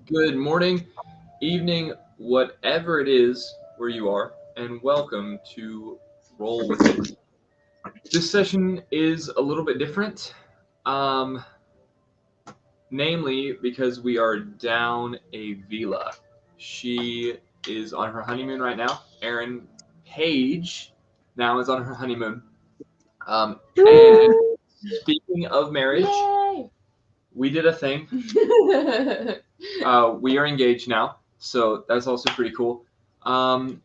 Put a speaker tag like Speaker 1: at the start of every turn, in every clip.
Speaker 1: Good morning, evening, whatever it is where you are, and welcome to Roll With It. This session is a little bit different, um, namely because we are down a villa. She is on her honeymoon right now. Erin Page now is on her honeymoon. And speaking of marriage,
Speaker 2: Yay!
Speaker 1: we did a thing. We are engaged now, so that's also pretty cool. Um,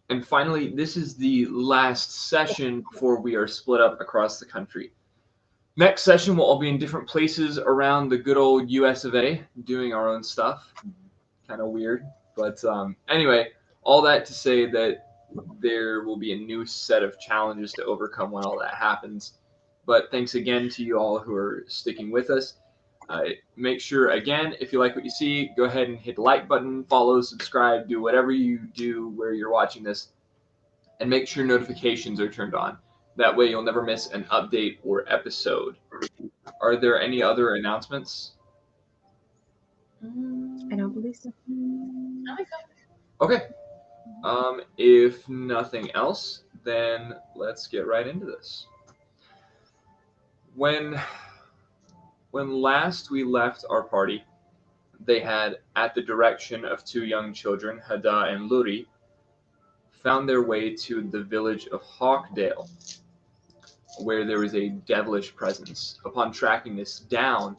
Speaker 1: and finally, this is the last session before we are split up across the country. Next session, we'll all be in different places around the good old US of A, doing our own stuff. Kind of weird, but anyway, all that to say that there will be a new set of challenges to overcome when all that happens. But thanks again to you all who are sticking with us. Make sure, again, if you like what you see, go ahead and hit the like button, follow, subscribe, do whatever you do where you're watching this, and make sure notifications are turned on. That way you'll never miss an update or episode. Are there any other announcements?
Speaker 3: I don't believe so.
Speaker 1: Okay. If nothing else, then let's get right into this. When last we left our party, they had, at the direction of two young children, Hada and Luri, found their way to the village of Hawkdale, where there was a devilish presence. Upon tracking this down,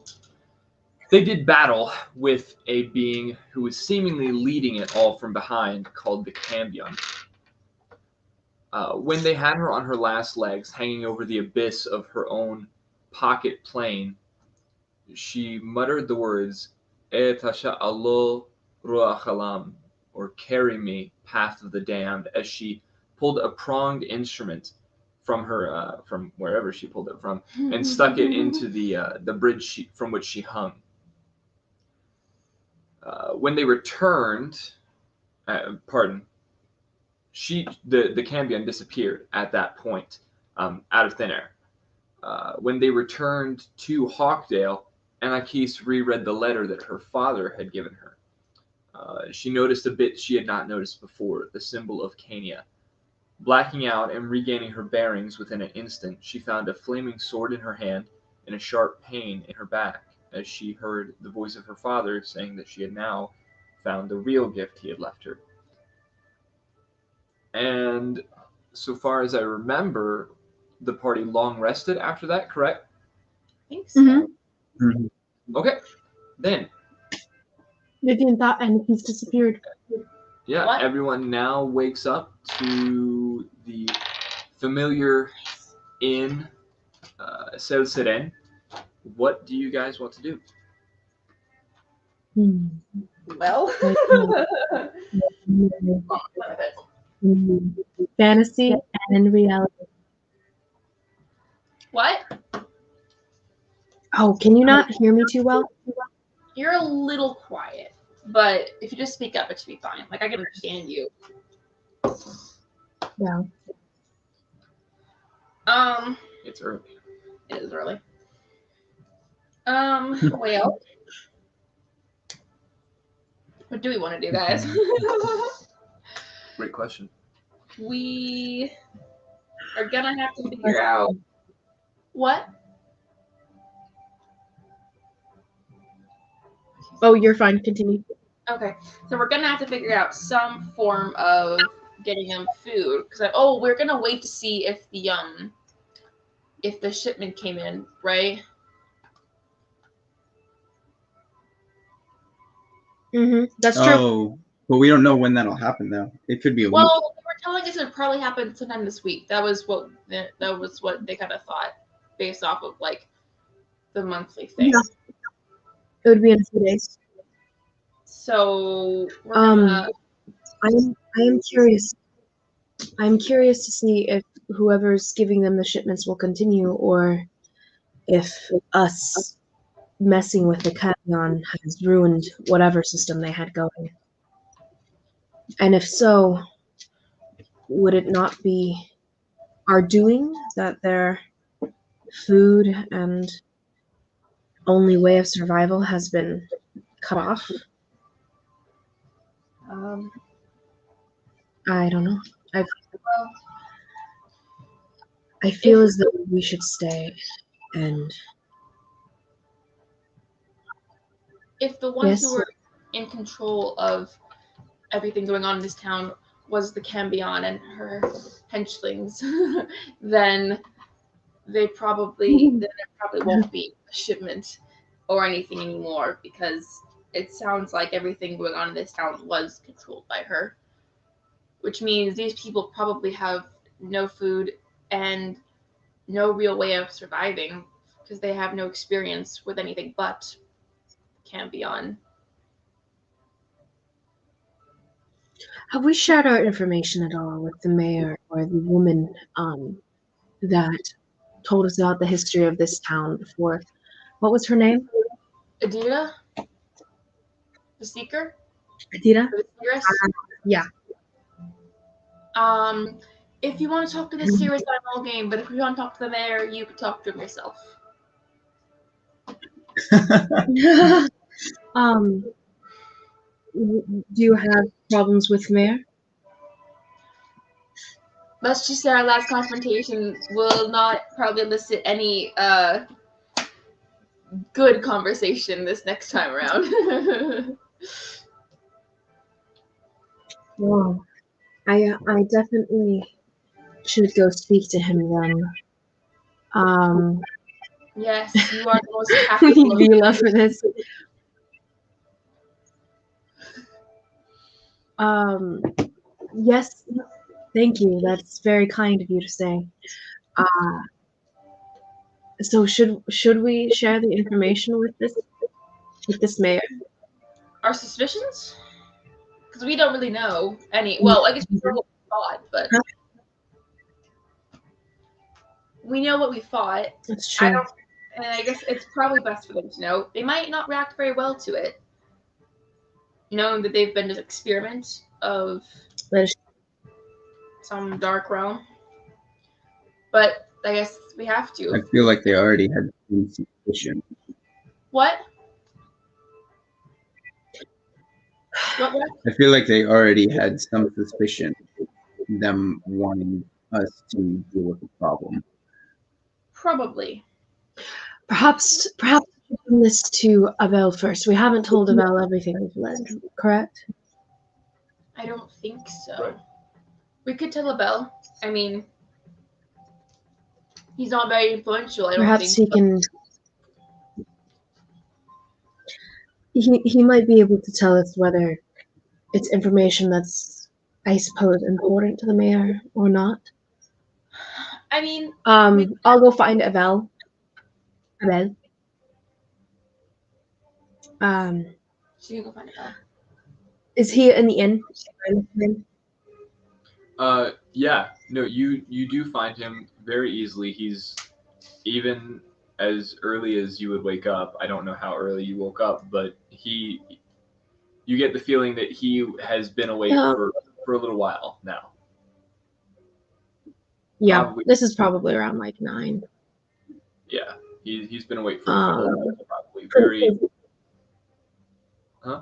Speaker 1: they did battle with a being who was seemingly leading it all from behind, called the Cambion. When they had her on her last legs, hanging over the abyss of her own pocket plane, she muttered the words, Tasha Allah Ruachalam, or carry me, path of the damned, as she pulled a pronged instrument from her, from wherever she pulled it from, and stuck it into the bridge from which she hung. When they returned, the Cambion disappeared at that point, out of thin air. When they returned to Hawkdale, Anakis reread the letter that her father had given her. She noticed a bit she had not noticed before, the symbol of Cania. Blacking out and regaining her bearings within an instant, she found a flaming sword in her hand and a sharp pain in her back as she heard the voice of her father saying that she had now found the real gift he had left her. And so far as I remember, the party long rested after that, correct?
Speaker 2: I think so.
Speaker 3: Mm-hmm.
Speaker 1: Okay, then.
Speaker 3: Vivian thought and he's disappeared.
Speaker 1: Yeah,
Speaker 2: What?
Speaker 1: everyone now wakes up to the familiar inn, Sel Seren. What do you guys want to do?
Speaker 2: Well,
Speaker 3: Fantasy and reality.
Speaker 2: what?
Speaker 3: Oh, can you not hear me too well?
Speaker 2: You're a little quiet, but if you just speak up, it should be fine. Like I can understand you.
Speaker 3: Yeah.
Speaker 1: It's early.
Speaker 2: It is early. Well, what do we want to do, guys?
Speaker 1: Great question.
Speaker 2: We are gonna have to figure out what.
Speaker 3: Oh, you're fine. Continue.
Speaker 2: Okay, so we're gonna have to figure out some form of getting them food because we're gonna wait to see if the shipment came in, right?
Speaker 3: That's true.
Speaker 4: Oh, but we don't know when that'll happen though. It could be a week.
Speaker 2: Well, they were telling us it probably happened sometime this week. That was what they kind of thought based off of like the monthly thing.
Speaker 3: Yeah. It would be in a few days.
Speaker 2: So we're gonna...
Speaker 3: I am curious. I'm curious to see if whoever's giving them the shipments will continue, or if us messing with the Canyon has ruined whatever system they had going. And if so, would it not be our doing that their food and only way of survival has been cut off? I don't know.
Speaker 2: Well,
Speaker 3: I feel as though we should stay. And
Speaker 2: if the one
Speaker 3: yes,
Speaker 2: who were in control of everything going on in this town was the Cambion and her henchlings, then there probably won't be a shipment or anything anymore, because it sounds like everything going on in this town was controlled by her. Which means these people probably have no food and no real way of surviving, because they have no experience with anything but Cambion.
Speaker 3: have we shared our information at all with the mayor or the woman that told us about the history of this town before? What was her name?
Speaker 2: Adira? The Seeker?
Speaker 3: Adira?
Speaker 2: The Seeress?
Speaker 3: Yeah.
Speaker 2: If you want to talk to the Seeress, I'm all game, but if you want to talk to the mayor, you can talk to him yourself.
Speaker 3: Do you have problems with the mayor?
Speaker 2: Let's just say our last confrontation will not probably elicit any good conversation this next time around.
Speaker 3: Well, I definitely should go speak to him then.
Speaker 2: Yes, you are the most
Speaker 3: We need
Speaker 2: tactful.
Speaker 3: Vila for this. Yes, thank you. That's very kind of you to say. So should we share the information with this mayor?
Speaker 2: Our suspicions? Because we don't really know any. Well, I guess we know what we thought, but we know what we thought.
Speaker 3: That's true.
Speaker 2: And I guess it's probably best for them to know. They might not react very well to it, knowing that they've been an experiment of some dark realm. But I guess we have to.
Speaker 4: I feel like they already had some suspicion.
Speaker 2: What? What?
Speaker 4: I feel like they already had some suspicion, them wanting us to deal with the problem.
Speaker 2: Probably.
Speaker 3: Perhaps this to Abel first. We haven't told Abel everything we've learned, correct?
Speaker 2: I don't think so. Right. We could tell Abel. I mean, he's not very influential. I don't
Speaker 3: Perhaps
Speaker 2: think.
Speaker 3: he can. He might be able to tell us whether it's information that's, I suppose, important to the mayor or not.
Speaker 2: I mean,
Speaker 3: I'll go find Abel. Abel.
Speaker 2: So you go find Abel.
Speaker 3: Is he in the inn?
Speaker 1: Yeah. No, you do find him very easily. He's even as early as you would wake up. I don't know how early you woke up, but you get the feeling that he has been awake for a little while now.
Speaker 3: Yeah, probably. This is probably around like 9.
Speaker 1: Yeah, he's been awake for a couple of minutes, probably. Very. Huh?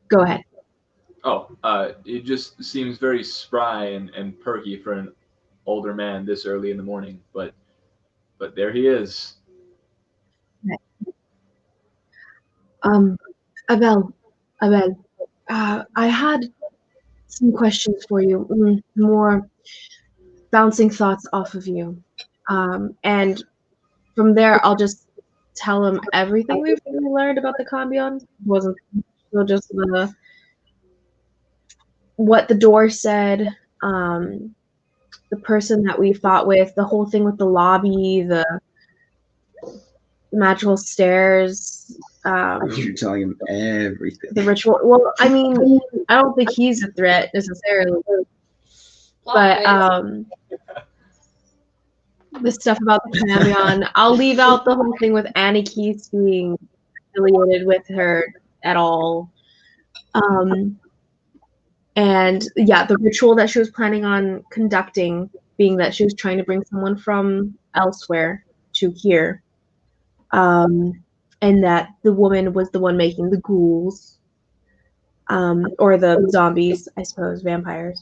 Speaker 3: Go ahead.
Speaker 1: Oh, it just seems very spry and perky for an older man this early in the morning, but there he is.
Speaker 3: Abel, I had some questions for you, more bouncing thoughts off of you, and from there I'll just tell him everything we've learned about the Cambion. Wasn't just what the door said, the person that we fought with, the whole thing with the lobby, the magical stairs.
Speaker 4: You're telling him everything.
Speaker 3: The ritual. Well, I mean, I don't think he's a threat necessarily, but the stuff about the Cambion. I'll leave out the whole thing with Annie Keats being affiliated with her at all. And yeah, the ritual that she was planning on conducting, being that she was trying to bring someone from elsewhere to here. And that the woman was the one making the ghouls. or the zombies, I suppose, vampires,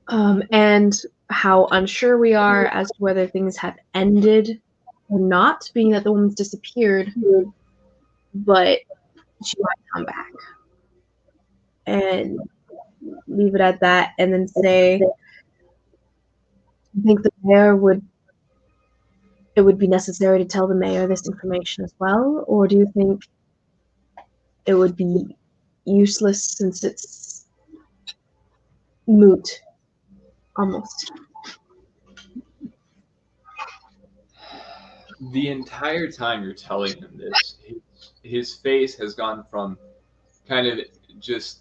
Speaker 3: and how unsure we are as to whether things have ended or not, being that the woman's disappeared, but she might come back. And leave it at that, and then say, I think it would be necessary to tell the mayor this information as well, or do you think it would be useless since it's moot, almost?
Speaker 1: The entire time you're telling him this, his face has gone from kind of just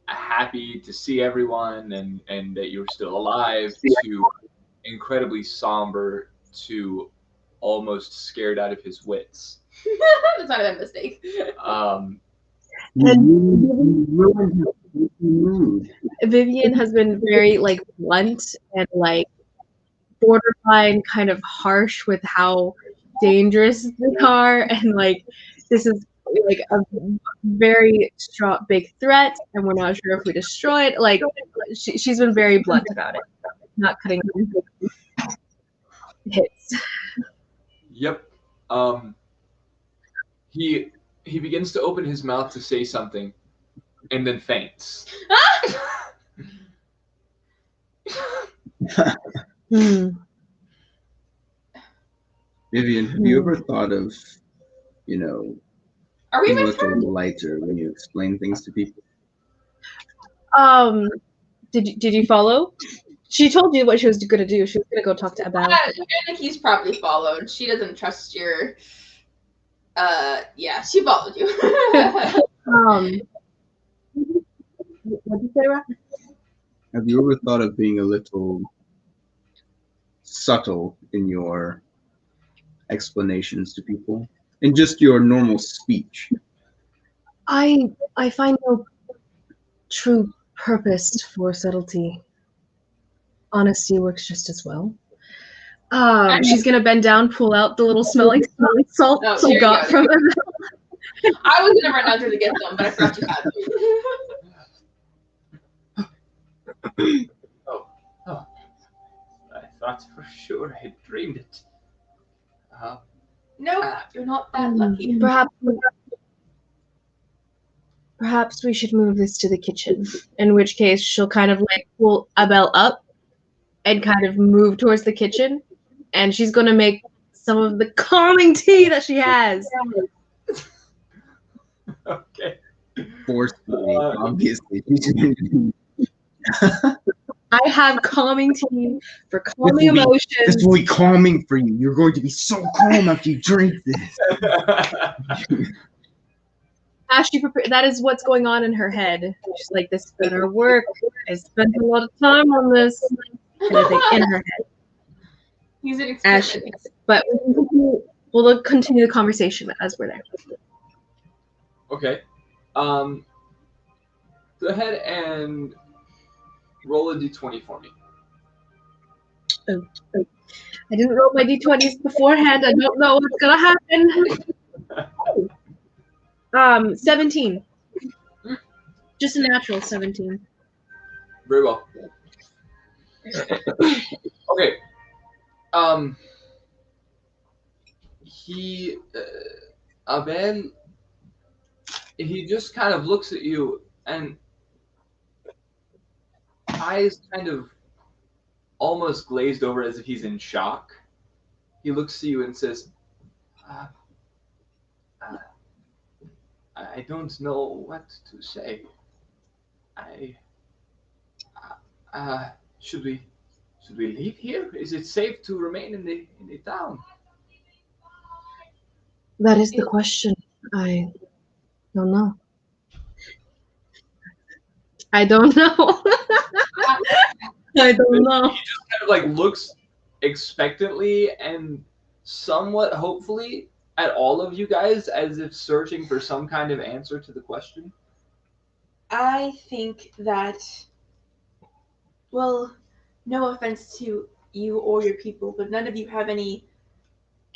Speaker 1: happy to see everyone and that you're still alive to incredibly somber to almost scared out of his wits.
Speaker 2: That's not a mistake.
Speaker 4: You ruined her mood.
Speaker 3: Vivian has been very blunt and borderline kind of harsh with how dangerous they are, and this is a very strong big threat, and we're not sure if we destroy it. She's been very blunt about it, not cutting hits.
Speaker 1: Yep. He begins to open his mouth to say something, and then faints.
Speaker 4: Vivian, have you ever thought of,
Speaker 2: Are we
Speaker 4: being a
Speaker 2: with her?
Speaker 4: little lighter when you explain things to people?
Speaker 3: Did you follow? She told you what she was going to do. She was going to go talk to Abel.
Speaker 2: I think he's probably followed. She doesn't trust your. Yeah, she followed you.
Speaker 3: What did you say, Ra?
Speaker 4: Have you ever thought of being a little subtle in your explanations to people? In just your normal speech?
Speaker 3: I find no true purpose for subtlety. Honesty works just as well. She's gonna bend down, pull out the little smelling salt
Speaker 2: Oh,
Speaker 3: she got from it.
Speaker 2: I was gonna run out there to get them, but I forgot you had them.
Speaker 1: Oh, I thought for sure I had dreamed it.
Speaker 2: No, you're not that lucky.
Speaker 3: Perhaps we should move this to the kitchen. In which case, she'll kind of pull Abel up and kind of move towards the kitchen, and she's gonna make some of the calming tea that she has.
Speaker 1: Okay.
Speaker 4: Forcefully, obviously.
Speaker 3: I have calming tea for calming emotions.
Speaker 4: This will be calming for you. You're going to be so calm after you drink this.
Speaker 3: As she that is what's going on in her head. She's like, this is gonna work. I spent a lot of time on this kind of thing in her head.
Speaker 2: He's an experiment.
Speaker 3: But we'll continue the conversation as we're there.
Speaker 1: Okay. Go ahead and roll a d20 for me.
Speaker 3: Oh. I didn't roll my d20s beforehand. I don't know what's gonna happen. 17. Just a natural 17.
Speaker 1: Very well. Okay. Abel, he just kind of looks at you and eyes kind of almost glazed over as if he's in shock. He looks at you and says, I don't know what to say. Should we leave here? Is it safe to remain in the town?
Speaker 3: That is the question. I don't know. I don't know. I don't know.
Speaker 1: He just kind of looks expectantly and somewhat hopefully at all of you guys as if searching for some kind of answer to the question.
Speaker 2: I think that, well, no offense to you or your people, but none of you have any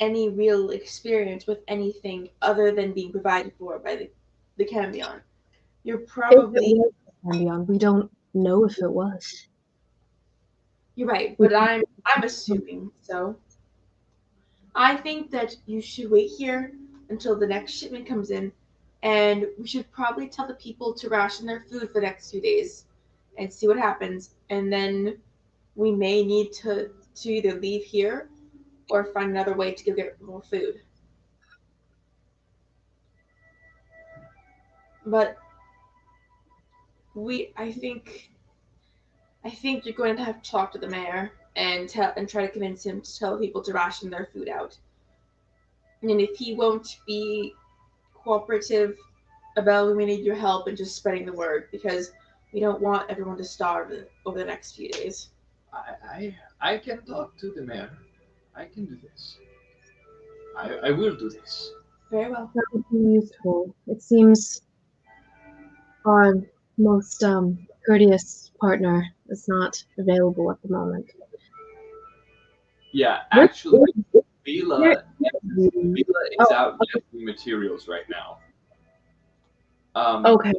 Speaker 2: real experience with anything other than being provided for by the Cambion. You're
Speaker 3: If it
Speaker 2: probably
Speaker 3: was Candion, we don't know if it was.
Speaker 2: you're right, but I'm assuming so. I think that you should wait here until the next shipment comes in, and we should probably tell the people to ration their food for the next few days and see what happens. And then we may need to either leave here or find another way to get more food. But I think you're going to have to talk to the mayor and try to convince him to tell people to ration their food out. And if he won't be cooperative about, we need your help in just spreading the word because we don't want everyone to starve over the next few days.
Speaker 1: I can talk to the mayor. I can do this. I will do this.
Speaker 2: Very well.
Speaker 3: That would be useful. It seems our most courteous partner is not available at the moment.
Speaker 1: Yeah,
Speaker 3: Where-
Speaker 1: actually,
Speaker 3: where-
Speaker 1: Bila is
Speaker 3: Oh,
Speaker 1: out getting materials right now.
Speaker 3: Okay.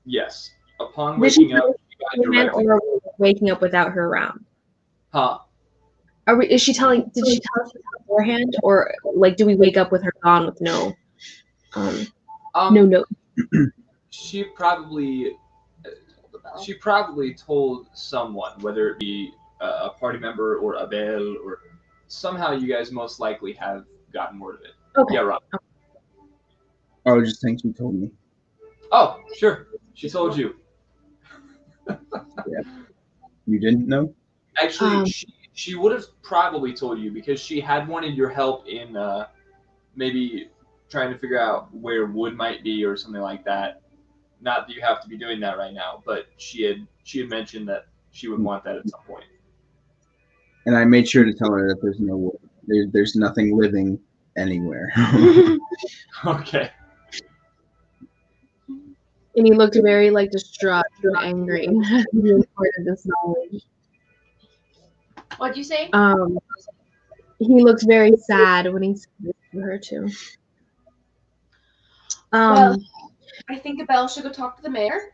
Speaker 1: Yes. Upon
Speaker 3: Did she
Speaker 1: waking up, she got
Speaker 3: beforehand,
Speaker 1: directly.
Speaker 3: or are we waking up without her around?
Speaker 1: Huh?
Speaker 3: Are we? Is she telling? Did she tell us beforehand, or like, do we wake up with her gone with no, no note?
Speaker 1: She probably told someone, whether it be a party member or Abel, or somehow you guys most likely have gotten word of it.
Speaker 3: Okay.
Speaker 1: Yeah, Rob.
Speaker 4: I was just saying she told me.
Speaker 1: Oh, sure. She told you.
Speaker 4: You didn't know?
Speaker 1: Actually, she would have probably told you because she had wanted your help in maybe trying to figure out where wood might be or something like that. Not that you have to be doing that right now, but she had mentioned that she would want that at some point.
Speaker 4: And I made sure to tell her that there's no wood. There's nothing living anywhere.
Speaker 1: Okay.
Speaker 3: And he looked very like distraught and angry at being part of this knowledge.
Speaker 2: What'd you say?
Speaker 3: He looked very sad when he said this to her too.
Speaker 2: Well, I think Abel should go talk to the mayor.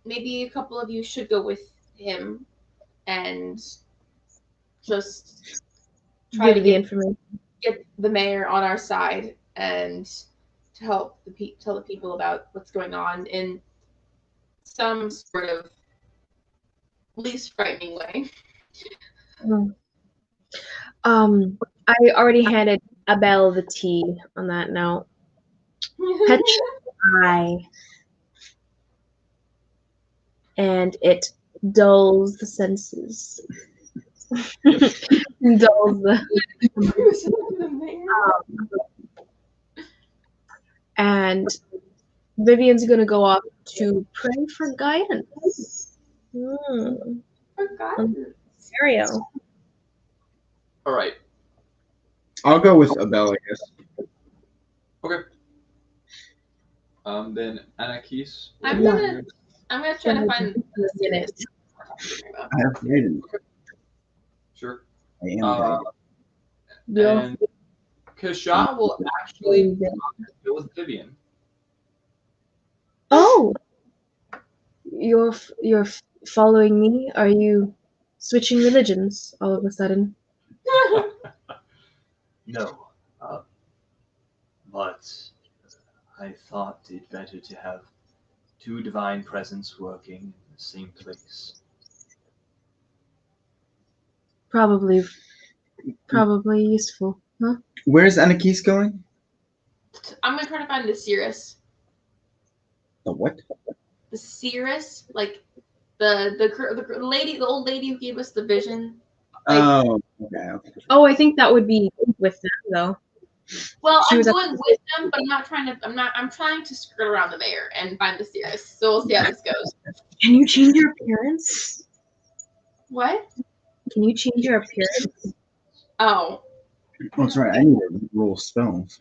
Speaker 2: Maybe a couple of you should go with him and just try to
Speaker 3: give the information.
Speaker 2: get the mayor on our side and to help tell the people about what's going on in some sort of least frightening way.
Speaker 3: I already handed Abel the tea on that note. Catch the eye, and it dulls the senses. Dulls the. And Vivian's gonna go off to pray for guidance. Scenario.
Speaker 1: All right.
Speaker 4: I'll go with Abel, I guess.
Speaker 1: Okay. Then Anakis.
Speaker 2: I'm gonna try to find the
Speaker 3: minute.
Speaker 4: I have guidance.
Speaker 1: Sure.
Speaker 4: I am guided.
Speaker 1: And Kasha will actually go with Vivian.
Speaker 3: Oh, you're following me? Are you switching religions all of a sudden?
Speaker 5: No, but I thought it better to have two divine presence working in the same place.
Speaker 3: Probably useful, huh?
Speaker 4: Where's Anakis going?
Speaker 2: I'm gonna try to find the Cirrus.
Speaker 4: The what?
Speaker 2: The Cirrus, like the lady, the old lady who gave us the vision. Like,
Speaker 4: Okay.
Speaker 3: Oh, I think that would be with them though.
Speaker 2: well,
Speaker 3: She
Speaker 2: I'm
Speaker 3: was at
Speaker 2: going with them, but I'm trying to skirt around the mayor and find the Cirrus. So we'll see how this goes.
Speaker 3: Can you change your appearance?
Speaker 2: What?
Speaker 3: Can you change your appearance?
Speaker 2: Oh.
Speaker 4: Oh, that's right. I need to roll spells.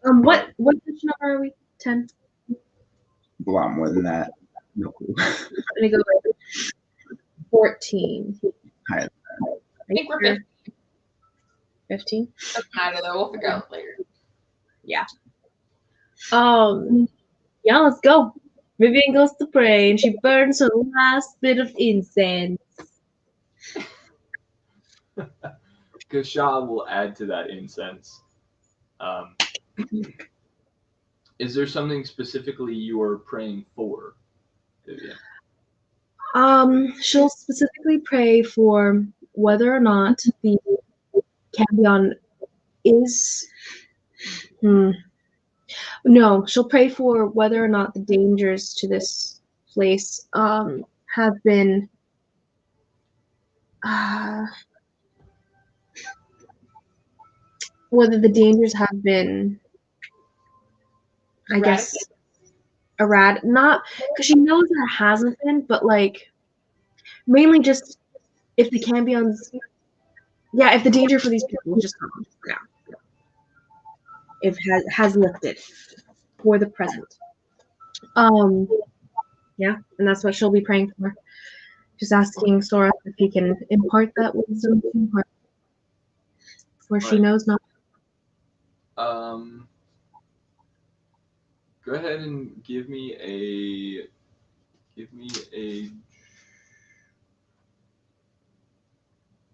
Speaker 3: What which number are we? 10.
Speaker 4: A lot more than that. No clue.
Speaker 3: I'm gonna go with 14.
Speaker 4: Higher than
Speaker 2: I think we're 15.
Speaker 3: 15?
Speaker 2: Doesn't matter though. We'll figure out later.
Speaker 3: Yeah. Yeah, let's go. Vivian goes to pray, and she burns her last bit of incense.
Speaker 1: Kasha will add to that incense. Um, is there something specifically you are praying for, Vivian?
Speaker 3: She'll specifically pray for whether or not the Cambion is. No, she'll pray for whether or not the dangers to this place have been uh, whether the dangers have been, I guess, not because she knows there hasn't been, but like mainly just if the Cambions, yeah, if the danger for these people is just gone, yeah, if has lifted for the present. Yeah, and that's what she'll be praying for. Just asking Sora if he can impart that wisdom to her, for she
Speaker 1: Right.
Speaker 3: knows not.
Speaker 1: Go ahead and give me a.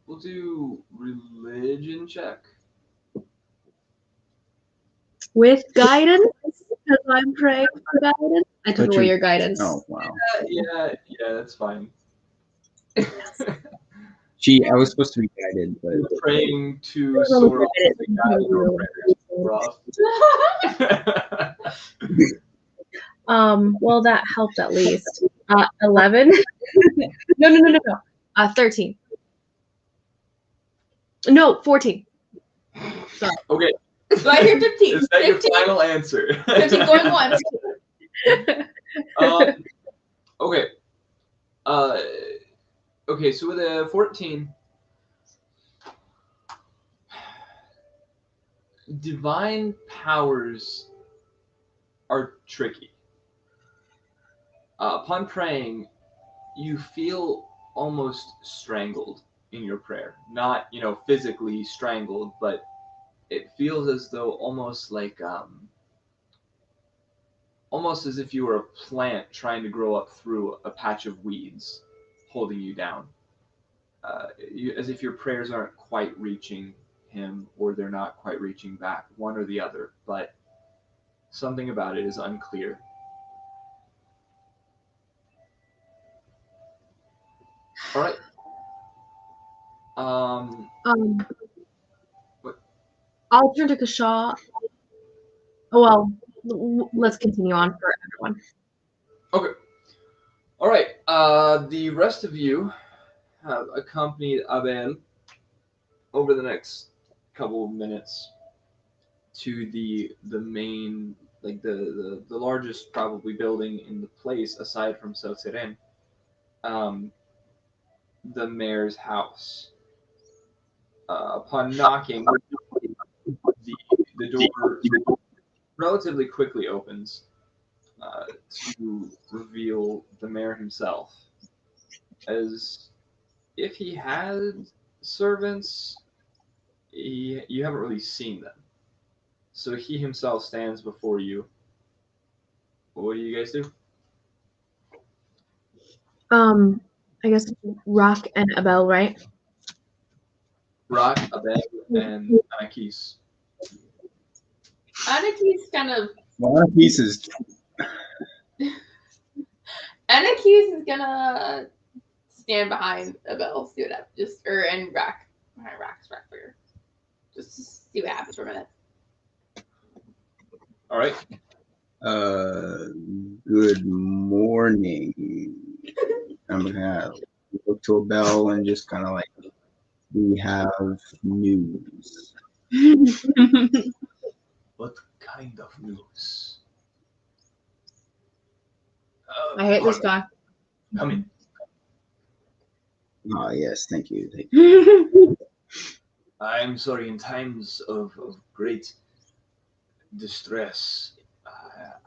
Speaker 1: We'll do religion check.
Speaker 3: With guidance, because I'm praying for guidance. I took away your guidance.
Speaker 4: Oh wow.
Speaker 1: Yeah, that's fine.
Speaker 4: I was supposed to be guided, but
Speaker 1: Praying to Sora.
Speaker 3: Well, that helped at least. 11. No. 13. No, 14. Sorry.
Speaker 1: Okay.
Speaker 2: So I hear 15.
Speaker 1: Is that 15? Your final answer?
Speaker 2: 15 going once.
Speaker 1: Okay. Okay, so with a 14, divine powers are tricky. Upon praying, you feel almost strangled in your prayer. Not, physically strangled, but it feels as though almost like almost as if you were a plant trying to grow up through a patch of weeds holding you down. As if your prayers aren't quite reaching him or they're not quite reaching back, one or the other, but something about it is unclear. All right. What?
Speaker 3: I'll turn to Kashaw. Well, let's continue on for everyone.
Speaker 1: Okay. All right. The rest of you have accompanied Abel over the next couple of minutes to the main, like the largest probably building in the place aside from Soteren, the mayor's house. Upon knocking, the door relatively quickly opens to reveal the mayor himself. As if he had servants, you haven't really seen them. So he himself stands before you. What do you guys do?
Speaker 3: I guess Rock and Abel, right?
Speaker 1: Rock, Abel, and Anakis.
Speaker 2: Anakis kind of.
Speaker 4: One piece is.
Speaker 2: Anakis is gonna stand behind Abel, see what happens. And Rack. Behind Rack's Rack figure. Just to see what happens for a minute.
Speaker 1: All right.
Speaker 4: Good morning. I'm gonna look to Abel and just kind of like, we have news.
Speaker 5: What kind of news?
Speaker 3: I hate this guy.
Speaker 5: Come in.
Speaker 4: Oh yes, thank you.
Speaker 5: I'm sorry, in times of great distress,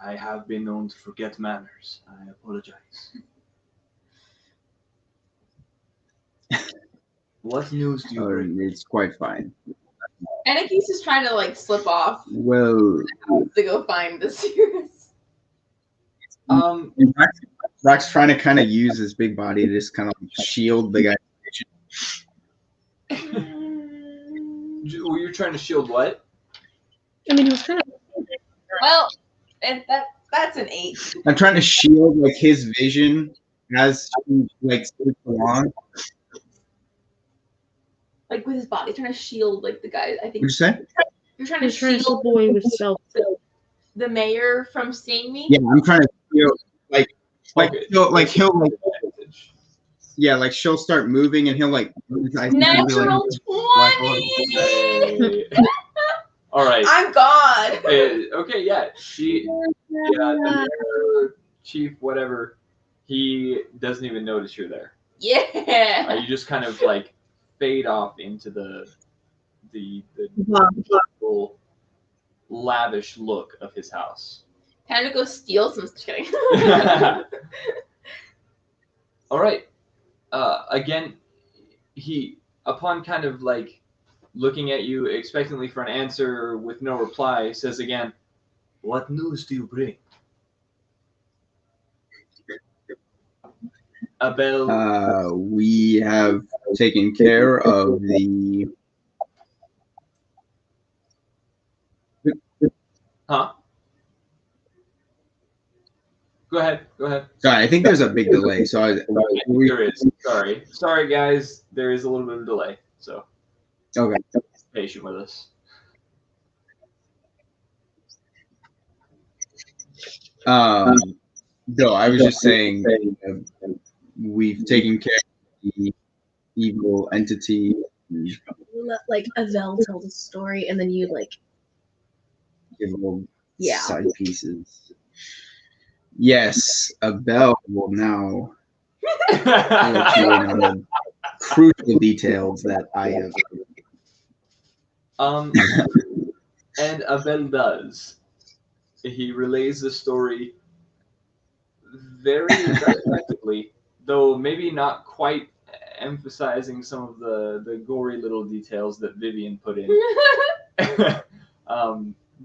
Speaker 5: I have been known to forget manners. I apologize. What news do you bring?
Speaker 4: It's quite fine.
Speaker 2: Anarchy's is trying to like slip off
Speaker 4: Well,
Speaker 2: to go find the Cirrus.
Speaker 4: Rock's trying to kind of use his big body to just kind of shield the guy.
Speaker 1: You're trying to shield what?
Speaker 3: I mean, he was kind of.
Speaker 2: Well, and that's an 8.
Speaker 4: I'm trying to shield like his vision as he like slips along.
Speaker 2: Like with his body, trying to shield like the guy. I think
Speaker 4: What'd you say?
Speaker 2: you're trying
Speaker 3: He's
Speaker 2: to
Speaker 3: trying to
Speaker 2: shield
Speaker 3: slip away with stealth.
Speaker 2: the mayor from seeing me.
Speaker 4: Yeah, I'm trying to shield like
Speaker 1: Okay.
Speaker 4: he'll like yeah, like she'll start moving and he'll like
Speaker 2: Natural 20.
Speaker 1: All right.
Speaker 2: I'm gone.
Speaker 1: Okay, yeah. The mayor, chief, whatever, he doesn't even notice you're there.
Speaker 2: Yeah.
Speaker 1: You just kind of like fade off into the full lavish look of his house.
Speaker 2: Time to go steal some. Just kidding.
Speaker 1: All right. Again, he upon kind of like looking at you expectantly for an answer with no reply, says again, "What news do you bring?" Abel.
Speaker 4: We have taken care of the.
Speaker 1: Huh? Go ahead.
Speaker 4: Sorry, I think there's a big delay. So
Speaker 1: There is. Sorry, guys. There is a little bit of delay. So
Speaker 4: okay.
Speaker 1: be patient with us.
Speaker 4: No, I was just saying we've taken care of the evil entity.
Speaker 3: Let like Avel tell the story, and then you like.
Speaker 4: Give little
Speaker 3: Yeah.
Speaker 4: side pieces. Yes, Abel will now let you in on the crucial details that I have.
Speaker 1: And Abel does. He relays the story very effectively, though maybe not quite emphasizing some of the gory little details that Vivian put in.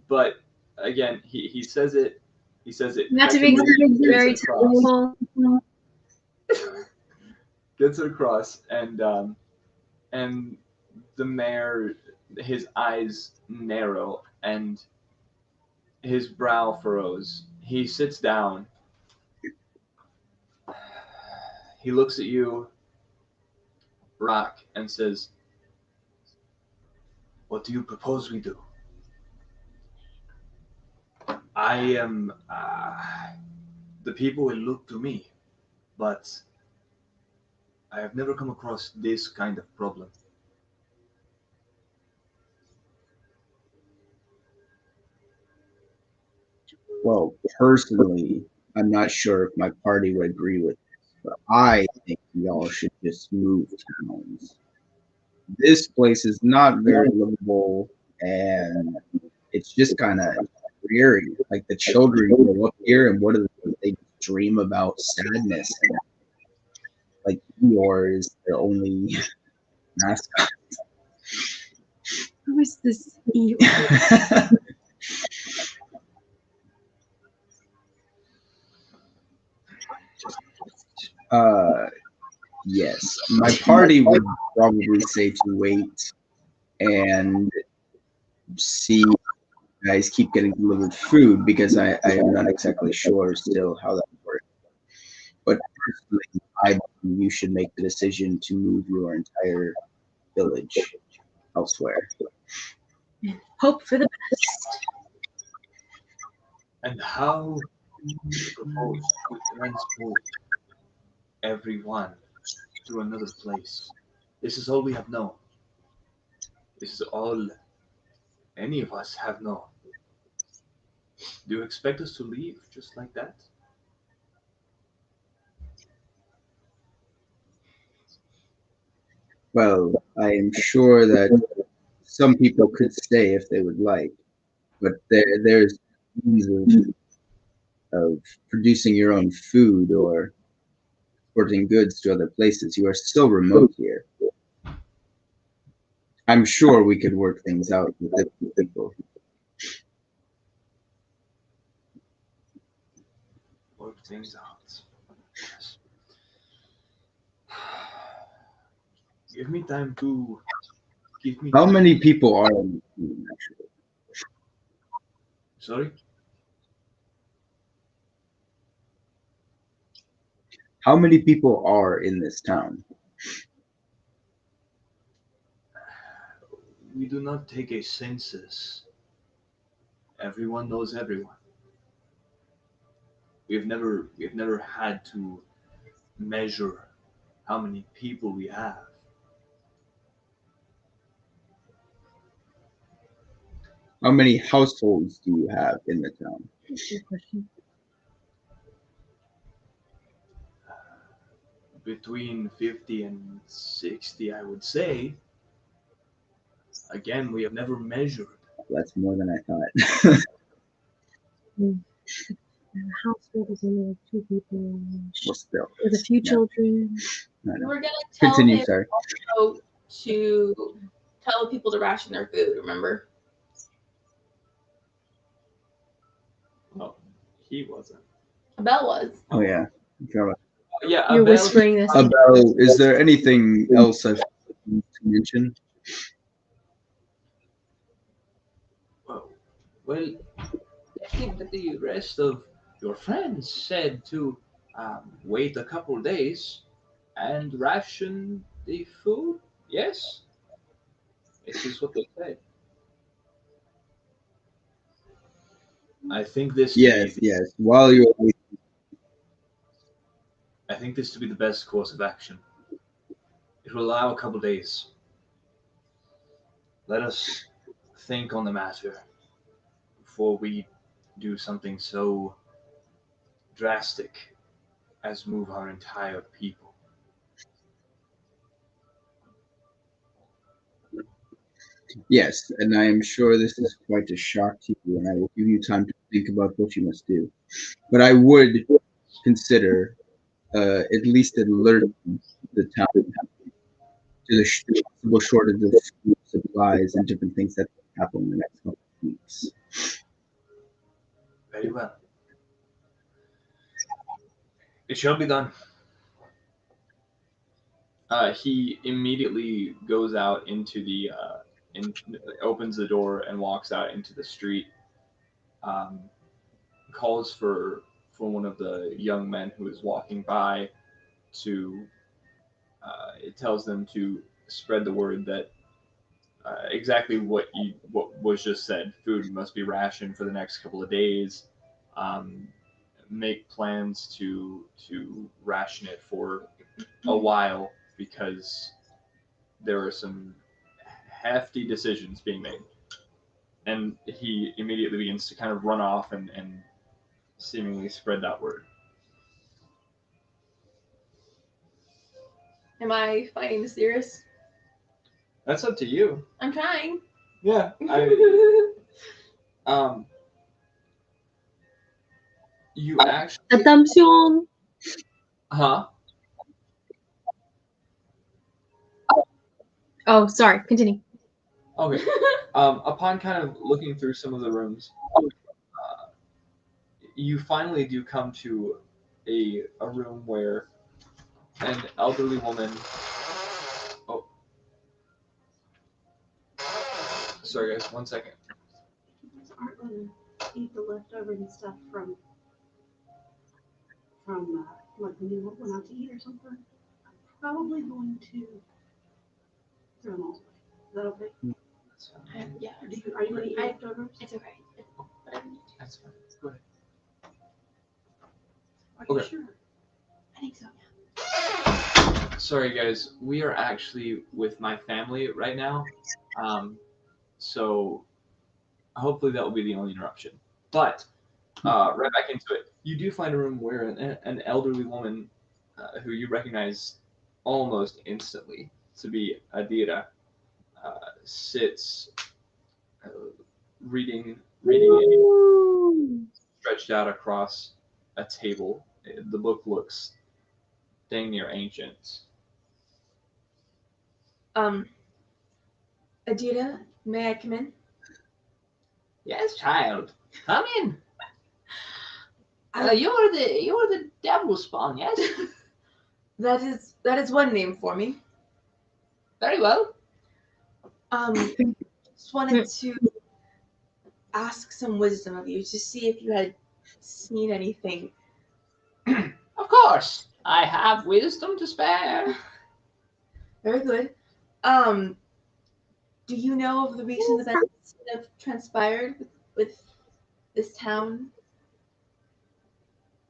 Speaker 1: But again, he says it. He says it.
Speaker 3: Not to be very technical.
Speaker 1: Gets it across, and the mayor, his eyes narrow and his brow furrows. He sits down. He looks at you, Rock, and says, "What do you propose we do?" I am. The people will look to me, but I have never come across this kind of problem.
Speaker 4: Well, personally, I'm not sure if my party would agree with this, but I think y'all should just move towns. This place is not very livable, and it's just kind of dreary. Like the children grow up here, and what do they dream about? Sadness. And, like Eeyore is their only mascot.
Speaker 3: Who is this Eeyore?
Speaker 4: Yes, my party would probably say to wait and see you guys keep getting delivered food because I am not exactly sure still how that works. But personally, I believe you should make the decision to move your entire village elsewhere.
Speaker 3: Hope for the best.
Speaker 1: And how do you propose to transport everyone to another place? This is all we have known. This is all any of us have known. Do you expect us to leave just like that?
Speaker 4: Well, I am sure that some people could stay if they would like, but there's means of producing your own food or exporting goods to other places. You are still remote here. I'm sure we could work things out with different people.
Speaker 5: Work things out. Yes. Give me time to. Give me
Speaker 4: How
Speaker 5: time.
Speaker 4: many people are in the team, actually?
Speaker 5: Sorry?
Speaker 4: How many people are in this town?
Speaker 5: We do not take a census. Everyone knows everyone. We have never had to measure how many people we have.
Speaker 4: How many households do you have in the town?
Speaker 3: Good question.
Speaker 5: Between 50 and 60, I would say. Again, we have never measured.
Speaker 4: That's more than I thought.
Speaker 3: The household is only like 2 people
Speaker 4: Well, still.
Speaker 3: with a few
Speaker 4: Yeah.
Speaker 3: children.
Speaker 4: I know.
Speaker 2: We're gonna tell
Speaker 4: Continue,
Speaker 2: him
Speaker 4: sorry.
Speaker 2: also to tell people to ration their food. Remember?
Speaker 1: Well, he wasn't.
Speaker 2: Belle was.
Speaker 4: Oh, yeah.
Speaker 1: Oh, yeah,
Speaker 3: You're
Speaker 1: Abel-
Speaker 3: whispering this.
Speaker 4: About, is there anything else I've to mention?
Speaker 5: Well, I think that the rest of your friends said to wait a couple days and ration the food. Yes, this is what they said. I think this to
Speaker 4: Yes,
Speaker 5: be.
Speaker 4: yes. While you're
Speaker 5: I think this to be the best course of action. It will allow a couple days. Let us think on the matter before we do something so drastic as move our entire people.
Speaker 4: yes, and I am sure this is quite a shock to you, and I will give you time to think about what you must do. But I would consider at least alerting the town to the possible shortage of food supplies and different things that will happen in the next couple of weeks.
Speaker 5: Very well. It shall be done.
Speaker 1: he immediately goes out into in, opens the door and walks out into the street. Um, calls for one of the young men who is walking by to. It tells them to spread the word that exactly what was just said. Food must be rationed for the next couple of days. Um, make plans to ration it for a while because there are some hefty decisions being made. And he immediately begins to kind of run off and seemingly spread that word.
Speaker 2: Am I finding this serious?
Speaker 1: That's up to you.
Speaker 2: I'm trying.
Speaker 1: Yeah. Um, you actually,
Speaker 3: Attention!
Speaker 1: huh?
Speaker 3: Oh, sorry. Continue.
Speaker 1: Okay. Upon kind of looking through some of the rooms, you finally do come to a room where an elderly woman. Oh, sorry guys, 1 second.
Speaker 6: Aren't going to eat the leftover and stuff from like when you went out to eat or something. I'm probably going to throw them all away. Is that okay?
Speaker 2: Yeah.
Speaker 6: Are you going to eat leftovers?
Speaker 2: It's okay.
Speaker 1: That's fine. Go ahead.
Speaker 6: Are you
Speaker 1: Okay.
Speaker 6: sure?
Speaker 2: I think so. Yeah.
Speaker 1: Sorry guys, we are actually with my family right now, so hopefully that will be the only interruption. But right back into it, you do find a room where an elderly woman who you recognize almost instantly to be Adira sits uh, reading stretched out across a table. The book looks dang near ancient.
Speaker 2: Um. Adira, may I come in?
Speaker 5: Yes, child. Come in. You're the devil spawn, yes?
Speaker 2: That is one name for me.
Speaker 5: Very well.
Speaker 2: Just wanted to ask some wisdom of you to see if you had seen anything.
Speaker 5: Of course. I have wisdom to spare.
Speaker 2: Very good. Do you know of the recent events that have transpired with this town?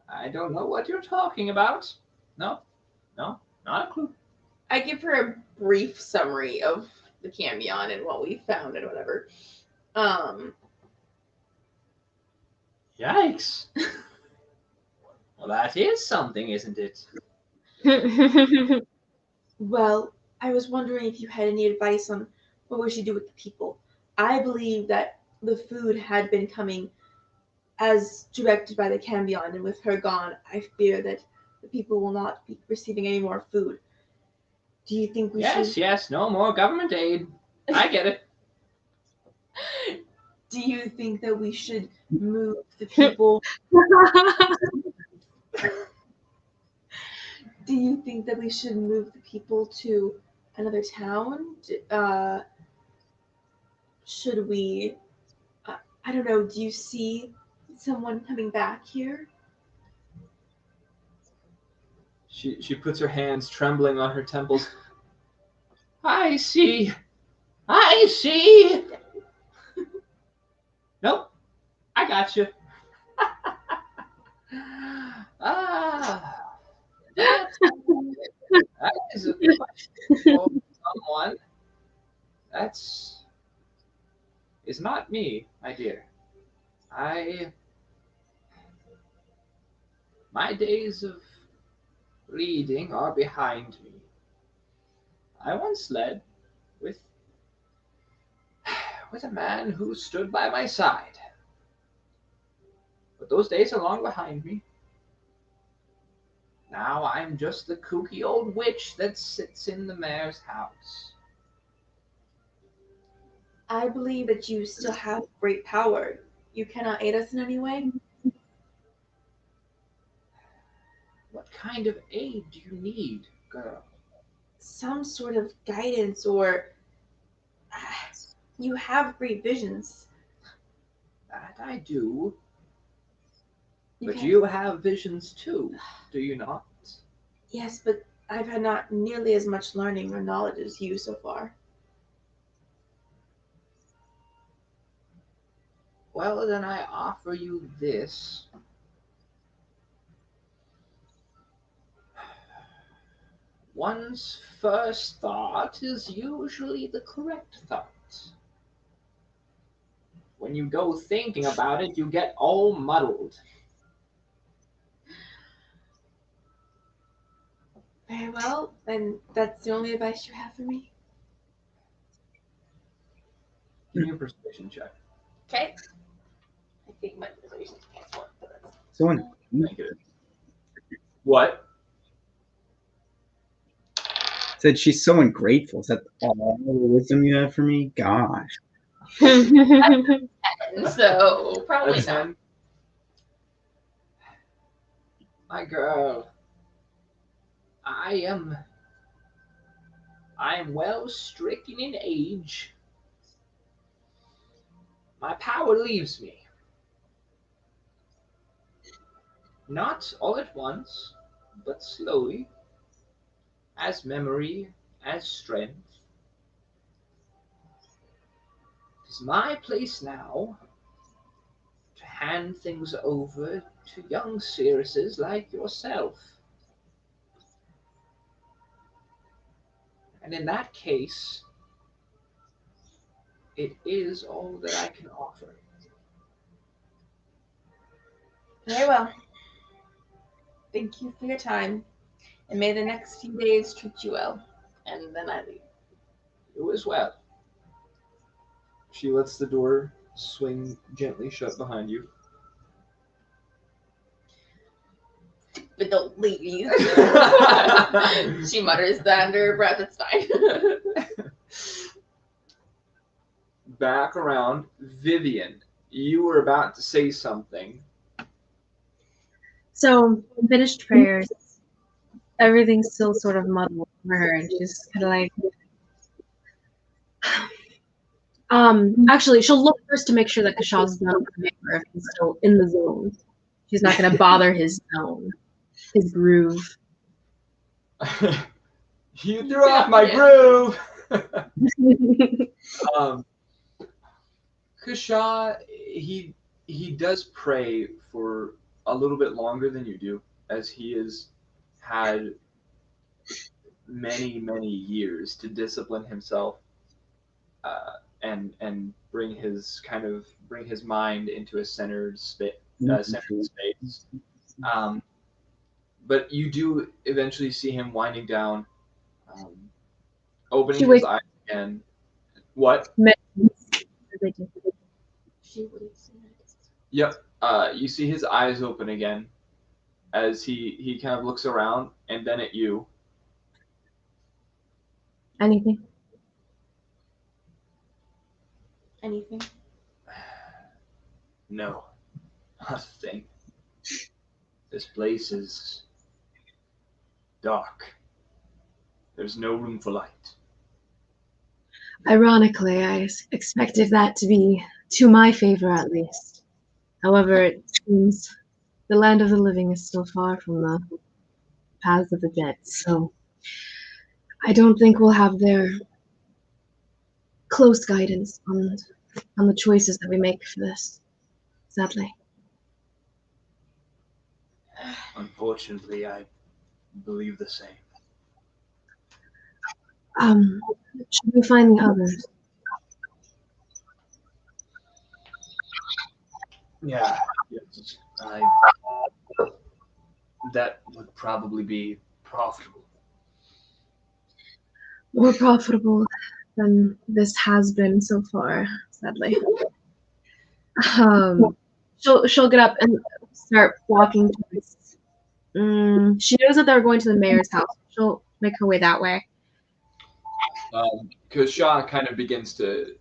Speaker 5: I don't know what you're talking about. No, not a clue.
Speaker 2: I give her a brief summary of the Cambion and what we found and whatever.
Speaker 5: Yikes. Well, that is something, isn't it?
Speaker 2: Well, I was wondering if you had any advice on what we should do with the people. I believe that the food had been coming as directed by the Cambion, and with her gone, I fear that the people will not be receiving any more food. Do you think we should?
Speaker 5: Yes, no more government aid. I get it.
Speaker 2: Do you think that we should move the people? Do you think that we should move the people to another town? Should we? I don't know. Do you see someone coming back here?
Speaker 1: She puts her hands trembling on her temples.
Speaker 5: I see. Nope. I got you. That is a question for someone. That's is not me, my dear. My days of leading are behind me. I once led with a man who stood by my side. But those days are long behind me. Now I'm just the kooky old witch that sits in the mayor's house.
Speaker 2: I believe that you still have great power. You cannot aid us in any way.
Speaker 5: What kind of aid do you need, girl?
Speaker 2: Some sort of guidance, or you have great visions.
Speaker 5: That I do. But
Speaker 2: can-
Speaker 5: you have visions too, do you not?
Speaker 2: Yes, but I've had not nearly as much learning or knowledge as you so far.
Speaker 5: Well, then I offer you this. One's first thought is usually the correct thought. When you go thinking about it, you get all muddled.
Speaker 2: Very well, then that's the only advice you have for me.
Speaker 1: Give me a persuasion check.
Speaker 2: Okay. I think my persuasion is +1, but that's
Speaker 4: Someone
Speaker 1: Thank you. What?
Speaker 4: said she's so ungrateful. Is that all the wisdom you have for me? Gosh.
Speaker 2: so probably
Speaker 1: That's
Speaker 2: not.
Speaker 1: 10.
Speaker 5: My girl, I am well stricken in age. My power leaves me. Not all at once, but slowly, as memory, as strength. It is my place now to hand things over to young seeresses like yourself. And in that case, it is all that I can offer.
Speaker 2: Very well. Thank you for your time, and may the next few days treat you well. And then I leave.
Speaker 5: You as well.
Speaker 1: She lets the door swing gently shut behind you.
Speaker 2: But don't leave. She mutters that under her breath. It's fine.
Speaker 1: back around. Vivian, you were about to say something.
Speaker 3: So, finished prayers. Everything's still sort of muddled for her, and she's kind of like, actually, she'll look first to make sure that Kashaw's done with the paper if he's still in the zone. She's not going to bother his zone, his groove.
Speaker 1: You threw off my groove. Kashaw, he does pray for a little bit longer than you do, as he has had many years to discipline himself and bring his mind into a centered space. But you do eventually see him winding down, opening his eyes again. What? Yep. You see his eyes open again as he kind of looks around and then at you.
Speaker 3: Anything?
Speaker 2: Anything?
Speaker 5: No, nothing. This place is dark. There's no room for light.
Speaker 3: Ironically, I expected that to be to my favor at least. However, it seems the land of the living is still far from the paths of the dead, so I don't think we'll have their close guidance on the choices that we make for this, sadly.
Speaker 5: Unfortunately, I believe the same.
Speaker 3: Should we find the others?
Speaker 5: Yeah, yes. That would probably be profitable.
Speaker 3: More profitable than this has been so far, sadly. She'll get up and start walking towards. She knows that they're going to the mayor's house. She'll make her way that way.
Speaker 1: Kashaw kind of begins to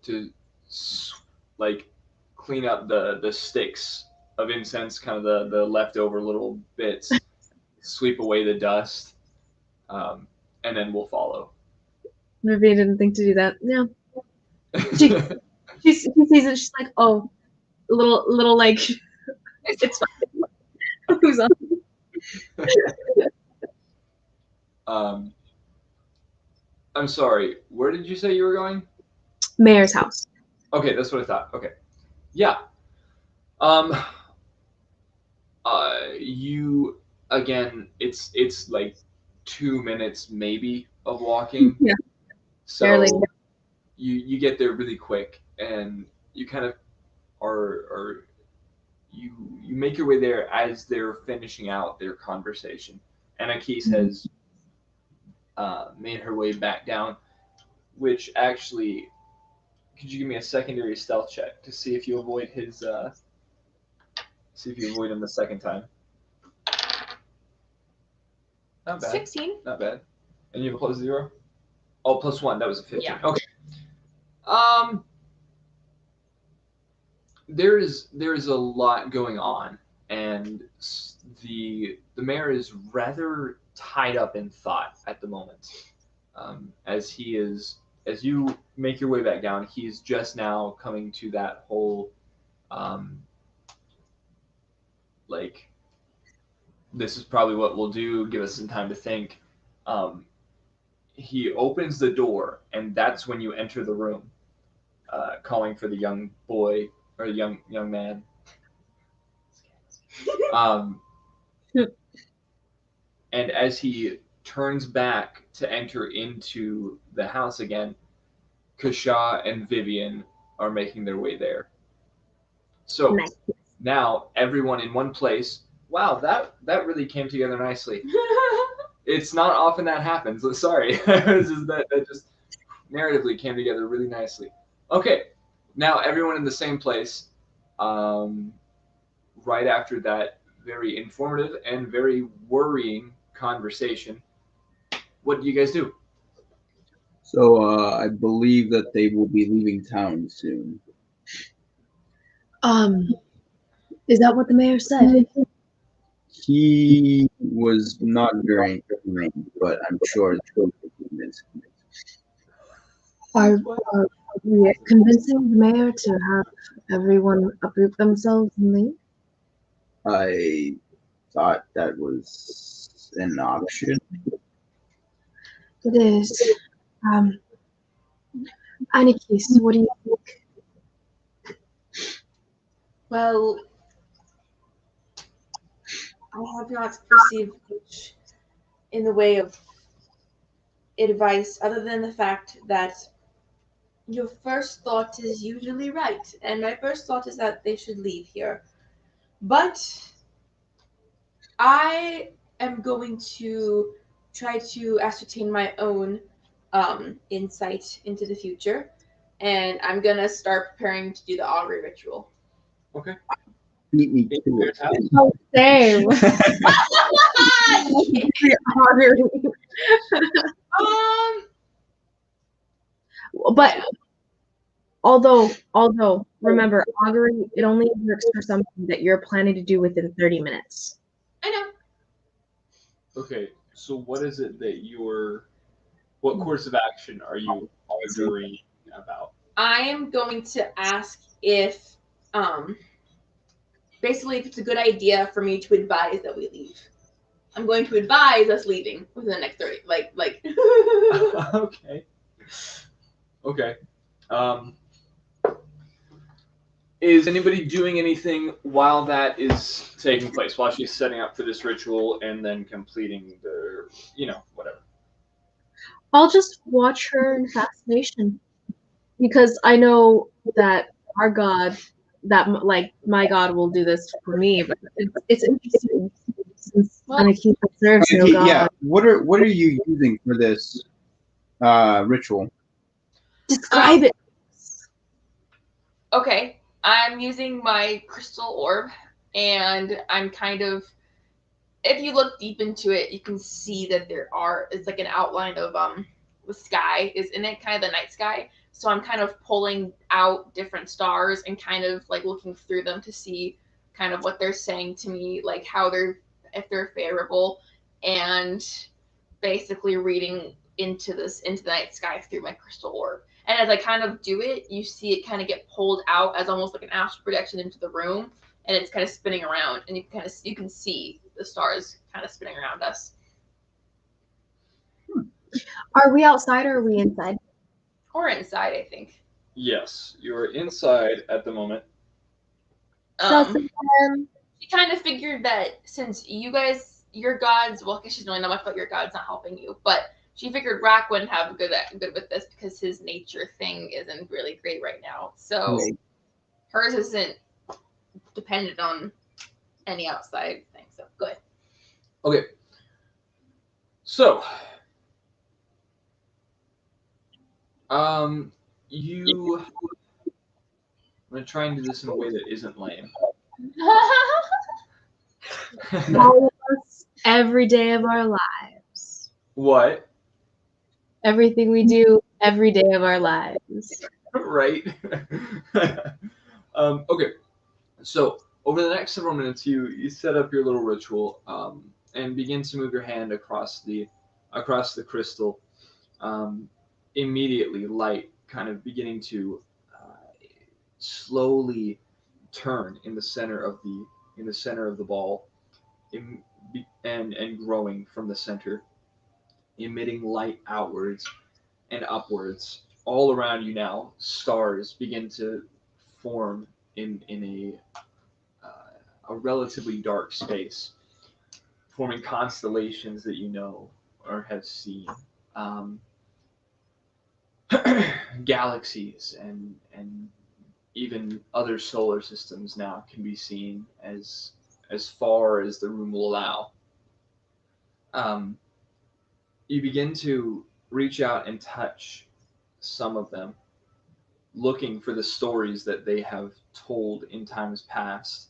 Speaker 1: like clean up the sticks of incense, kind of the leftover little bits, sweep away the dust, and then we'll follow.
Speaker 3: Vivian didn't think to do that. Yeah. She sees it. She's like, oh, little like, it's fine. Who's
Speaker 1: on? I'm sorry. Where did you say you were going?
Speaker 3: Mayor's house.
Speaker 1: Okay, that's what I thought. Okay, yeah. You again. It's like 2 minutes maybe of walking.
Speaker 3: Yeah.
Speaker 1: So
Speaker 3: barely.
Speaker 1: You get there really quick, and you kind of are you make your way there as they're finishing out their conversation. Anakis has made her way back down, which actually, could you give me a secondary stealth check to see if you avoid his see if you avoid him the second time? Not bad.
Speaker 2: 16.
Speaker 1: Not bad. And you have a +0? Oh, +1. That was a 15.
Speaker 2: Yeah.
Speaker 1: Okay. There is a lot going on, and the mayor is rather tied up in thought at the moment. As you make your way back down, he's just now coming to that whole like, this is probably what we'll do, give us some time to think. He opens the door, and that's when you enter the room, calling for the young boy or young man. And as he turns back to enter into the house again, Kashaw and Vivian are making their way there. So
Speaker 3: Nice.
Speaker 1: now everyone in one place. Wow, that really came together nicely. It's not often that happens. Sorry, that just narratively came together really nicely. Okay, now everyone in the same place. Right after that very informative and very worrying conversation, what do you guys do?
Speaker 4: So I believe that they will be leaving town soon.
Speaker 3: Is that what the mayor said?
Speaker 4: He was not very encouraging, but I'm sure that we can convince him.
Speaker 3: Are we convincing the mayor to have everyone uproot themselves and leave?
Speaker 4: I thought that was an option.
Speaker 3: It is. Anarchist, what do you think?
Speaker 2: Well, I have not received much in the way of advice other than the fact that your first thought is usually right, and my first thought is that they should leave here. But I am going to try to ascertain my own insight into the future, and I'm gonna start preparing to do the augury ritual.
Speaker 5: Okay.
Speaker 4: Beat me
Speaker 5: In
Speaker 4: to
Speaker 5: your
Speaker 4: it.
Speaker 5: house?
Speaker 3: Oh, same.
Speaker 2: um,
Speaker 3: But although remember, augury, it only works for something that you're planning to do within 30 minutes.
Speaker 2: I know.
Speaker 5: Okay, so what is it that what course of action are you arguing about?
Speaker 2: I am going to ask if, basically, if it's a good idea for me to advise that we leave. I'm going to advise us leaving within the next 30, like.
Speaker 5: Okay. Okay. Um, is anybody doing anything while that is taking place, while she's setting up for this ritual and then completing the, whatever?
Speaker 3: I'll just watch her in fascination because I know that our God, like my God, will do this for me. But it's interesting since
Speaker 2: Well,
Speaker 3: Anakin serves no
Speaker 4: Okay,
Speaker 3: God.
Speaker 4: yeah. What are you using for this ritual?
Speaker 3: Describe it.
Speaker 2: Okay, I'm using my crystal orb, and I'm kind of. If you look deep into it, you can see that it's like an outline of the sky is in it, kind of the night sky. So I'm kind of pulling out different stars and kind of like looking through them to see kind of what they're saying to me, like if they're favorable, and basically reading into the night sky through my crystal orb. And as I kind of do it, you see it kind of get pulled out as almost like an astral projection into the room, and it's kind of spinning around, and you can see the stars kind of spinning around us.
Speaker 3: Are we outside or are we inside?
Speaker 2: Or inside, I think.
Speaker 5: Yes, you're inside at the moment.
Speaker 2: She kind of figured that since your gods, well, I guess she's knowing not much about your gods not helping you, but she figured Rack wouldn't have good with this because his nature thing isn't really great right now. So
Speaker 4: Right.
Speaker 2: hers isn't dependent on any outside thing. So good.
Speaker 5: Okay. So, you. I'm gonna try and do this in a way that isn't lame.
Speaker 3: All of us, every day of our lives.
Speaker 5: What?
Speaker 3: Everything we do every day of our lives.
Speaker 5: Right. Okay. So over the next several minutes, you set up your little ritual and begin to move your hand across the crystal. Immediately, light kind of beginning to slowly turn in the center of the ball, and growing from the center, emitting light outwards and upwards. All around you now, stars begin to form in a relatively dark space, forming constellations that you know or have seen. Um, Galaxies and even other solar systems now can be seen as far as the room will allow. Um, you begin to reach out and touch some of them, looking for the stories that they have told in times past.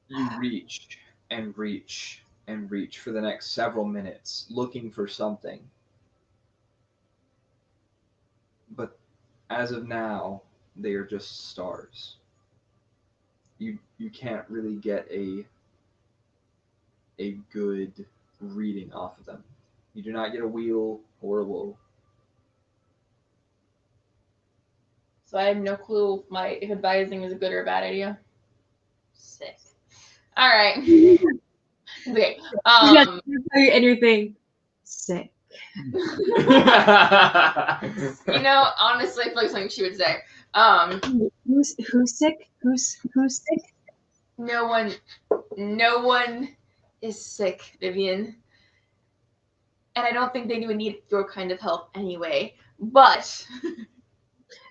Speaker 5: You reach and reach and reach for the next several minutes, looking for something,
Speaker 1: but as of now, they are just stars. You can't really get a good reading off of them. You do not get a wheel or a woe.
Speaker 2: So I have no clue if advising is a good or a bad idea. Sick. All right. Okay.
Speaker 3: And your thing. Sick.
Speaker 2: Honestly, I feel like something she would say.
Speaker 3: Who's sick? Who's sick?
Speaker 2: No one is sick, Vivian. And I don't think they would need your kind of help anyway. But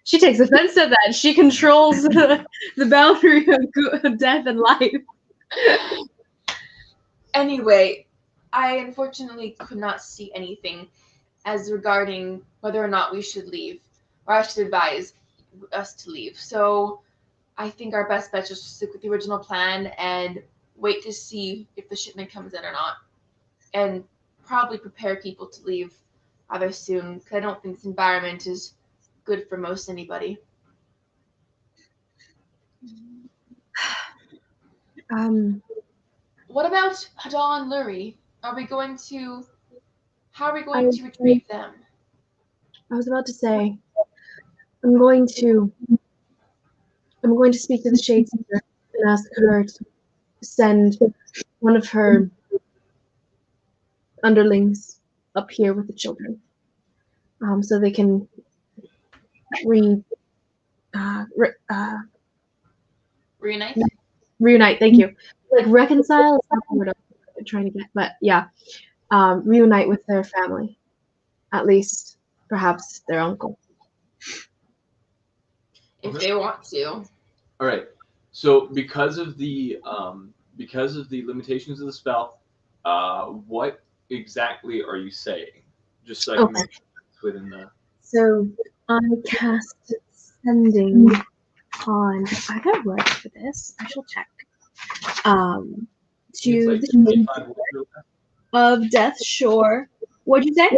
Speaker 3: she takes offense at that. She controls the boundary of death and life.
Speaker 2: Anyway, I unfortunately could not see anything as regarding whether or not we should leave, or I should advise us to leave. So I think our best bet is just to stick with the original plan and wait to see if the shipment comes in or not, and probably prepare people to leave rather soon, because I don't think this environment is good for most anybody. What about Hadal and Lurie? How are we going to retrieve them?
Speaker 3: I was about to say, I'm going to speak to the Shadesphere and ask her to send one of her underlings up here with the children, so they can reunite. Thank you. Like reconcile is not the word I'm trying to get, but yeah, reunite with their family, at least perhaps their uncle,
Speaker 2: if they want to.
Speaker 1: All right. So because of the limitations of the spell, what exactly are you saying? Just so I can make sure it's within the.
Speaker 3: So I cast sending on. I got words for this. I shall check. To
Speaker 1: like
Speaker 3: the of death shore. What'd you say?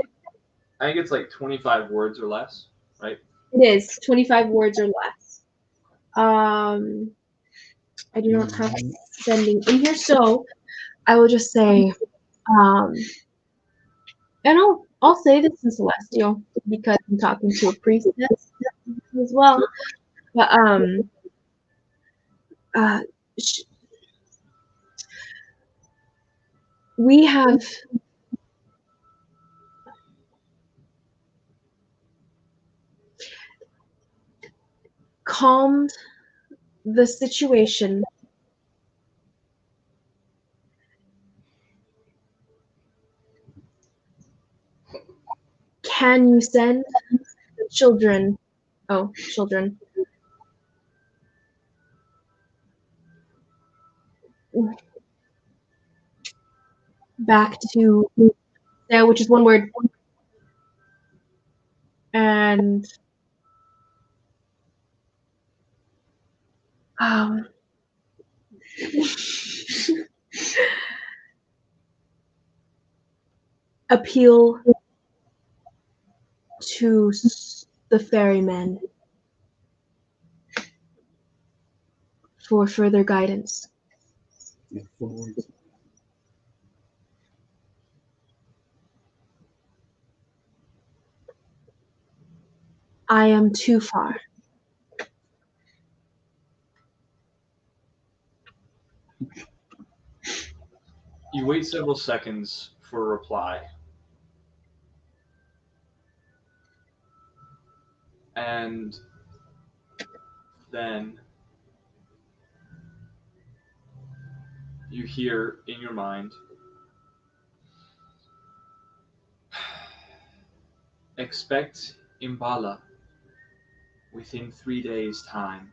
Speaker 1: I think it's like 25 words or less, right?
Speaker 3: It is 25 words or less. I do not have sending in here, so I will just say, and I'll say this in Celestial because I'm talking to a priestess as well. But we have calmed the situation. Can you send the children? Oh, children. Back to there, which is one word. And appeal to the ferrymen for further guidance. I am too far.
Speaker 1: You wait several seconds for a reply. And then you hear in your mind, expect Imbala within 3 days' time.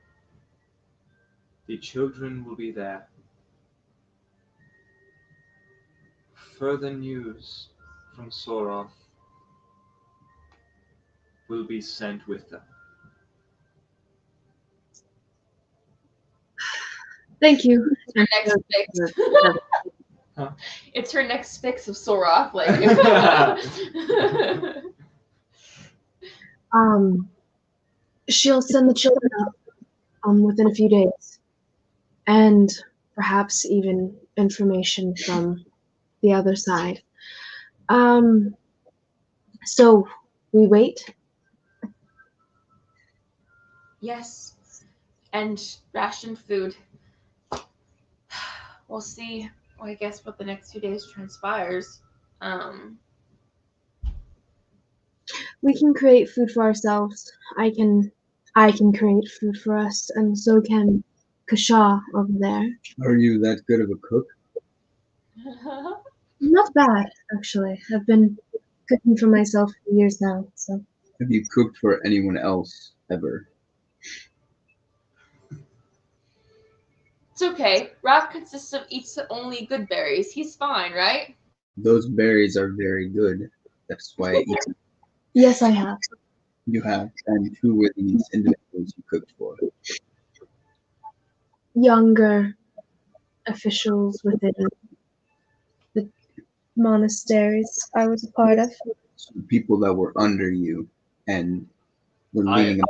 Speaker 1: The children will be there. Further news from Soroth will be sent with them.
Speaker 3: Thank you.
Speaker 2: Her next fix.
Speaker 1: Huh?
Speaker 2: It's her next fix of Soroth.
Speaker 3: she'll send the children up within a few days, and perhaps even information from the other side. So we wait.
Speaker 2: Yes, and ration food. We'll see. I guess what the next few days transpires.
Speaker 3: We can create food for ourselves. I can create food for us, and so can Kasha over there.
Speaker 4: Are you that good of a cook?
Speaker 3: Not bad, actually. I've been cooking for myself for years now, so.
Speaker 4: Have you cooked for anyone else ever?
Speaker 2: It's okay. Raph consistently eats only good berries. He's fine, right?
Speaker 4: Those berries are very good. That's why I eat them.
Speaker 3: Yes, I have.
Speaker 4: You have. And who were these individuals you cooked for?
Speaker 3: Younger officials within the monasteries I was a part of.
Speaker 4: People that were under you and were
Speaker 1: I
Speaker 4: leaning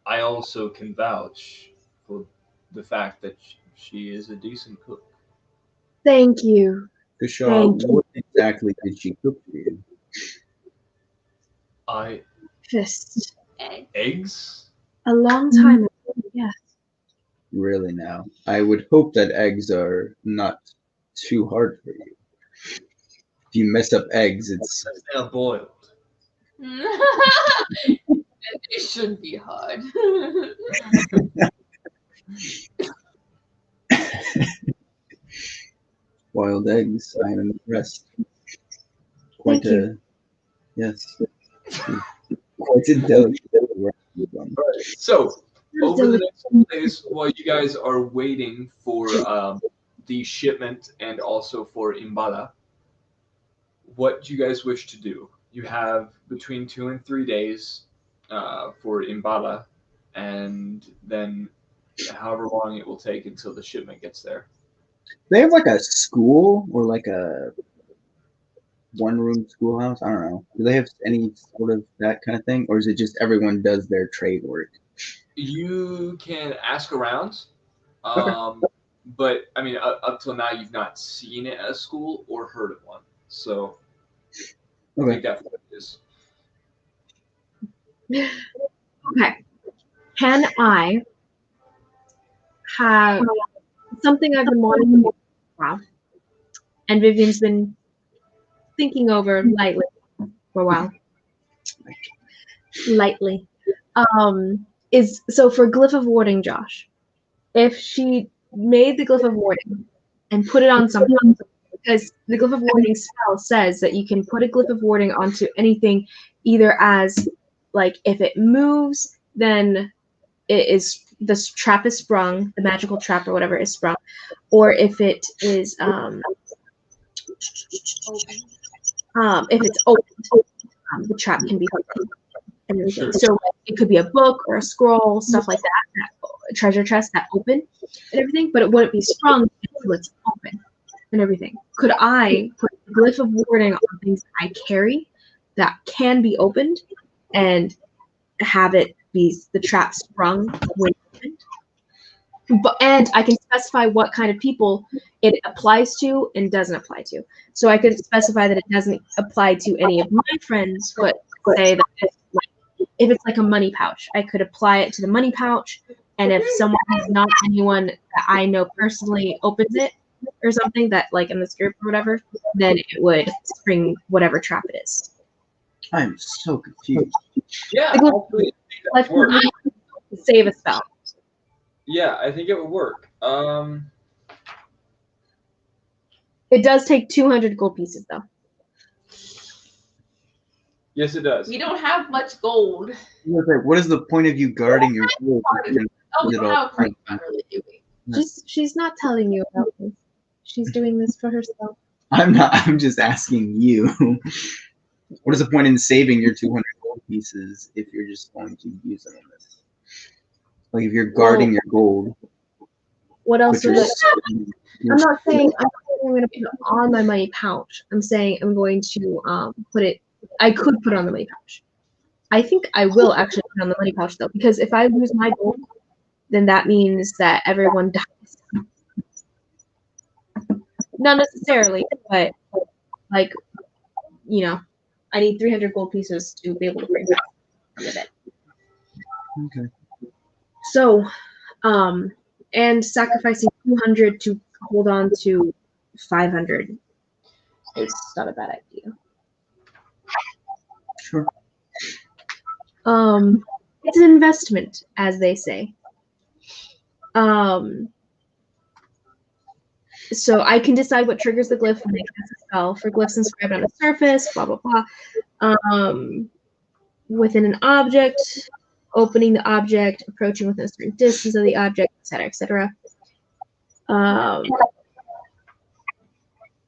Speaker 1: also can vouch for the fact that she is a decent cook.
Speaker 3: Thank you.
Speaker 4: Kashaw,
Speaker 3: Thank you.
Speaker 4: what exactly did she cook for you?
Speaker 3: Fist.
Speaker 1: Eggs?
Speaker 3: A long time ago, yes.
Speaker 4: Really now? I would hope that eggs are not too hard for you. If you mess up eggs, it's
Speaker 1: They're boiled.
Speaker 2: It shouldn't be hard.
Speaker 4: boiled eggs. I am impressed. Quite
Speaker 3: Thank
Speaker 4: a yes. Quite a delicate one.
Speaker 1: So, over the next few days, while you guys are waiting for the shipment and also for Imbala, what do you guys wish to do? You have between 2 and 3 days for Imbala, and then however long it will take until the shipment gets there.
Speaker 4: They have like a school or like a one-room schoolhouse. I don't know. Do they have any sort of that kind of thing, or is it just everyone does their trade work?
Speaker 1: You can ask around,
Speaker 4: Okay.
Speaker 1: but I mean, up till now, you've not seen it at a school or heard of one. So I
Speaker 4: Okay.
Speaker 1: think that's what it is.
Speaker 3: Okay. Can I have something I've been wanting to do for a while, and Vivian's been thinking over lightly for a while. Lightly. Is so for Glyph of Warding, Josh, if she made the Glyph of Warding and put it on something, because the Glyph of Warding spell says that you can put a Glyph of Warding onto anything either as, like, if it moves, then it is, the trap is sprung, the magical trap or whatever is sprung, or if it is if it's opened, the trap can be opened and everything.
Speaker 1: Sure.
Speaker 3: So it could be a book or a scroll, stuff like that, a treasure chest that open and everything, but it wouldn't be sprung until it's open and everything. Could I put a Glyph of Warding on things I carry that can be opened and have it be the trap sprung when opened? And I can specify what kind of people it applies to and doesn't apply to. So I could specify that it doesn't apply to any of my friends, but say that if it's like a money pouch, I could apply it to the money pouch. And if someone who's not anyone that I know personally opens it or something that, like, in this group or whatever, then it would spring whatever trap it is.
Speaker 4: I'm so confused.
Speaker 1: Yeah,
Speaker 3: Like,
Speaker 1: hopefully
Speaker 3: Like
Speaker 1: that works.
Speaker 3: save a spell.
Speaker 1: Yeah, I think it would work.
Speaker 3: It does take 200 gold pieces though.
Speaker 1: Yes, it does.
Speaker 2: We don't have much gold.
Speaker 4: What is the point of you guarding your gold?
Speaker 2: Oh, we don't have a price not really, do we?
Speaker 3: She's not telling you about this. She's doing this for herself.
Speaker 4: I'm not. I'm just asking you. What is the point in saving your 200 gold pieces if you're just going to use them in this? Like if you're guarding your gold.
Speaker 3: What else
Speaker 4: but
Speaker 3: would
Speaker 4: you're
Speaker 3: I'm not saying I'm going to put it on my money pouch. I'm saying I'm going to put it. I could put it on the money pouch. I think I will actually put on the money pouch though, because if I lose my gold, then that means that everyone dies. Not necessarily, but like, you know, I need 300 gold pieces to be able to bring back from the dead.
Speaker 4: Okay.
Speaker 3: So, and sacrificing 200 to hold on to 500 is not a bad idea.
Speaker 4: Sure.
Speaker 3: It's an investment, as they say. So I can decide what triggers the glyph when I cast a spell. For glyphs inscribed on a surface, blah blah blah. Within an object, opening the object, approaching within a certain distance of the object, etc., etc.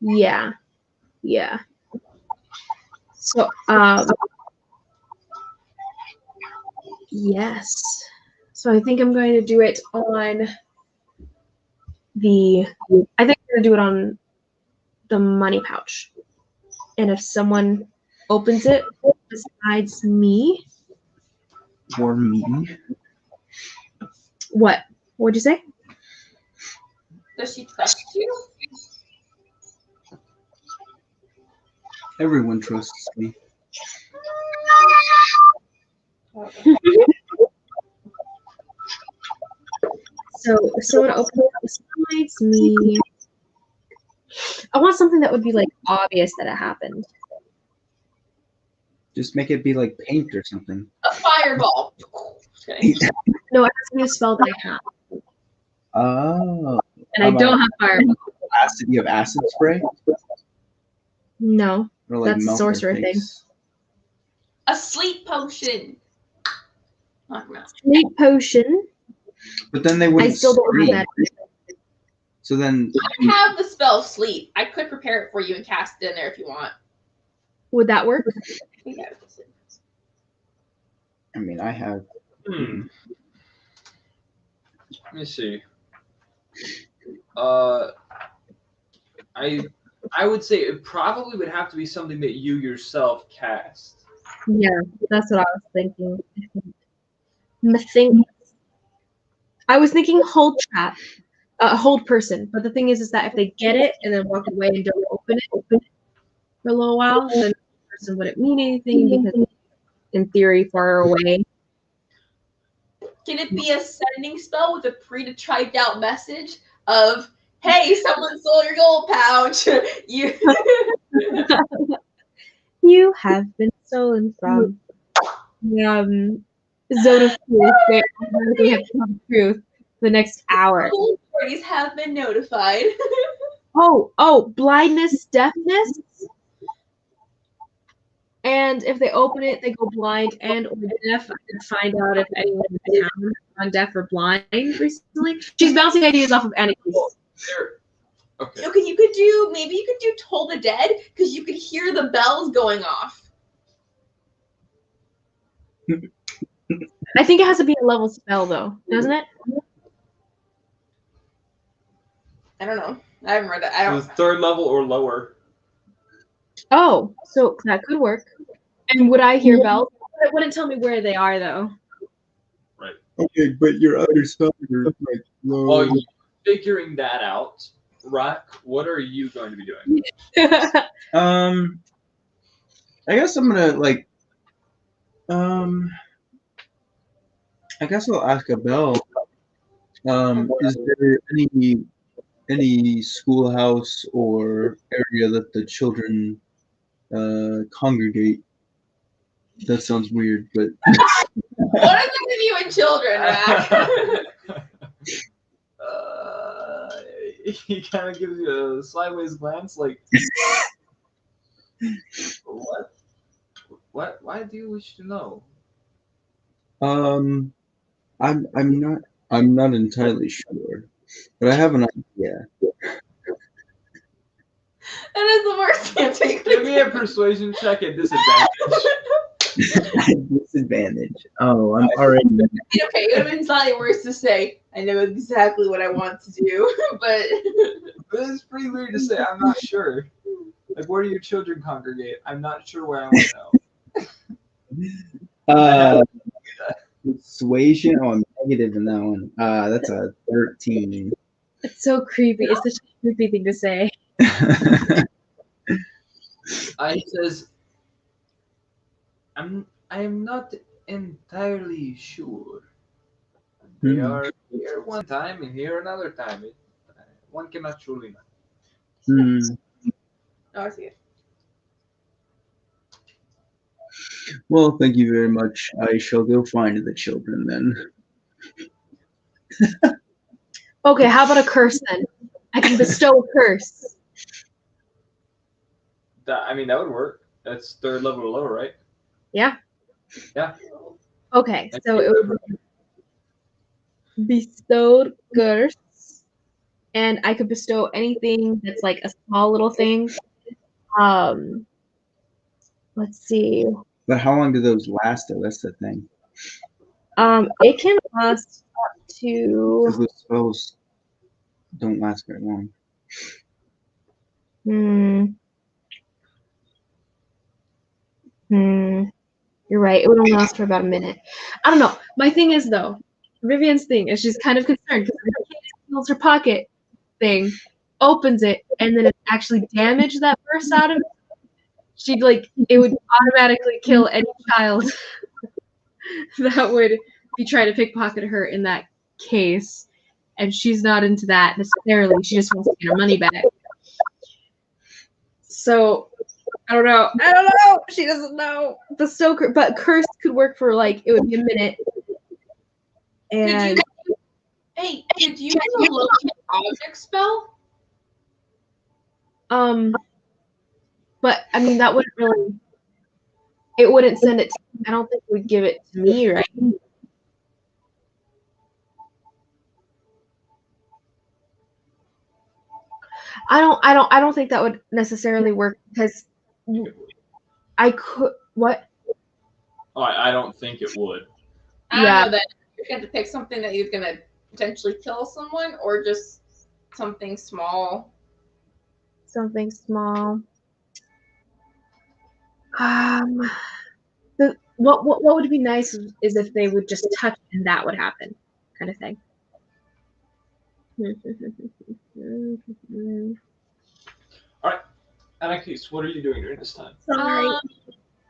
Speaker 3: Yeah. So, yes. So I think I'm going to do it on the. I think I'm going to do it on the money pouch. And if someone opens it besides me,
Speaker 4: Or me.
Speaker 3: what? What'd you say?
Speaker 2: Does she trust you?
Speaker 4: Everyone trusts me.
Speaker 3: So if someone opens it besides me, I want something that would be like obvious that it happened.
Speaker 4: Just make it be like paint or something.
Speaker 2: A fireball. Okay.
Speaker 3: No, it has to be a spell that I have,
Speaker 4: Oh.
Speaker 3: and I don't have fireball.
Speaker 4: Acid. You have acid spray?
Speaker 3: No,
Speaker 4: Or like
Speaker 3: that's a
Speaker 4: melt their
Speaker 3: sorcerer thing.
Speaker 4: face?
Speaker 2: A sleep potion. Knock him out.
Speaker 3: Sleep potion.
Speaker 4: But then they
Speaker 3: I
Speaker 4: wouldn't
Speaker 3: still don't
Speaker 4: scream.
Speaker 3: have that.
Speaker 4: So then,
Speaker 2: I have the spell sleep. I could prepare it for you and cast it in there if you want.
Speaker 3: Would that work?
Speaker 2: I think that was it.
Speaker 4: I mean, I have.
Speaker 1: Let me see. I would say it probably would have to be something that you yourself cast.
Speaker 3: Yeah, that's what I was thinking. I was thinking hold trap, hold person. But the thing is that if they get it and then walk away and don't open it for a little while, then the person wouldn't mean anything because it's in theory far away.
Speaker 2: Can it be a sending spell with a pre-typed out message of, "Hey, someone stole your gold pouch. You."
Speaker 3: You have been stolen from zone of truth. They automatically have to tell the truth the next hour.
Speaker 2: Gold parties have been notified.
Speaker 3: Oh, blindness, deafness. And if they open it, they go blind and or deaf. I can find out if anyone in the town has gone deaf or blind recently. She's bouncing ideas off of anecdotes.
Speaker 1: Okay.
Speaker 2: Okay, you could do Toll the Dead, because you could hear the bells going off.
Speaker 3: I think it has to be a level spell though, doesn't it?
Speaker 2: I don't know. I haven't read it. I
Speaker 1: So
Speaker 2: don't.
Speaker 1: third level or lower.
Speaker 3: Oh, so that could work. And would I hear bells? It wouldn't tell me where they are though.
Speaker 4: Okay, but your other spells are like low.
Speaker 1: While you're figuring that out, Rock, what are you going to be doing?
Speaker 4: I guess I'm gonna like. I guess I'll ask Abel. Is there any schoolhouse or area that the children congregate? That sounds weird, but
Speaker 2: What is it with you and children, Mac?
Speaker 1: He kind of gives you a sideways glance, like, what? What? Why do you wish to know?
Speaker 4: I'm not entirely sure, but I have an idea.
Speaker 2: That is the worst answer you
Speaker 1: Give
Speaker 2: could
Speaker 1: me a persuasion check at disadvantage.
Speaker 4: Disadvantage. Oh, I'm already.
Speaker 2: Okay, it would have been slightly worse to say, I know exactly what I want to do, but
Speaker 1: But it's pretty weird to say, I'm not sure. Like, where do your children congregate? I'm not sure where I want to know.
Speaker 4: Uh, persuasion. Oh, I'm negative in that one. That's a 13.
Speaker 3: It's so creepy. It's such a creepy thing to say.
Speaker 5: He says, I am not entirely sure. They are here one time and here another time. One cannot truly know.
Speaker 4: Hmm.
Speaker 2: Oh, I see it.
Speaker 4: Well, thank you very much. I shall go find the children then.
Speaker 3: Okay, how about a curse then? I can bestow a curse.
Speaker 1: That would work. That's third level or lower, right?
Speaker 3: Yeah?
Speaker 1: Yeah.
Speaker 3: Okay, so it would be bestowed curse, and I could bestow anything that's like a small little thing. Let's see.
Speaker 4: But how long do those last, though? That's the thing.
Speaker 3: It can last up to.
Speaker 4: Because those spells don't last very long.
Speaker 3: You're right. It would only last for about a minute. I don't know. My thing is though, Vivian's thing is she's kind of concerned because the kid steals her pocket thing, opens it, and then it actually damaged that burst out of it. She'd like it would automatically kill any child that would be trying to pickpocket her in that case. And she's not into that necessarily. She just wants to get her money back. So I don't know. She doesn't know. But curse could work for like it would be a minute. And
Speaker 2: Did you do a locate object spell?
Speaker 3: but I mean that wouldn't really. It wouldn't send it. I don't think it would give it to me, right? I don't think that would necessarily work because I could what?
Speaker 1: Oh, I don't think it would.
Speaker 2: I don't know that you're going to pick something that is going to potentially kill someone or just something small.
Speaker 3: Something small. What would be nice is if they would just touch and that would happen, kind of thing.
Speaker 1: All right, Anakis, what are you doing during this time?
Speaker 3: Sorry.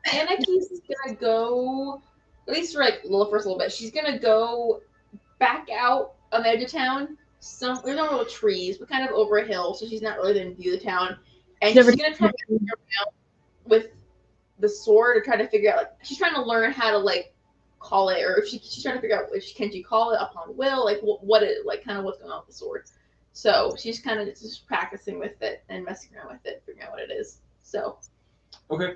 Speaker 2: Anaki's gonna go, at least for like a little bit. She's gonna go back out on the edge of town. There's no real trees, but kind of over a hill, so she's not really in view of the town. And she's gonna try to figure out with the sword, or try to figure out like she's trying to learn how to like call it, or if she's trying to figure out if she call it upon will, like what it like kind of what's going on with the sword. So she's kind of just practicing with it and messing around with it, figuring out what it is. So
Speaker 1: okay,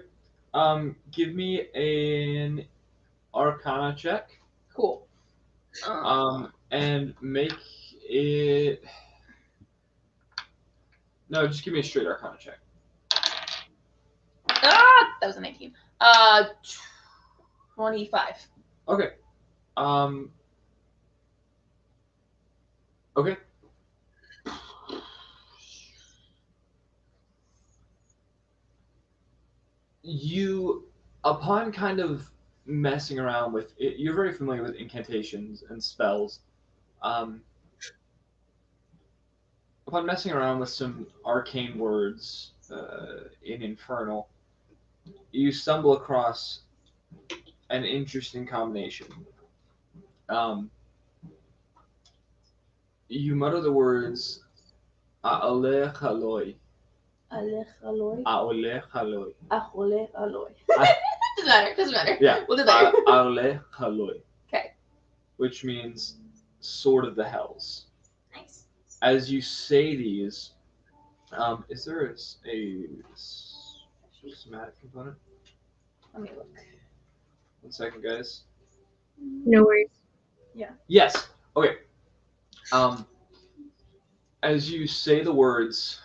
Speaker 1: give me an Arcana check.
Speaker 2: Cool.
Speaker 1: And make it. No, just give me a straight Arcana check.
Speaker 2: That was a 19. 25.
Speaker 1: Okay. Okay. You, upon kind of messing around with it, you're very familiar with incantations and spells. Upon messing around with some arcane words in Infernal, you stumble across an interesting combination. You mutter the words Aole Haloi.
Speaker 2: Alech aloy.
Speaker 1: Aole Haloi.
Speaker 2: Ahole aloy. Doesn't matter.
Speaker 1: Yeah.
Speaker 2: We'll do that.
Speaker 1: Aole Haloi.
Speaker 2: Okay.
Speaker 1: Which means Sword of the Hells.
Speaker 2: Nice.
Speaker 1: As you say these, is there a somatic component?
Speaker 2: Let me look.
Speaker 1: 1 second, guys.
Speaker 3: No worries.
Speaker 2: Yeah.
Speaker 1: Yes. Okay. As you say the words,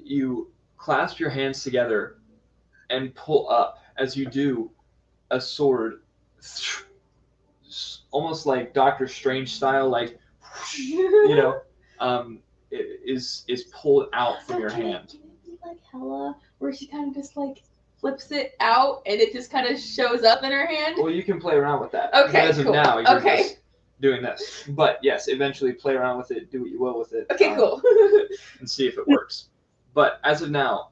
Speaker 1: you clasp your hands together and pull up. As you do, a sword, almost like Doctor Strange style, like is pulled out from your hand.
Speaker 2: Can it be like Hella, where she kind of just like flips it out and it just kind of shows up in her hand?
Speaker 1: Well, you can play around with that.
Speaker 2: Okay,
Speaker 1: But as of
Speaker 2: cool.
Speaker 1: now, you're
Speaker 2: Okay.
Speaker 1: just doing this. But yes, eventually play around with it, do what you will with it.
Speaker 2: Okay, cool.
Speaker 1: And see if it works. But as of now,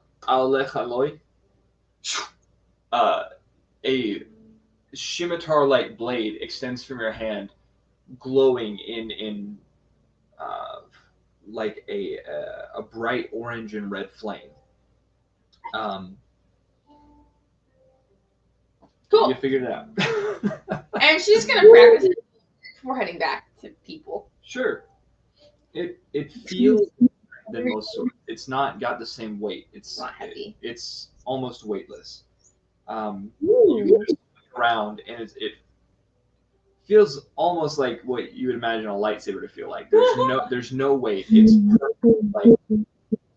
Speaker 1: a scimitar-like blade extends from your hand, glowing in like a bright orange and red flame.
Speaker 2: Cool.
Speaker 1: You figured it out.
Speaker 2: And she's gonna practice it before heading back to people.
Speaker 1: Sure. It feels different than most swords. It's not got the same weight. It's
Speaker 2: Not heavy.
Speaker 1: It's almost weightless.
Speaker 3: Ooh.
Speaker 1: You just look around and it feels almost like what you would imagine a lightsaber to feel like. There's no weight. It's perfect, like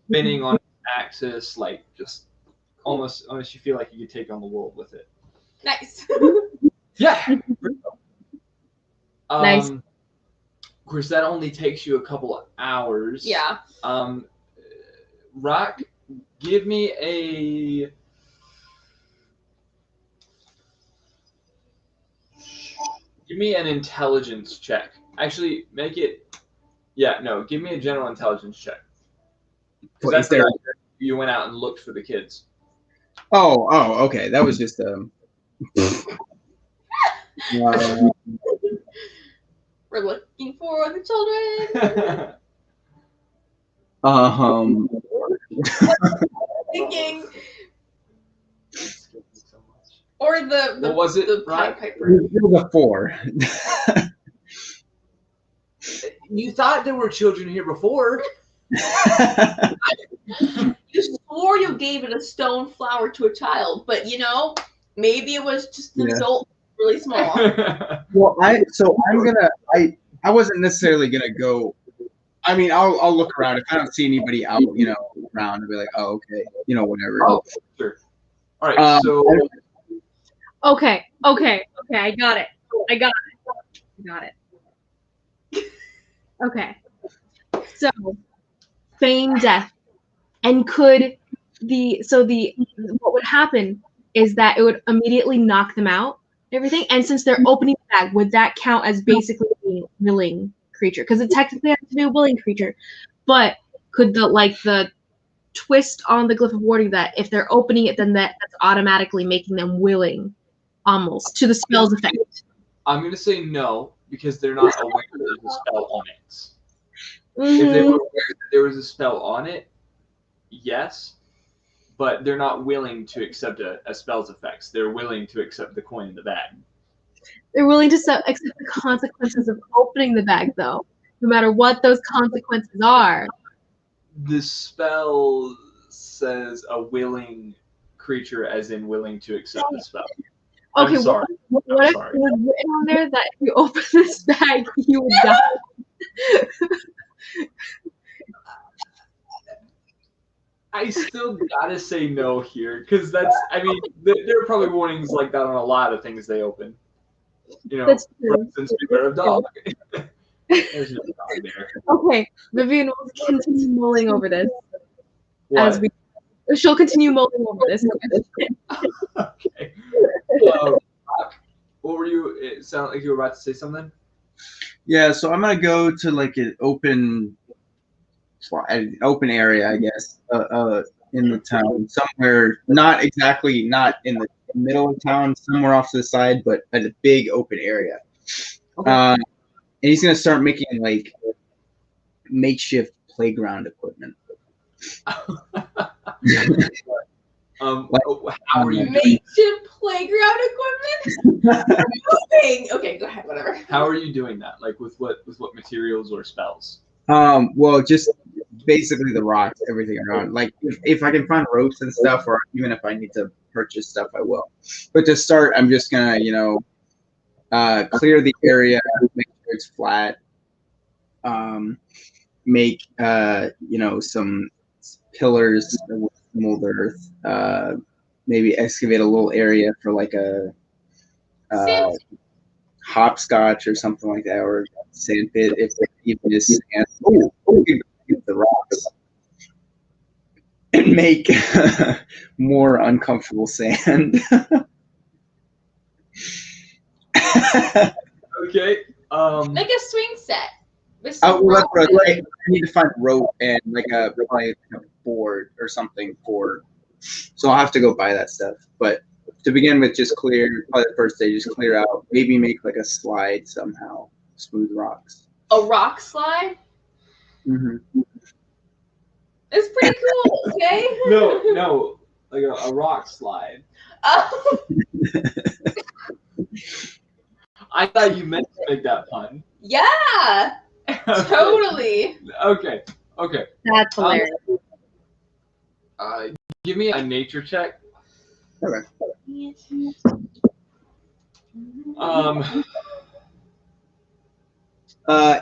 Speaker 1: spinning on its axis, like just almost you feel like you could take on the world with it.
Speaker 2: Nice.
Speaker 1: Yeah.
Speaker 3: Nice.
Speaker 1: Of course, that only takes you a couple of hours.
Speaker 2: Yeah.
Speaker 1: Rock, give me a. Give me an intelligence check. Actually, make it. Yeah, no, give me a general intelligence check. Because that's the guy you went out and looked for the kids.
Speaker 4: Oh, okay. That was just
Speaker 2: We're looking for the children. Thinking. Or the
Speaker 1: What was it,
Speaker 2: the
Speaker 1: Rock?
Speaker 2: Pied Piper.
Speaker 4: it was a 4.
Speaker 1: You thought there were children here before.
Speaker 2: You swore you gave it a stone flower to a child, but maybe it was just an adult really small.
Speaker 4: Well, I'm gonna. I wasn't necessarily gonna go. I mean, I'll look around. If I don't see anybody out, around, I'll be like, oh, okay, whatever.
Speaker 1: Oh, sure. All right, so.
Speaker 3: Okay. I got it. Okay. So, feign death, and what would happen is that it would immediately knock them out, everything. And since they're opening the bag, would that count as basically being a willing creature? Because it technically has to be a willing creature, but could the twist on the glyph of warding that if they're opening it, then that's automatically making them willing, almost to the spell's effect?
Speaker 1: I'm gonna say no because they're not aware there's a spell on it.
Speaker 3: Mm-hmm.
Speaker 1: If they were aware that there was a spell on it, yes, but they're not willing to accept a spell's effects. They're willing to accept the coin in the bag.
Speaker 3: They're willing to accept the consequences of opening the bag, though, no matter what those consequences are.
Speaker 1: The spell says a willing creature, as in willing to accept the spell.
Speaker 3: Okay,
Speaker 1: I'm sorry.
Speaker 3: What if it was written on there that if you open this bag, you would die?
Speaker 1: I still gotta say no here, because there are probably warnings like that on a lot of things they open.
Speaker 3: That's true.
Speaker 1: For instance, beware of dog. There's no dog there.
Speaker 3: Okay, Vivian will continue mulling over this.
Speaker 1: What?
Speaker 3: She'll continue mulling over this.
Speaker 1: Okay. What were you? It sounded like you were about to say something.
Speaker 4: Yeah, so I'm gonna go to like an open area, I guess, in the town, somewhere not in the middle of town, somewhere off to the side, but at a big open area.
Speaker 3: Okay.
Speaker 4: And he's gonna start making like makeshift playground equipment.
Speaker 1: How are you doing?
Speaker 2: Makeshift playground equipment? Moving. Okay, go ahead. Whatever.
Speaker 1: How are you doing that? Like with what materials or spells?
Speaker 4: Well, just basically the rocks, everything around. Like if I can find ropes and stuff, or even if I need to purchase stuff, I will. But to start, I'm just gonna, clear the area, make sure it's flat. Make some pillars with mold earth. Maybe excavate a little area for like a hopscotch or something like that, or sand pit. If even just sand. The rocks. and make more uncomfortable sand.
Speaker 1: Okay.
Speaker 2: Make a swing set. With
Speaker 4: Oh,
Speaker 2: some
Speaker 4: well,
Speaker 2: rope
Speaker 4: that's
Speaker 2: in
Speaker 4: right.
Speaker 2: it.
Speaker 4: I need to find a rope and like probably a board or something for. So I'll have to go buy that stuff. But to begin with, just clear. Probably the first day, just clear out. Maybe make like a slide somehow. Smooth rocks.
Speaker 2: A rock slide?
Speaker 4: Mm-hmm.
Speaker 2: It's pretty cool, okay?
Speaker 1: No, like a rock slide.
Speaker 2: Oh,
Speaker 1: I thought you meant to make that pun.
Speaker 2: yeah, totally.
Speaker 1: Okay.
Speaker 3: That's hilarious.
Speaker 1: Give me a nature check.
Speaker 4: Okay.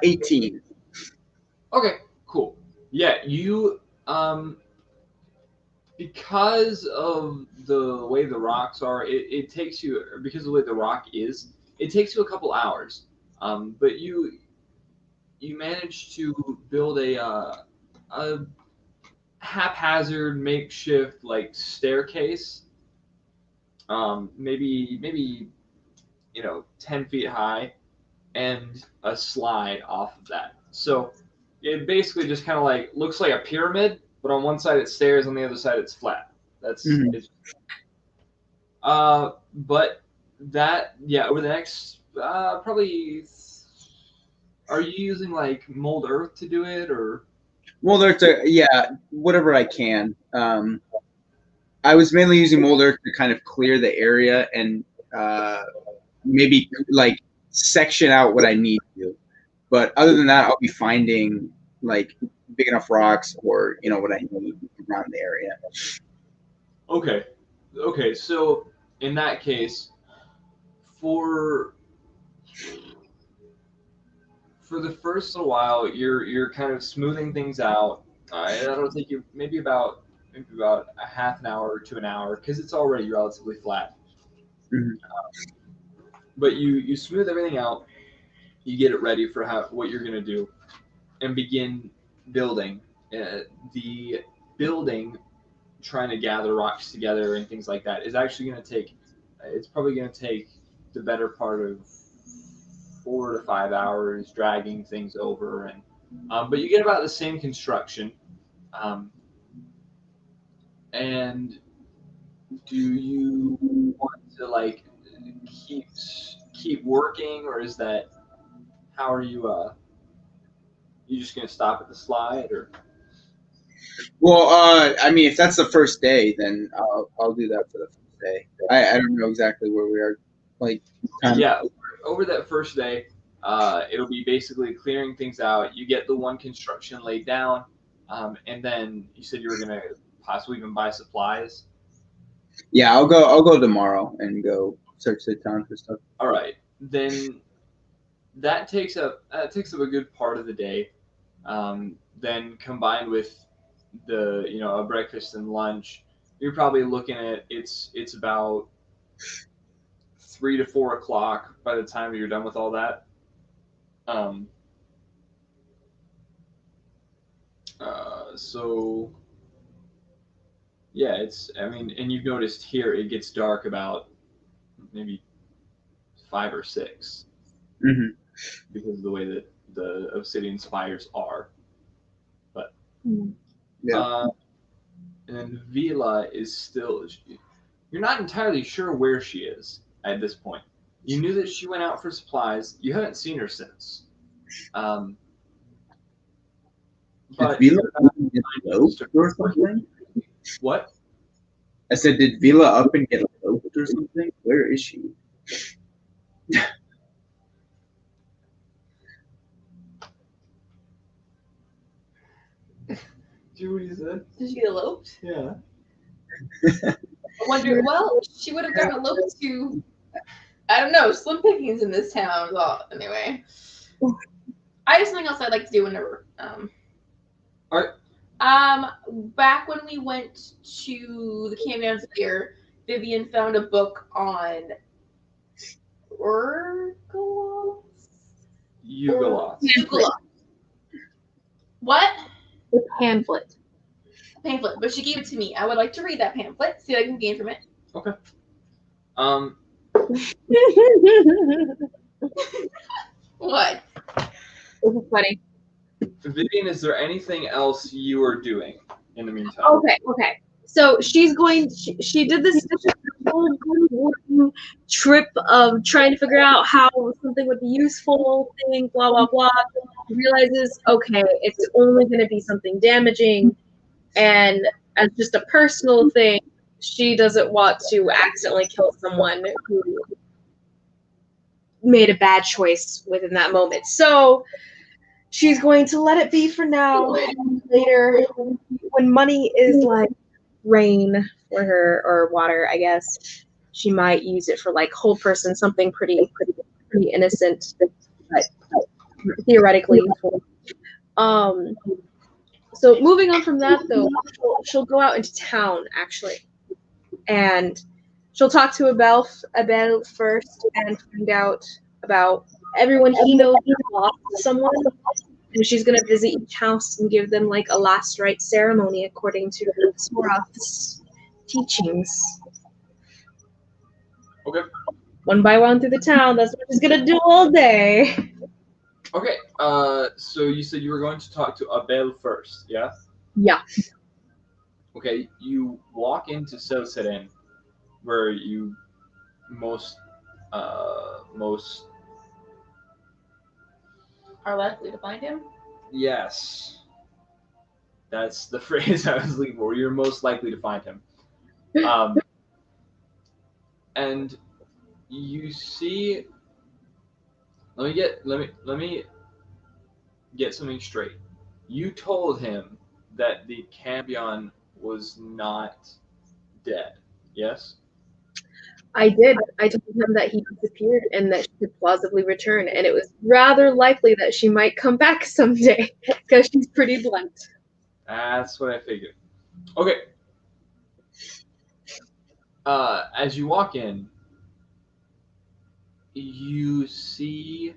Speaker 4: 18.
Speaker 1: Okay, cool. Yeah, you because of the way the rocks are, it takes you because of the way the rock is, it takes you a couple hours. But you manage to build a haphazard makeshift like staircase. Maybe 10 feet high and a slide off of that. So it basically just kind of like looks like a pyramid, but on one side it's stairs, on the other side it's flat. That's
Speaker 4: Mhm.
Speaker 1: it's. But that over the next probably. Are you using like mold earth to do it or?
Speaker 4: Well, whatever I can. I was mainly using mold earth to kind of clear the area and maybe like section out what I need to. But other than that, I'll be finding like big enough rocks or what I need around the area.
Speaker 1: Okay. So in that case, for the first little while, you're kind of smoothing things out. That'll take you maybe about a half an hour to an hour because it's already relatively flat.
Speaker 4: Mhm.
Speaker 1: But you smooth everything out. You get it ready for what you're gonna do, and begin building. The building, trying to gather rocks together and things like that, is actually gonna take. It's probably gonna take the better part of 4 to 5 hours dragging things over, and but you get about the same construction. Um, and do you want to like keep working, or is that how are you? You just gonna stop at the slide, or?
Speaker 4: Well, I mean, if that's the first day, then I'll do that for the first day. I don't know exactly where we are, like time.
Speaker 1: Yeah, over that first day, it'll be basically clearing things out. You get the one construction laid down, and then you said you were gonna possibly even buy supplies.
Speaker 4: Yeah, I'll go tomorrow and go search the town for stuff.
Speaker 1: All right, then that takes up a good part of the day. Then combined with the a breakfast and lunch, you're probably looking at it's about 3 to 4 o'clock by the time you're done with all that. Um, so yeah, I mean, and you've noticed here it gets dark about maybe 5 or 6
Speaker 4: Mm-hmm.
Speaker 1: because of the way that the obsidian spires are. But
Speaker 4: Yeah.
Speaker 1: and then Vila is still. You're not entirely sure where she is at this point. You knew that she went out for supplies. You haven't seen her since. But
Speaker 4: Did Vila up and get eloped or something?
Speaker 1: What?
Speaker 4: I said, did Vila up and get eloped or something? Where is she?
Speaker 1: Do you know what he said?
Speaker 2: Did she get eloped?
Speaker 1: Yeah.
Speaker 2: I wonder. Well, she would have gotten eloped to. I don't know. Slim pickings in this town. Well, anyway, I have something else I'd like to do whenever.
Speaker 1: All right.
Speaker 2: Back when we went to the camp downstairs, Vivian found a book on Urgolos.
Speaker 1: Yugolos.
Speaker 2: Yugolos. What?
Speaker 3: The pamphlet.
Speaker 2: pamphlet, but she gave it to me. I would like to read that pamphlet, see what I can gain from it.
Speaker 1: Okay.
Speaker 2: What?
Speaker 3: This is funny.
Speaker 1: Vivian, is there anything else you are doing in the meantime?
Speaker 3: Okay. So she's going. She did this whole trip of trying to figure out how something would be useful. Thing, blah blah blah. Realizes, okay, it's only going to be something damaging, and as just a personal thing, she doesn't want to accidentally kill someone who made a bad choice within that moment. So she's going to let it be for now. And later, when money is like rain for her, or water, I guess, she might use it for like whole person, something pretty innocent, but theoretically useful. So moving on from that, though, she'll go out into town actually, and she'll talk to Abel first and find out about everyone he knows who lost someone. And she's gonna visit each house and give them like a last rites ceremony according to Soroth's teachings.
Speaker 1: Okay.
Speaker 3: One by one through the town. That's what she's gonna do all day.
Speaker 1: Okay. So you said you were going to talk to Abel first, yeah?
Speaker 3: Yeah.
Speaker 1: Okay. You walk into Selseren, where you most
Speaker 2: Are likely to find him?
Speaker 1: yes. That's the phrase I was looking for. You're most likely to find him. And you see. Let me get something straight. You told him that the Cambion was not dead. Yes.
Speaker 3: I did. I told him that he disappeared and that she could plausibly return, and it was rather likely that she might come back someday because she's pretty blunt.
Speaker 1: That's what I figured. Okay. As you walk in, you see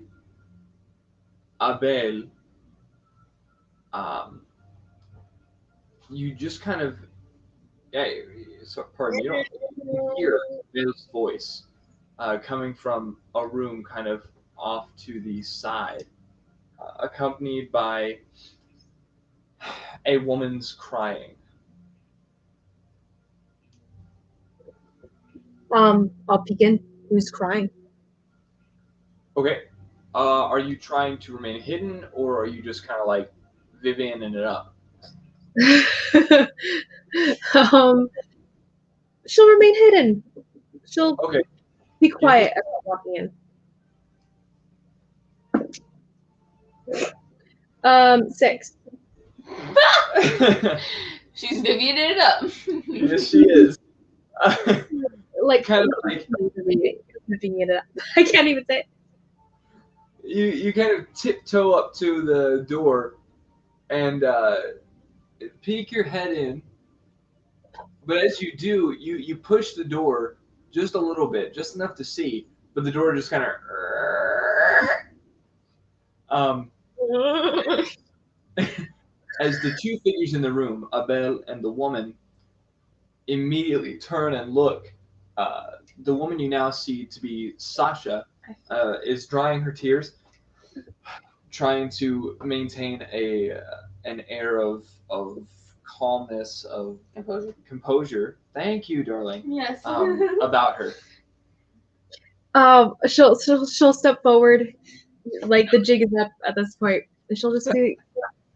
Speaker 1: Abel. You just kind of, yeah. So, pardon me. You don't hear Abel's voice coming from a room kind of off to the side, accompanied by a woman's crying.
Speaker 3: I'll peek in. Who's crying?
Speaker 1: Okay. Are you trying to remain hidden, or are you just kind of like Vivian-ing it up?
Speaker 3: She'll remain hidden. She'll
Speaker 1: Okay.
Speaker 3: be quiet as I'm walking in. 6.
Speaker 2: She's divvying it up.
Speaker 1: Yes, she is.
Speaker 3: Like
Speaker 1: Kind of like
Speaker 3: divvying it up. I can't even say it.
Speaker 1: you kind of tiptoe up to the door and peek your head in. But as you do, you push the door just a little bit, just enough to see, but the door just kind of as the two figures in the room, Abel and the woman, immediately turn and look. The woman you now see to be Sasha is drying her tears, trying to maintain an air of calmness, of composure. Thank you, darling.
Speaker 2: Yes.
Speaker 1: About her.
Speaker 3: She'll step forward, like the jig is up at this point, and she'll just be,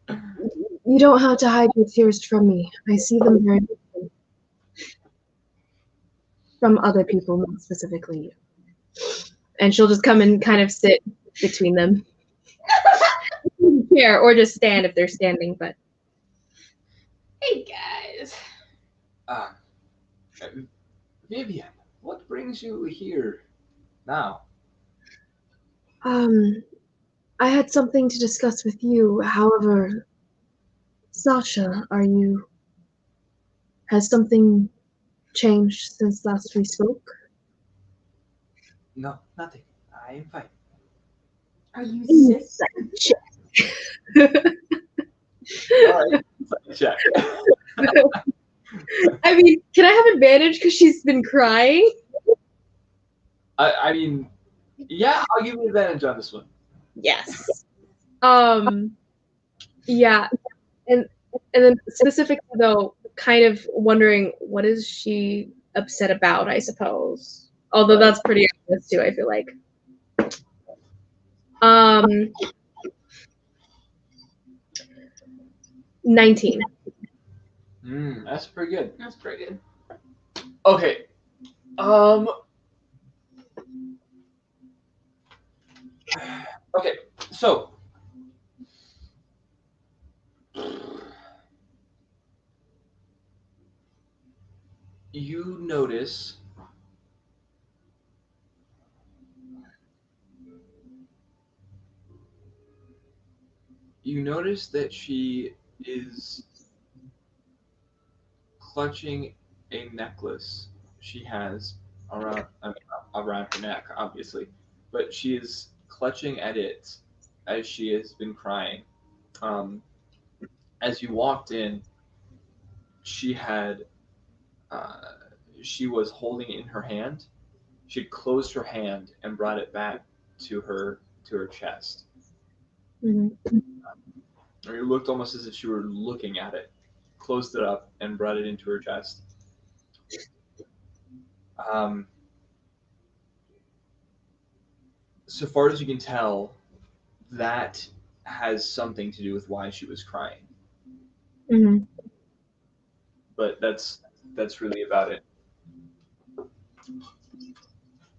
Speaker 3: "You don't have to hide your tears from me. I see them very differently from other people, not specifically you." And she'll just come and kind of sit between them, chair, or just stand if they're standing. But
Speaker 2: Hey guys.
Speaker 5: Vivian, what brings you here now?
Speaker 3: I had something to discuss with you. However, Sasha, has something changed since last we spoke?
Speaker 5: No, nothing. I am fine.
Speaker 2: Are you sick?
Speaker 1: All right. Check.
Speaker 3: I mean, can I have advantage because she's been crying?
Speaker 1: I mean, yeah, I'll give you advantage on this one.
Speaker 3: Yes. Yeah, and then specifically though, kind of wondering what is she upset about, I suppose. Although
Speaker 1: Right.
Speaker 3: that's pretty obvious too, I feel like. Um 19.
Speaker 1: That's pretty good.
Speaker 2: That's pretty good.
Speaker 1: Okay. Okay. So. You notice that she is clutching a necklace she has around her neck, obviously, but she is clutching at it as she has been crying. Um, as you walked in, she had uh, she was holding it in her hand. She had closed her hand and brought it back to her chest.
Speaker 3: Mhm.
Speaker 1: Or it looked almost as if she were looking at it. Closed it up and brought it into her chest. Um, so far as you can tell, that has something to do with why she was crying.
Speaker 3: Mhm.
Speaker 1: But that's really about it.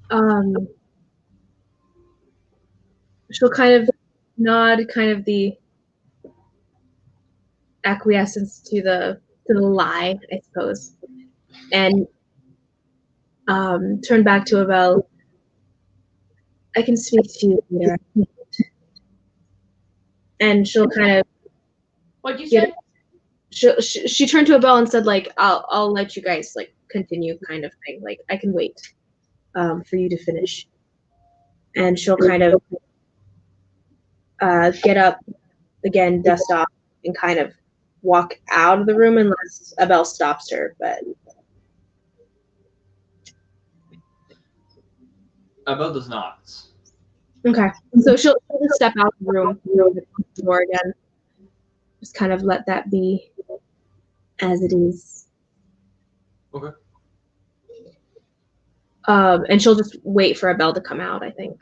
Speaker 3: Um, she'll kind of nod, kind of the acquiescence to the lie, I suppose, and turn back to Abel. I can speak to you later. And she'll kind of
Speaker 2: What'd you
Speaker 3: get.
Speaker 2: say?
Speaker 3: She turned to Abel and said, like, I'll let you guys like continue, kind of thing. Like, I can wait for you to finish. And she'll kind of get up again, dust off, and kind of walk out of the room unless Abel stops her. But
Speaker 1: Abel does not.
Speaker 3: okay, so she'll just step out of the room, close the door again, just kind of let that be as it is.
Speaker 1: Okay.
Speaker 3: And she'll just wait for Abel to come out, I think.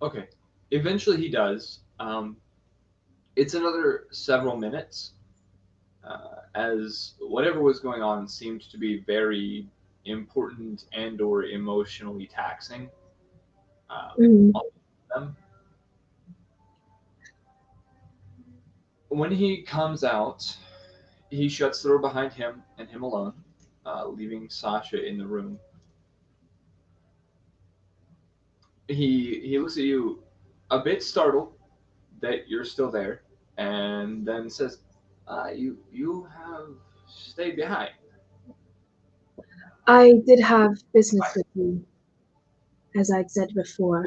Speaker 1: Okay. Eventually he does. It's another several minutes, as whatever was going on seemed to be very important and or emotionally taxing
Speaker 3: Mhm.
Speaker 1: on them. When he comes out, he shuts the door behind him and him alone, leaving Sasha in the room. He looks at you, a bit startled that you're still there, and then says, "You have stayed behind."
Speaker 3: I did have business with you, as I'd said before.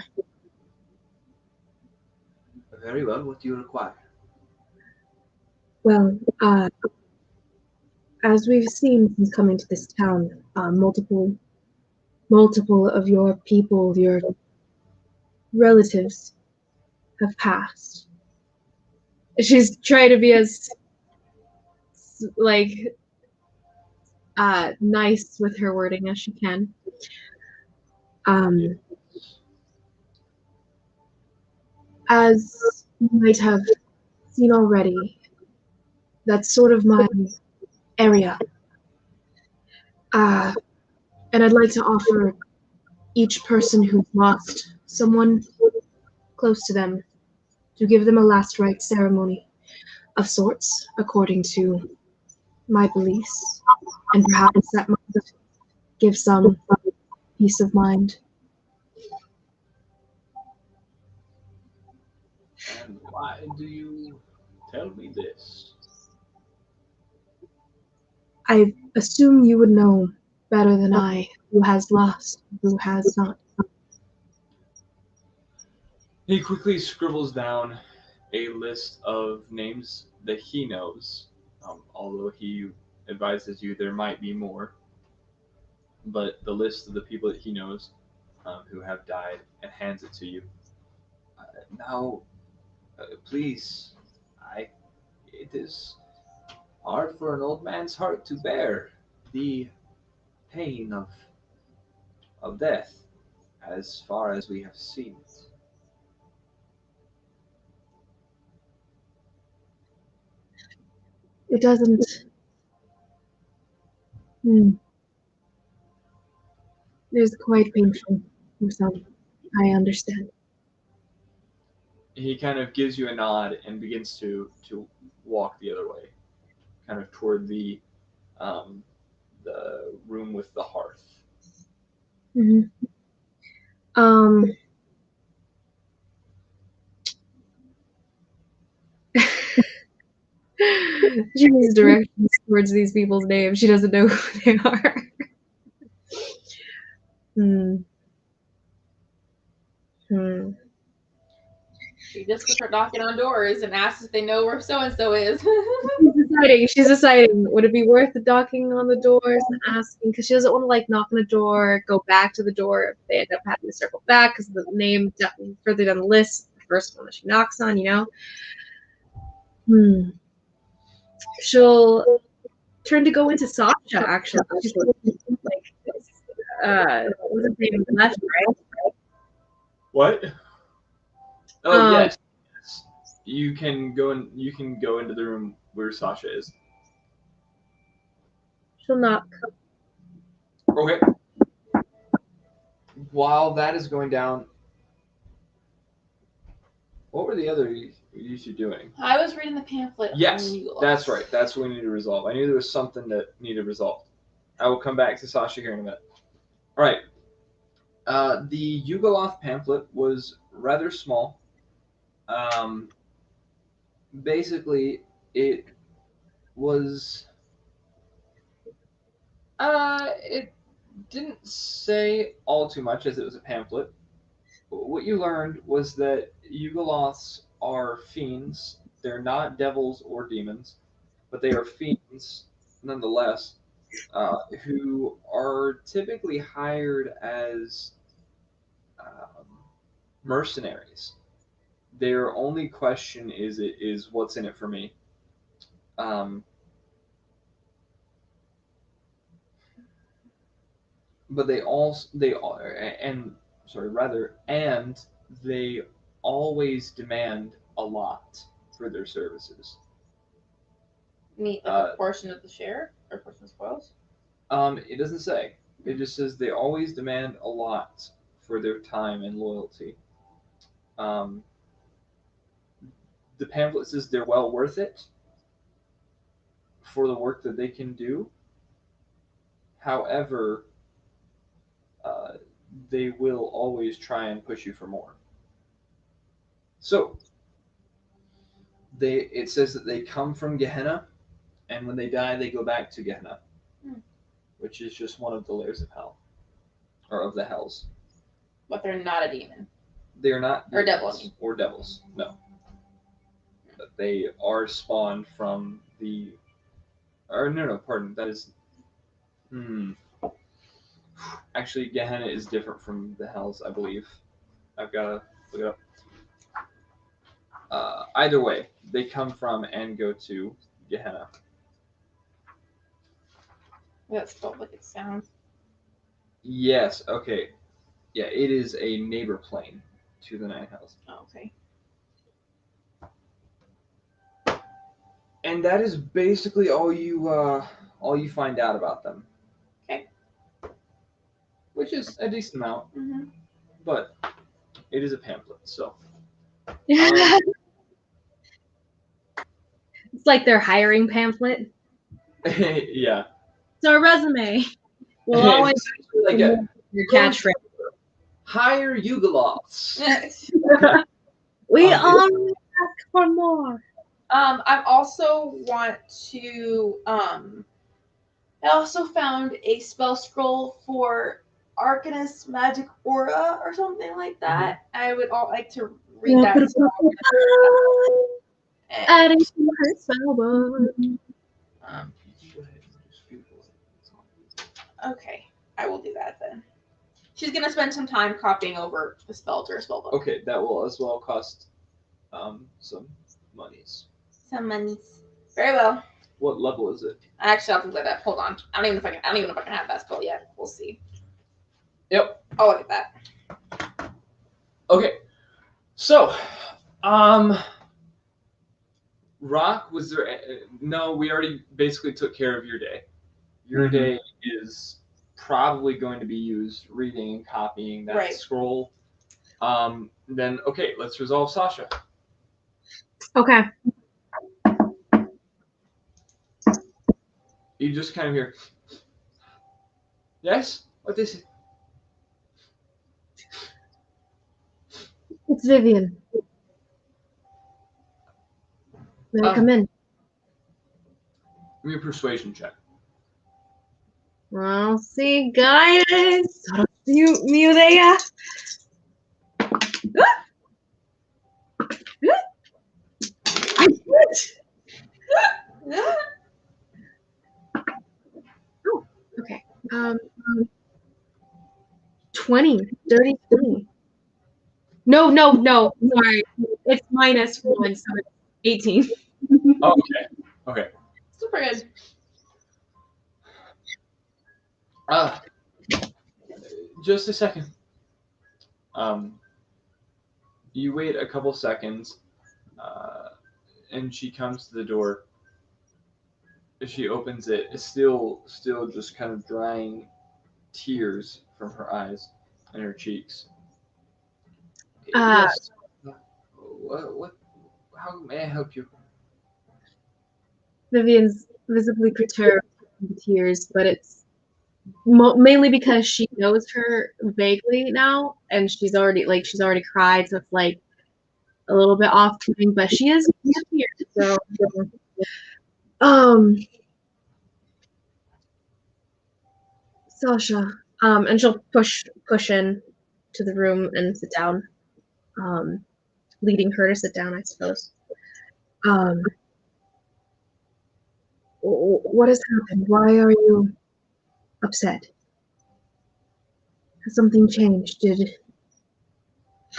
Speaker 1: Very well. What do you require?
Speaker 3: Well, as we've seen since coming to this town, multiple of your people, your relatives, have passed. She's trying to be as like nice with her wording as she can. Um, as you might have seen already, that's sort of my area. And I'd like to offer each person who's lost someone close to them to give them a last rites ceremony of sorts, according to my beliefs, and perhaps that might give some peace of mind.
Speaker 5: And why do you tell me this?
Speaker 3: I assume you would know better than I who has lost, who has not.
Speaker 1: He quickly scribbles down a list of names that he knows, although he advises you there might be more. But the list of the people that he knows who have died and hands it to you. Now, please, it is hard for an old man's heart to bear the pain of death, as far as we have seen it.
Speaker 3: It doesn't. Hmm. It is quite painful for some. I understand.
Speaker 1: He kind of gives you a nod and begins to walk the other way, kind of toward um, the room with the hearth.
Speaker 3: Hmm. Um. She needs directions towards these people's names. She doesn't know who they are. Hmm. Hmm.
Speaker 2: She just puts her knocking on doors and asks if they know where so and so is.
Speaker 3: She's deciding. Would it be worth the knocking on the doors and asking? Because she doesn't want to like knock on the door, go back to the door if they end up having to circle back because the name further down the list, the first one that she knocks on, you know. Hmm. She'll turn to go into Sasha. Actually, she's like, what's his name? Left, right?
Speaker 1: What? Oh
Speaker 3: Um,
Speaker 1: yes. You can go in. You can go into the room where Sasha is.
Speaker 3: She'll knock.
Speaker 1: Okay. While that is going down, what were the other you two doing?
Speaker 2: I was reading the pamphlet.
Speaker 1: Yes,
Speaker 2: on Yule.
Speaker 1: that's right. That's what we need to resolve. I knew there was something that needed resolved. I will come back to Sasha here in a minute. All right. The Yugoloth pamphlet was rather small. Um, basically, it was. It didn't say all too much as it was a pamphlet. What you learned was that Yugoloths are fiends. They're not devils or demons, but they are fiends nonetheless, who are typically hired as um, mercenaries. Their only question is what's in it for me. Um, but and sorry rather and they always demand a lot for their services.
Speaker 2: Meet like a portion of the share or portion of spoils.
Speaker 1: It doesn't say. It just says they always demand a lot for their time and loyalty. Um, the pamphlet says they're well worth it for the work that they can do. However, uh, they will always try and push you for more. So it says that they come from Gehenna, and when they die, they go back to Gehenna, which is just one of the layers of hell, or of the hells.
Speaker 2: But they're not a demon.
Speaker 1: They are not
Speaker 2: or devils.
Speaker 1: Or devils, no. But they are spawned from the. Or no, pardon. That is. Actually, Gehenna is different from the hells, I believe. I've got to look it up. Either way, they come from and go to Gehenna.
Speaker 2: That's spelled like it sounds.
Speaker 1: Yes, okay. Yeah, it is a neighbor plane to the Nine Hells.
Speaker 2: Oh, okay.
Speaker 1: And that is basically all you find out about them.
Speaker 2: Okay.
Speaker 1: Which is a decent amount, but it is a pamphlet, so.
Speaker 3: It's like their hiring pamphlet.
Speaker 1: Yeah.
Speaker 3: It's our resume. We'll always
Speaker 1: like
Speaker 3: your catchphrase.
Speaker 1: Hire Yugoloths.
Speaker 3: We always ask for more.
Speaker 2: I also want to. I also found a spell scroll for Arcanist Magic Aura or something like that. I would all like to read that.
Speaker 3: Adding to her spell book.
Speaker 5: Go ahead and just Google it. It's on.
Speaker 2: Okay, I will do that then. She's gonna spend some time copying over the spell to her spell book.
Speaker 1: Okay, that will as well cost some monies.
Speaker 2: Some monies. Very well.
Speaker 1: What level is it?
Speaker 2: Actually, I'll do that. Hold on. I don't even know if I can have that spell yet. We'll see.
Speaker 1: Yep.
Speaker 2: I'll look at that.
Speaker 1: Okay. So, Rock, was there? No, we already basically took care of your day. Your day is probably going to be used reading and copying that
Speaker 2: Right.
Speaker 1: scroll. Then okay, let's resolve Sasha.
Speaker 3: Okay.
Speaker 1: You just kind of hear. Yes. What is it?
Speaker 3: It's Vivian. May I come in?
Speaker 1: Give me a persuasion check.
Speaker 3: I'll see, guys. Mute there. I did. Oh, okay. 20. Dirty 20. No. Sorry. It's -1, so it's 18.
Speaker 1: Oh, okay.
Speaker 2: Super good.
Speaker 1: Just a second. You wait a couple seconds, and she comes to the door. She opens it. It's still just kind of drying tears from her eyes and her cheeks. Yes. What? How may I help you?
Speaker 3: Vivian's visibly perturbed with tears, but it's mainly because she knows her vaguely now, and she's already cried, so it's like a little bit off-putting, but she is here. So, Sasha, and she'll push in to the room and sit down, leading her to sit down, I suppose. What has happened? Why are you upset? Has something changed? Did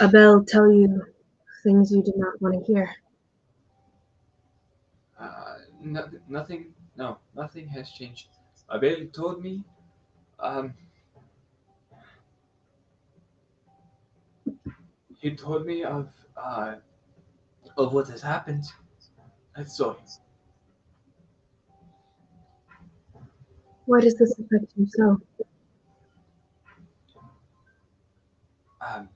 Speaker 3: Abel tell you things you did not want to hear?
Speaker 1: Nothing. No, nothing has changed. Abel told me. He told me of what has happened. That's all.
Speaker 3: Why does this affect you so?
Speaker 1: Um,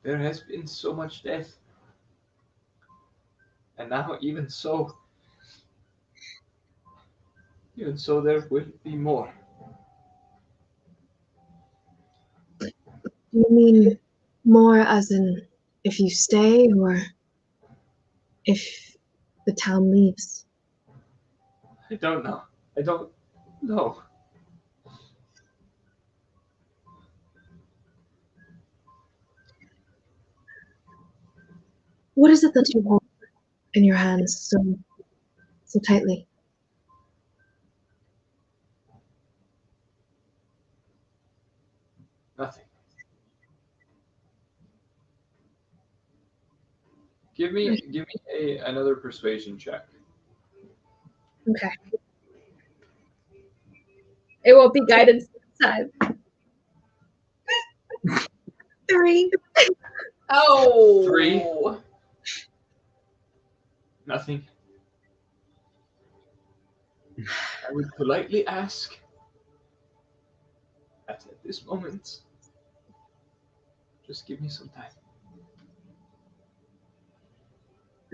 Speaker 1: there has been so much death, and now even so, there will be more.
Speaker 3: Do you mean more as in if you stay or if the town leaves?
Speaker 1: I don't know. I don't know.
Speaker 3: What is it that you hold in your hands so tightly?
Speaker 1: Nothing. Give me another persuasion check.
Speaker 3: Okay. It won't be guidance this time. 3.
Speaker 2: Oh.
Speaker 1: 3. Nothing. I would politely ask that at this moment, just give me some time.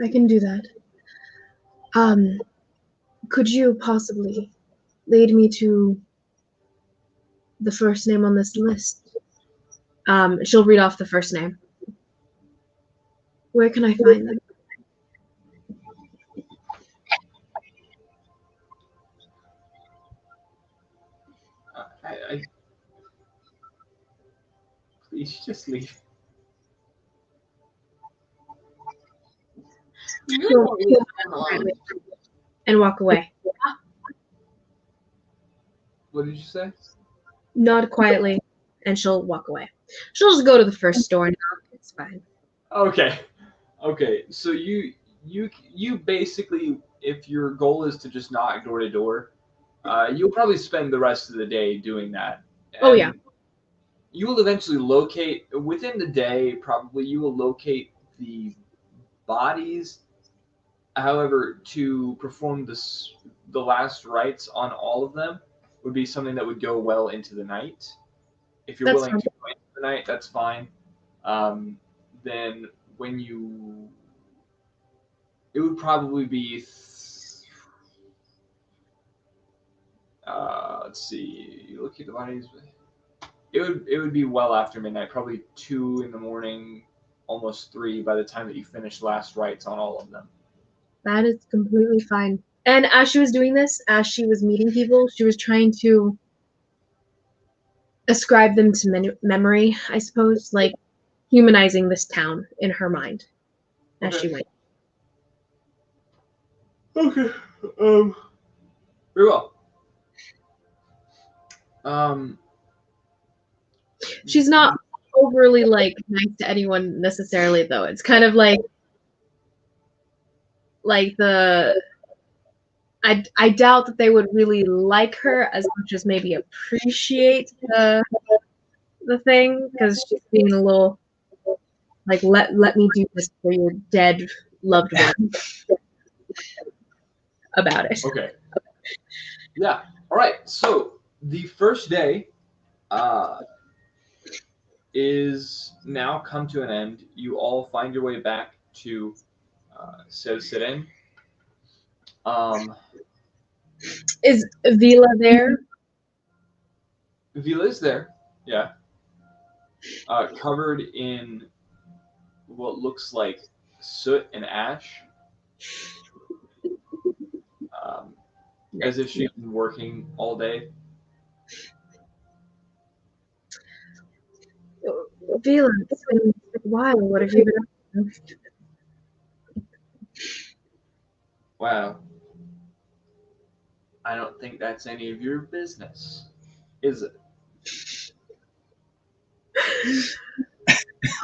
Speaker 3: I can do that. Could you possibly lead me to the first name on this list? She'll read off the first name. Where can I find them?
Speaker 1: Please just leave.
Speaker 2: You
Speaker 3: She'll
Speaker 2: won't leave them alone.
Speaker 3: and walk away.
Speaker 1: What did you say?
Speaker 3: Nod quietly, and she'll walk away. She'll just go to the first store and knock. It's fine.
Speaker 1: Okay. Okay. So you basically, if your goal is to just knock door to door, you'll probably spend the rest of the day doing that.
Speaker 3: Oh, yeah.
Speaker 1: And you will eventually locate within the day. Probably you will locate the bodies. However, to perform the last rites on all of them would be something that would go well into the night. If you're
Speaker 3: That's
Speaker 1: willing
Speaker 3: fine.
Speaker 1: to go into the night, that's fine. Um, then when it would probably be. Let's see. You look at the bodies. It would be well after midnight, probably 2 in the morning, almost 3 by the time that you finish last rites on all of them.
Speaker 3: That is completely fine. And as she was doing this, as she was meeting people, she was trying to ascribe them to memory, I suppose, like humanizing this town in her mind as she
Speaker 1: Okay.
Speaker 3: went.
Speaker 1: Okay. Very well. Um.
Speaker 3: She's not overly like nice to anyone necessarily, though. It's kind of like the I doubt that they would really like her as much as maybe appreciate the thing, because she's being a little like let me do this for your dead loved one about it.
Speaker 1: Okay. Yeah. All right. So the first day is now come to an end. You all find your way back to Siren.
Speaker 3: Is Vila there?
Speaker 1: Vila is there. Yeah. Covered in what looks like soot and ash, as if she's been working all day.
Speaker 3: Vila, it's been a while. What have you been up to?
Speaker 1: Wow. I don't think that's any of your business, is it?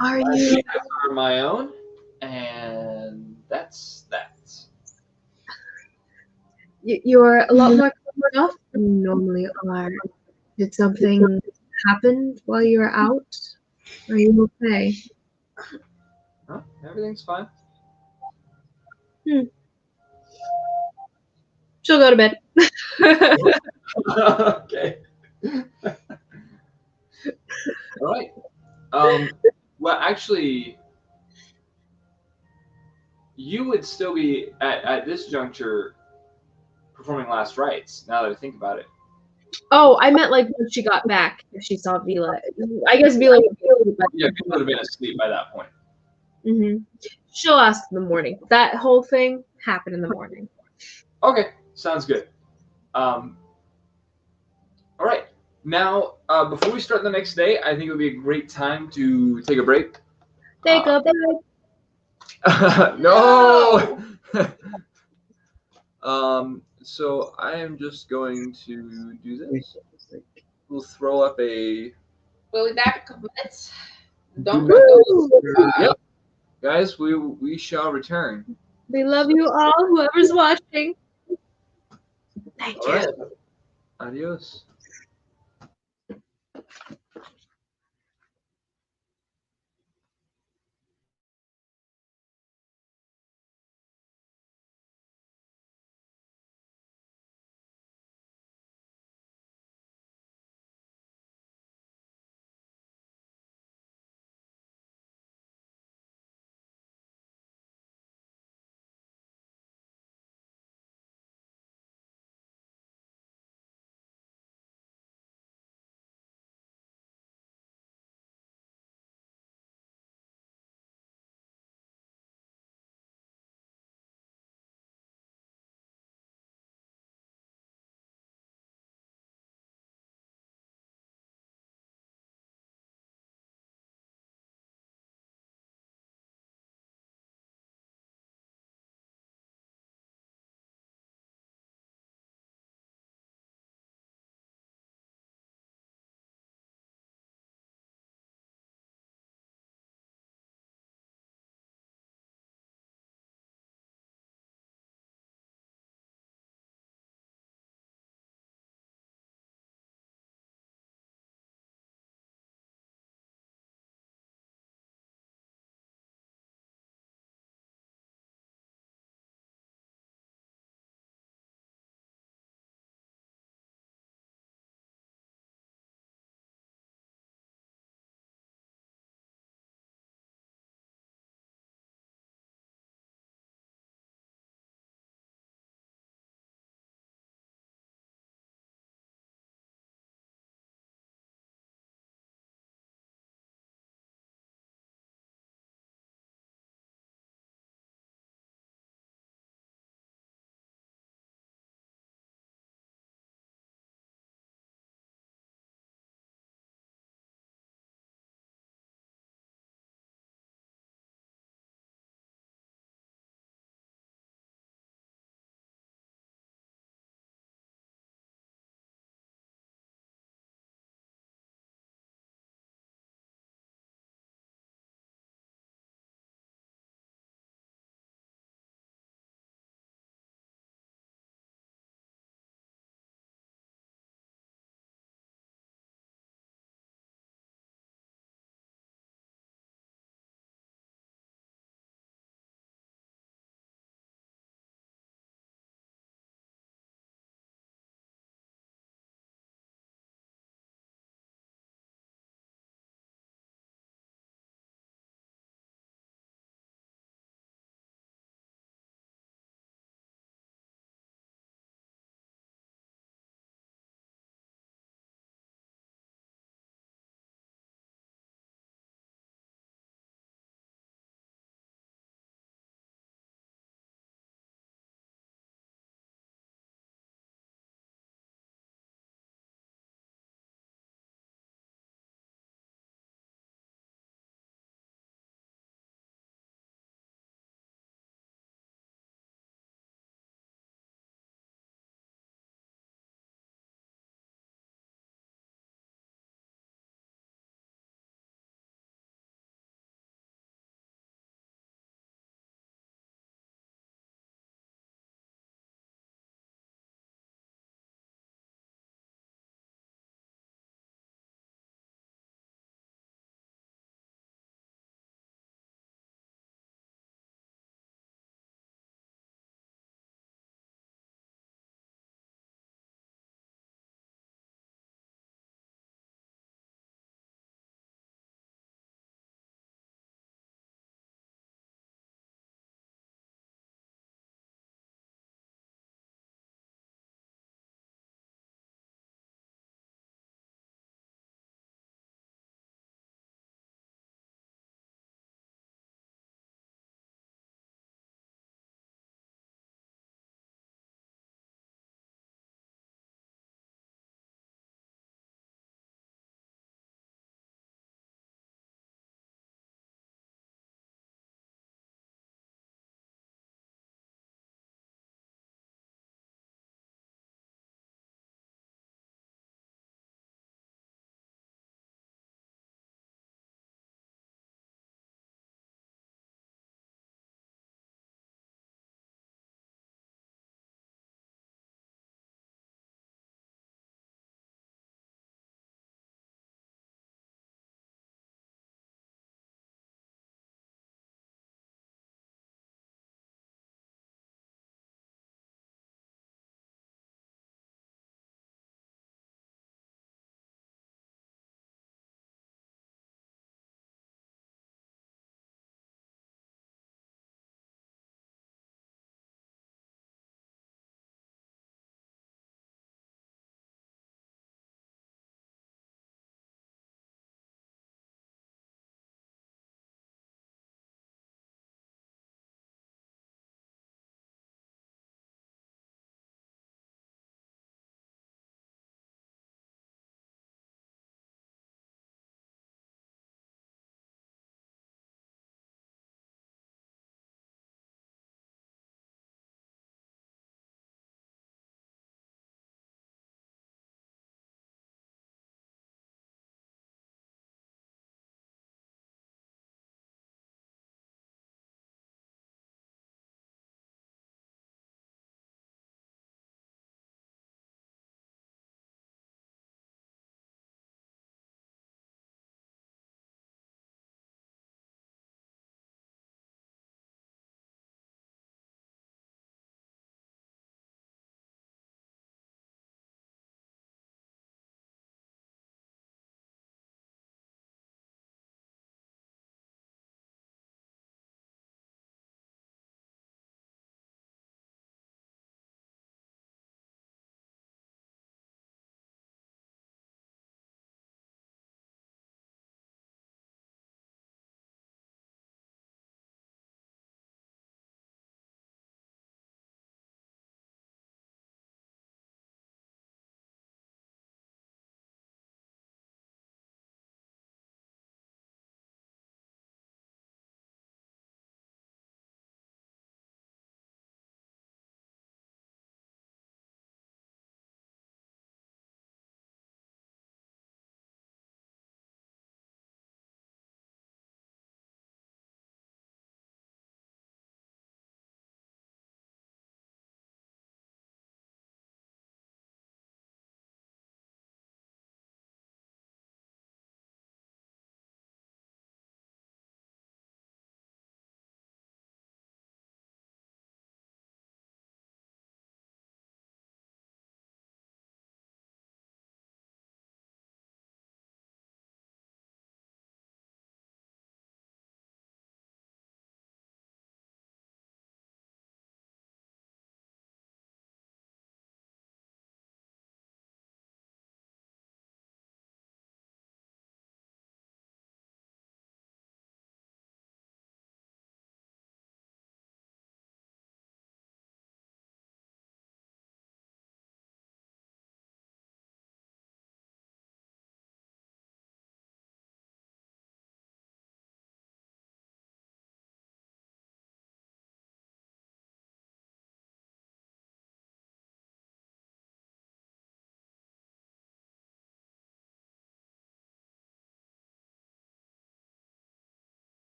Speaker 3: Are
Speaker 1: My
Speaker 3: you?
Speaker 1: business are my own, and that's that.
Speaker 3: You're a lot more covered off than you normally are. Did something happen while you were out? Are you okay?
Speaker 1: Huh? Everything's fine.
Speaker 3: She'll go to bed.
Speaker 1: Okay. All right. Well, actually, you would still be at this juncture performing last rites. Now that I think about it.
Speaker 3: Oh, I meant like when she got back, if she saw Vila. I guess Vila would be asleep, but
Speaker 1: Yeah, people would have been asleep by that point.
Speaker 3: She'll ask in the morning. That whole thing happened in the morning.
Speaker 1: Okay, sounds good. All right. Now, before we start the next day, I think it would be a great time to take a break.
Speaker 3: Take a break.
Speaker 1: No. So I am just going to do this. We'll throw up a.
Speaker 2: We'll be back in a couple minutes. Don't
Speaker 1: Do
Speaker 2: go.
Speaker 1: Yep, guys, we shall return.
Speaker 3: We love you all, whoever's watching. Thank
Speaker 1: All
Speaker 3: you.
Speaker 1: right. Adios.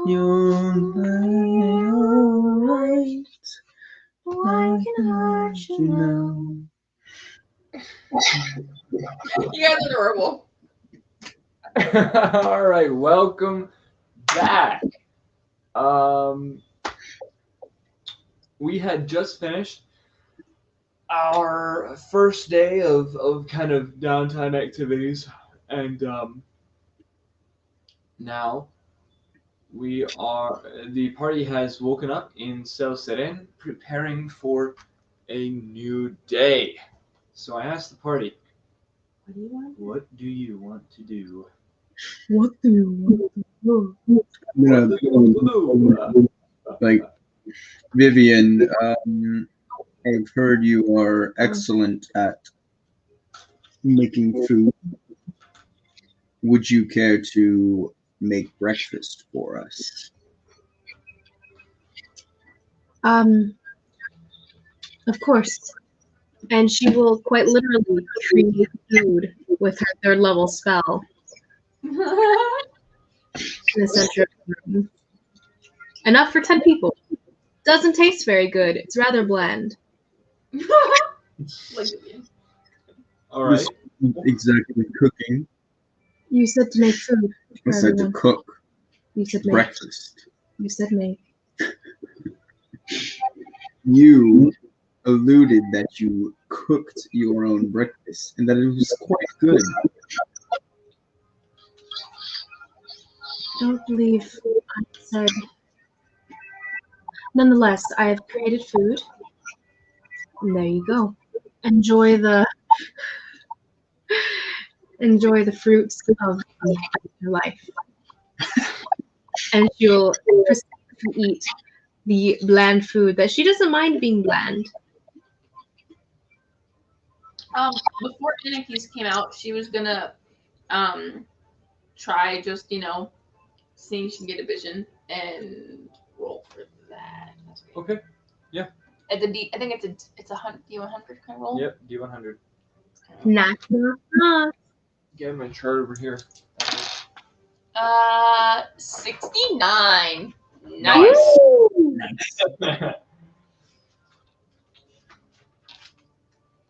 Speaker 4: You're alright.
Speaker 3: Why can I hurt you now?
Speaker 2: You guys are adorable.
Speaker 1: All right, welcome back. We had just finished our first day of kind of downtime activities, and now the party has woken up in Cell Seren, preparing for a new day. So I asked the party, what do you want to do?
Speaker 3: What do you want to do?
Speaker 4: I'm gonna,
Speaker 1: What do you want to do?
Speaker 4: like, Vivian, I've heard you are excellent at making food. Would you care to make breakfast for us?
Speaker 3: Of course. And she will quite literally create food with her third level spell in the center of the room. Enough for 10 people. Doesn't taste very good. It's rather bland.
Speaker 2: Like Vivian.
Speaker 1: All right.
Speaker 4: This isn't exactly cooking.
Speaker 3: You said to make food
Speaker 4: I
Speaker 3: for
Speaker 4: said to
Speaker 3: everyone.
Speaker 4: cook
Speaker 3: You said make.
Speaker 4: breakfast.
Speaker 3: You said make.
Speaker 4: You alluded that you cooked your own breakfast and that it was quite good.
Speaker 3: Don't believe I said. Nonetheless, I have created food. And there you go. Enjoy the fruits of your life. And she'll proceed to eat the bland food that she doesn't mind being bland.
Speaker 2: Before Anarchy's came out, she was gonna try just seeing if she can get a vision and roll for that.
Speaker 1: Okay.
Speaker 2: It's a D. I think it's a D100 kind of roll.
Speaker 1: Yep. D100.
Speaker 3: Nah.
Speaker 1: Get my chart over here.
Speaker 2: 69.
Speaker 1: Nice.
Speaker 3: Woo!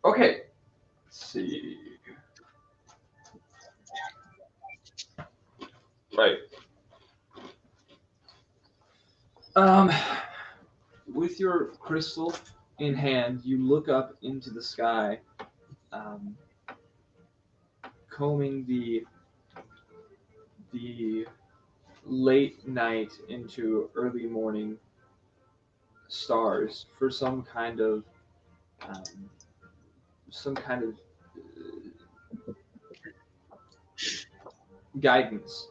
Speaker 1: Okay. Let's see. Right. With your crystal in hand, you look up into the sky, combing the late night into early morning stars for some kind of uh, guidance,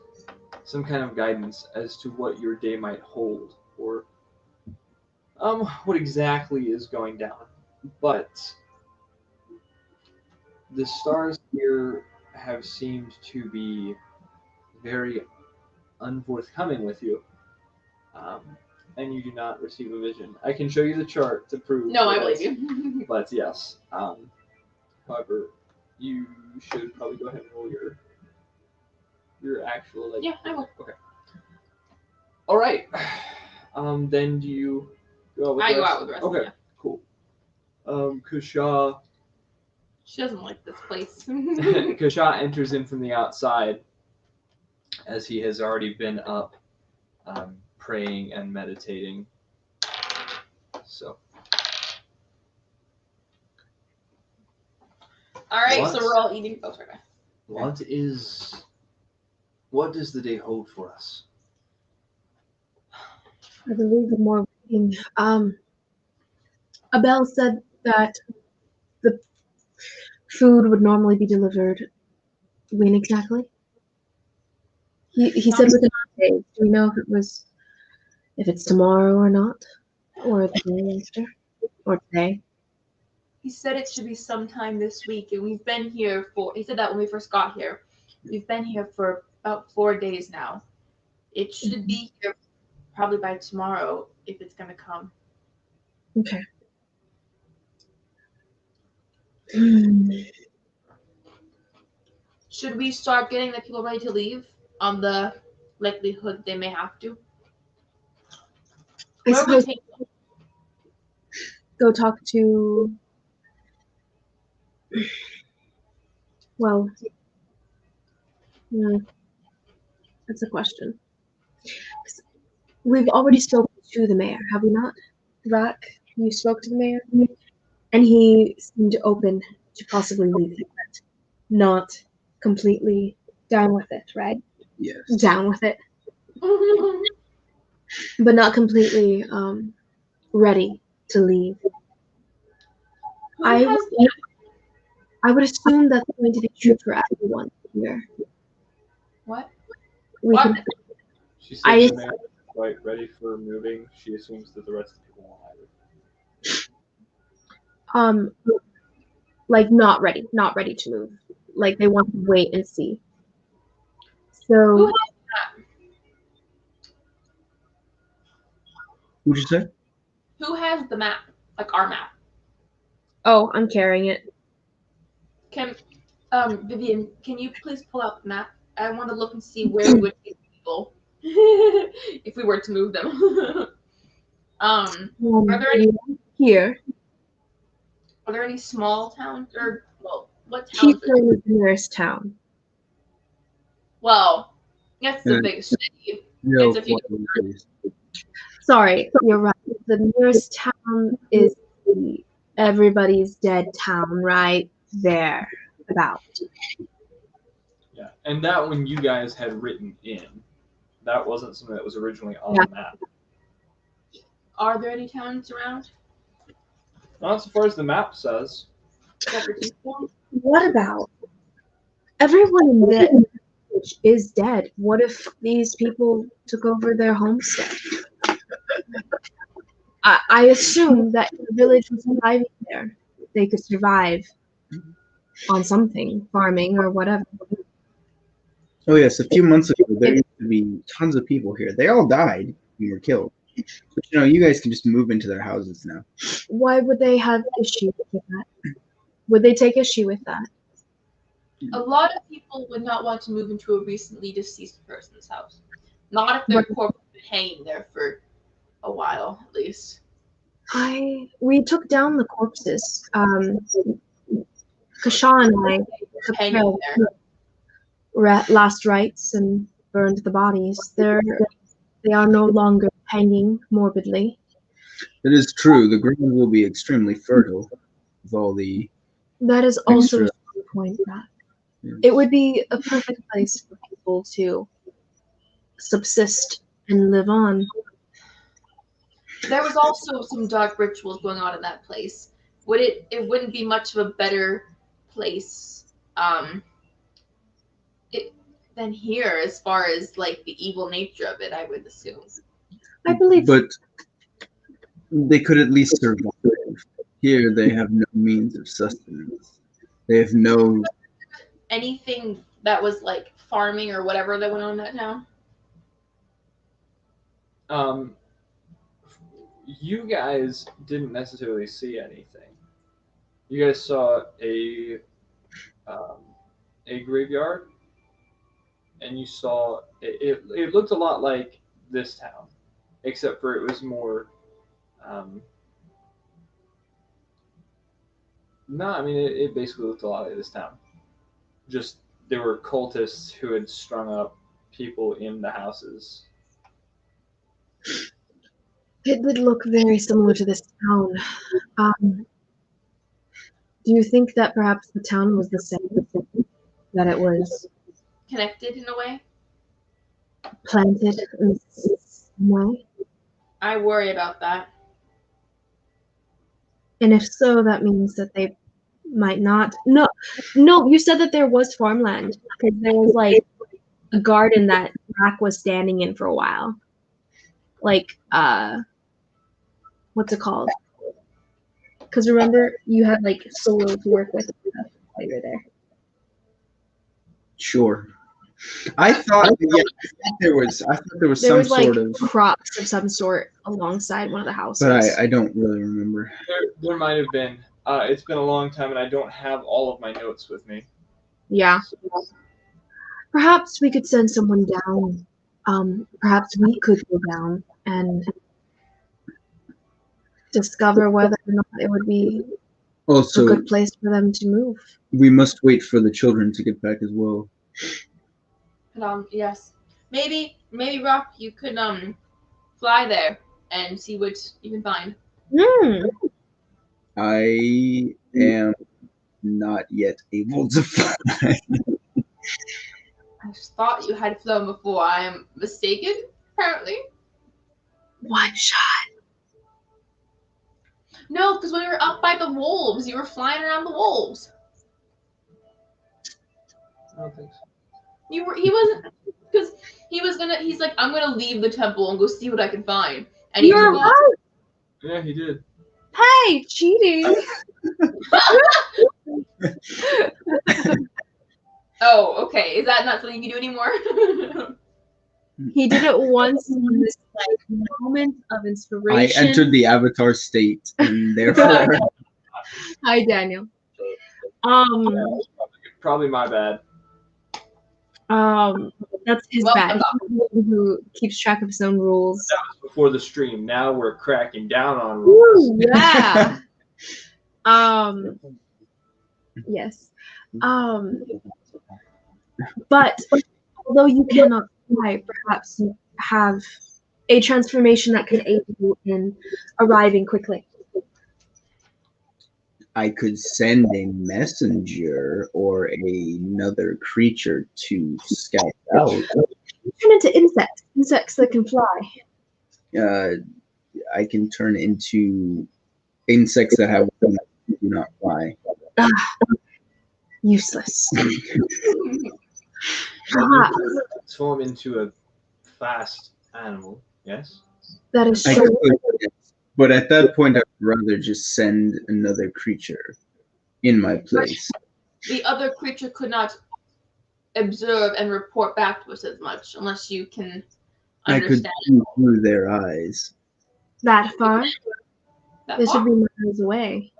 Speaker 1: some kind of guidance as to what your day might hold, or what exactly is going down. But the stars here have seemed to be very unforthcoming with you, and you do not receive a vision. I can show you the chart to prove.
Speaker 2: No, I
Speaker 1: that,
Speaker 2: believe you.
Speaker 1: But yes, however, you should probably go ahead and roll your actual
Speaker 2: Yeah, I will.
Speaker 1: Okay. All right. Then do you go out with
Speaker 2: I
Speaker 1: the
Speaker 2: go
Speaker 1: rest?
Speaker 2: out with the rest.
Speaker 1: Okay.
Speaker 2: Yeah.
Speaker 1: Cool. Kasha
Speaker 2: She doesn't like this place.
Speaker 1: Kasha enters in from the outside, as he has already been up, praying and meditating. So.
Speaker 2: All right,
Speaker 1: What?
Speaker 2: so we're all eating. Oh, sorry.
Speaker 5: What does the day hold for us?
Speaker 3: I believe in more reading. Abel said that the food would normally be delivered. When exactly? He said within 5 days. Do we know if it's tomorrow or not, or the day after, or today?
Speaker 2: He said it should be sometime this week, and we've been here for. He said that when we first got here. We've been here for about 4 days now. It should be here probably by tomorrow if it's gonna come.
Speaker 3: Okay.
Speaker 2: Should we start getting the people ready to leave on the likelihood they may have to?
Speaker 3: I
Speaker 2: Where would
Speaker 3: suppose
Speaker 2: we take
Speaker 3: go talk to. Well, that's a question. We've already spoken to the mayor, have we not? Rack, you spoke to the mayor? And he seemed open to possibly leaving it. Not completely down with it, right?
Speaker 4: Yes.
Speaker 3: Down with it. But not completely ready to leave.
Speaker 2: Who
Speaker 3: I
Speaker 2: has
Speaker 3: would assume that's going to be true for everyone here.
Speaker 2: what?
Speaker 3: We
Speaker 2: What?
Speaker 3: can,
Speaker 1: She said
Speaker 3: I-
Speaker 1: the man is quite ready for moving. She assumes that the rest of the people won't either.
Speaker 3: like not ready to move. Like they want to wait and see. So
Speaker 2: Who has
Speaker 4: What'd you say?
Speaker 2: Who has the map? Like our map?
Speaker 3: oh, I'm carrying it.
Speaker 2: Can Vivian, can you please pull out the map? I want to look and see where we would take people if we were to move them. Are there any
Speaker 3: Here,
Speaker 2: small towns or what towns?
Speaker 3: Keystone is the nearest town.
Speaker 2: Well, that's the
Speaker 4: Yeah.
Speaker 2: biggest city.
Speaker 4: No,
Speaker 2: It's a few-
Speaker 4: please.
Speaker 3: Sorry, you're right. The nearest town is everybody's dead town right there. About.
Speaker 1: Yeah, and that one you guys had written in. That wasn't something that was originally on
Speaker 3: Yeah.
Speaker 1: the map.
Speaker 2: Are there any towns around?
Speaker 1: Not so far as the map says.
Speaker 2: Except for Keystone?
Speaker 3: What about everyone in the village is dead? What if these people took over their homestead? I assume that if the village was surviving there, they could survive on something, farming or whatever.
Speaker 4: Oh yes, a few months ago there used to be tons of people here. They all died and were killed. But you guys can just move into their houses now.
Speaker 3: Why would they have issue with that? Would they take issue with that?
Speaker 2: A lot of people would not want to move into a recently deceased person's house. Not if their corpse has been hanging there for a while, at least.
Speaker 3: We took down the corpses. Kashaw and I took care
Speaker 2: Hanging
Speaker 3: of
Speaker 2: there.
Speaker 3: last rites and burned the bodies. They are no longer hanging morbidly.
Speaker 4: It is true, the ground will be extremely fertile with all the
Speaker 3: That is also a
Speaker 4: Extra.
Speaker 3: strong point, Brad.
Speaker 4: Yes.
Speaker 3: It would be a perfect place for people to subsist and live on.
Speaker 2: There was also some dark rituals going on in that place. It wouldn't be much of a better place than here as far as like the evil nature of it, I would assume.
Speaker 3: I believe
Speaker 4: But they could at least survive. Here they have no means of sustenance. They have no
Speaker 2: Anything that was like farming or whatever that went on in that town.
Speaker 1: You guys didn't necessarily see anything. You guys saw a graveyard, and you saw it looked a lot like this town, except for it was more. No, I mean it basically looked a lot like this town. Just there were cultists who had strung up people in the houses.
Speaker 3: it did look very similar to this town. Do you think that perhaps the town was the same? That it was
Speaker 2: Connected in a way.
Speaker 3: planted in some way?
Speaker 2: I worry about that.
Speaker 3: And if so, that means that they might not. No, you said that there was farmland because there was like a garden that Rack was standing in for a while. Like, what's it called? Because remember, you had like solo to work with while you were there.
Speaker 4: sure. I thought there was
Speaker 3: There
Speaker 4: some
Speaker 3: was like
Speaker 4: sort of,
Speaker 3: crops of some sort alongside one of the houses.
Speaker 4: but I don't really remember.
Speaker 1: There might have been. It's been a long time, and I don't have all of my notes with me.
Speaker 3: Yeah. Perhaps we could send someone down. Perhaps we could go down and discover whether or not it would be a
Speaker 4: Also,
Speaker 3: good place for them to move.
Speaker 4: we must wait for the children to get back as well.
Speaker 2: But, yes. Maybe Rock, you could fly there and see what you can find.
Speaker 4: I am not yet able to fly.
Speaker 2: I just thought you had flown before. I am mistaken, apparently.
Speaker 3: One shot.
Speaker 2: No, because when we were up by the wolves, you were flying around the wolves.
Speaker 5: I don't think so.
Speaker 2: He wasn't, because he's like, I'm gonna leave the temple and go see what I can find. And he
Speaker 3: You're
Speaker 2: was
Speaker 3: right.
Speaker 1: Yeah, he did.
Speaker 3: Hey, cheating.
Speaker 2: Oh, okay. Is that not something you can do anymore?
Speaker 3: He did it once in this like moment of
Speaker 4: I
Speaker 3: inspiration.
Speaker 4: entered the avatar state, and therefore
Speaker 3: Hi, Daniel.
Speaker 1: Probably my bad.
Speaker 3: That's his
Speaker 2: Welcome
Speaker 3: bad. He's the one who keeps track of his own rules.
Speaker 1: That was before the stream. Now we're cracking down on rules.
Speaker 3: Woo, yeah. Yes. But although you cannot fly, perhaps you have a transformation that can aid you in arriving quickly.
Speaker 4: I could send a messenger or another creature to scout out.
Speaker 3: Turn into insects that can fly.
Speaker 4: I can turn into insects that have wings and do not fly.
Speaker 3: Useless.
Speaker 1: Transform into a fast animal. Yes.
Speaker 3: That is
Speaker 4: I
Speaker 3: true.
Speaker 4: could, yes. But at that point, I'd rather just send another creature in my place.
Speaker 2: The other creature could not observe and report back to us as much unless you can
Speaker 4: I could
Speaker 2: understand
Speaker 4: see through their eyes.
Speaker 3: That far?
Speaker 2: that
Speaker 3: This
Speaker 2: far.
Speaker 3: would be miles away.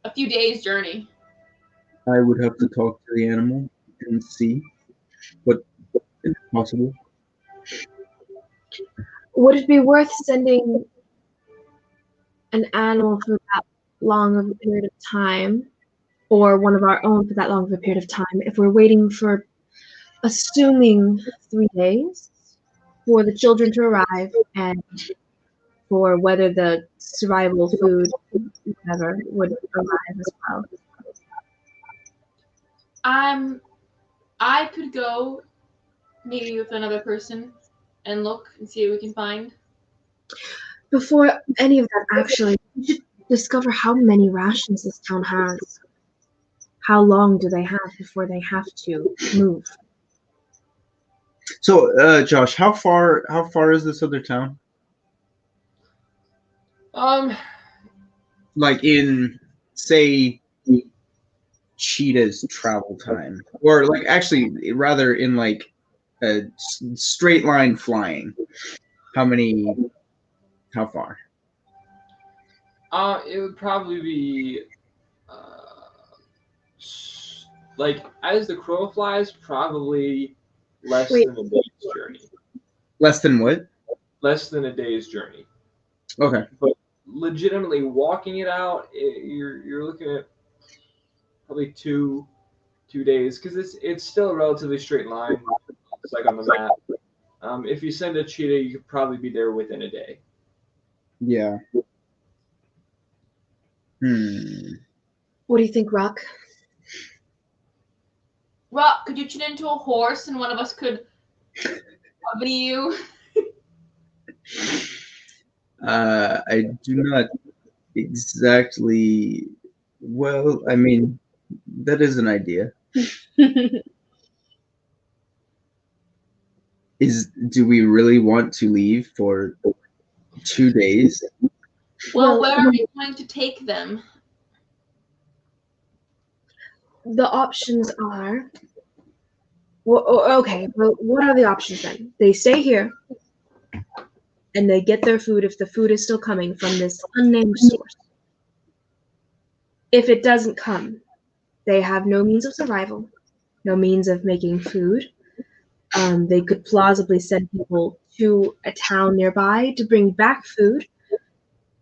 Speaker 2: A few days' journey.
Speaker 4: I would have to talk to the animal and see, but it's possible.
Speaker 3: Would it be worth sending an animal for that long of a period of time, or one of our own for that long of a period of time, if we're waiting for, assuming 3 days, for the children to arrive and for whether the survival food, whatever, would arrive as well?
Speaker 2: I could go maybe with another person and look and see what we can find.
Speaker 3: Before any of that, actually, we should discover how many rations this town has. How long do they have before they have to move?
Speaker 4: So, Josh, how far is this other town? Like in, say, Cheetah's travel time, or like actually rather in like a straight line flying. How far?
Speaker 1: It would probably be like as the crow flies, probably less
Speaker 3: Wait.
Speaker 1: than a day's journey.
Speaker 4: Less than what?
Speaker 1: Less than a day's journey.
Speaker 4: Okay.
Speaker 1: But legitimately walking it out, you're looking at probably two days because it's still a relatively straight line. It's like on the map. If you send a cheetah, you could probably be there within a day.
Speaker 4: Yeah.
Speaker 3: What do you think, Rock?
Speaker 2: Rock, could you turn into a horse and one of us could accompany you?
Speaker 4: I do not exactly. Well, I mean, that is an idea. Do we really want to leave for 2 days?
Speaker 2: Well, where are we going to take them?
Speaker 3: The options are. Well, okay, well, what are the options then? They stay here, and they get their food if the food is still coming from this unnamed source. If it doesn't come, they have no means of survival, no means of making food. They could plausibly send people to a town nearby to bring back food,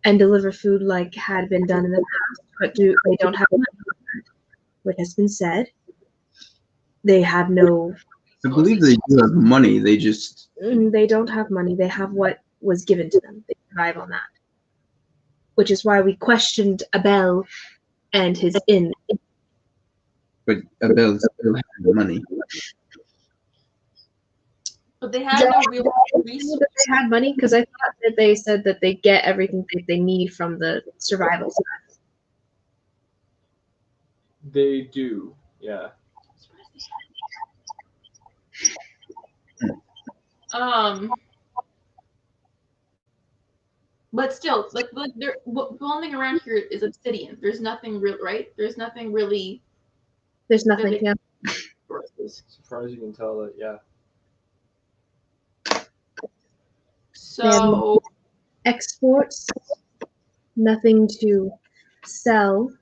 Speaker 3: and deliver food like had been done in the past, but they don't have money. What has been said. They have no.
Speaker 4: I believe they do have money. They just
Speaker 3: They don't have money. They have what was given to them. They survive on that. Which is why we questioned Abel and his inn.
Speaker 4: but Abel still has money.
Speaker 2: But they had no real resources.
Speaker 3: That they had money because I thought that they said that they get everything that they need from the survival side.
Speaker 1: They do, yeah.
Speaker 2: But still, like the only thing around here is obsidian. There's nothing real, right? There's nothing really.
Speaker 3: There's nothing.
Speaker 2: Really-
Speaker 3: Yeah.
Speaker 1: Surprised you can tell that, yeah.
Speaker 2: So
Speaker 3: Exports. Nothing to sell.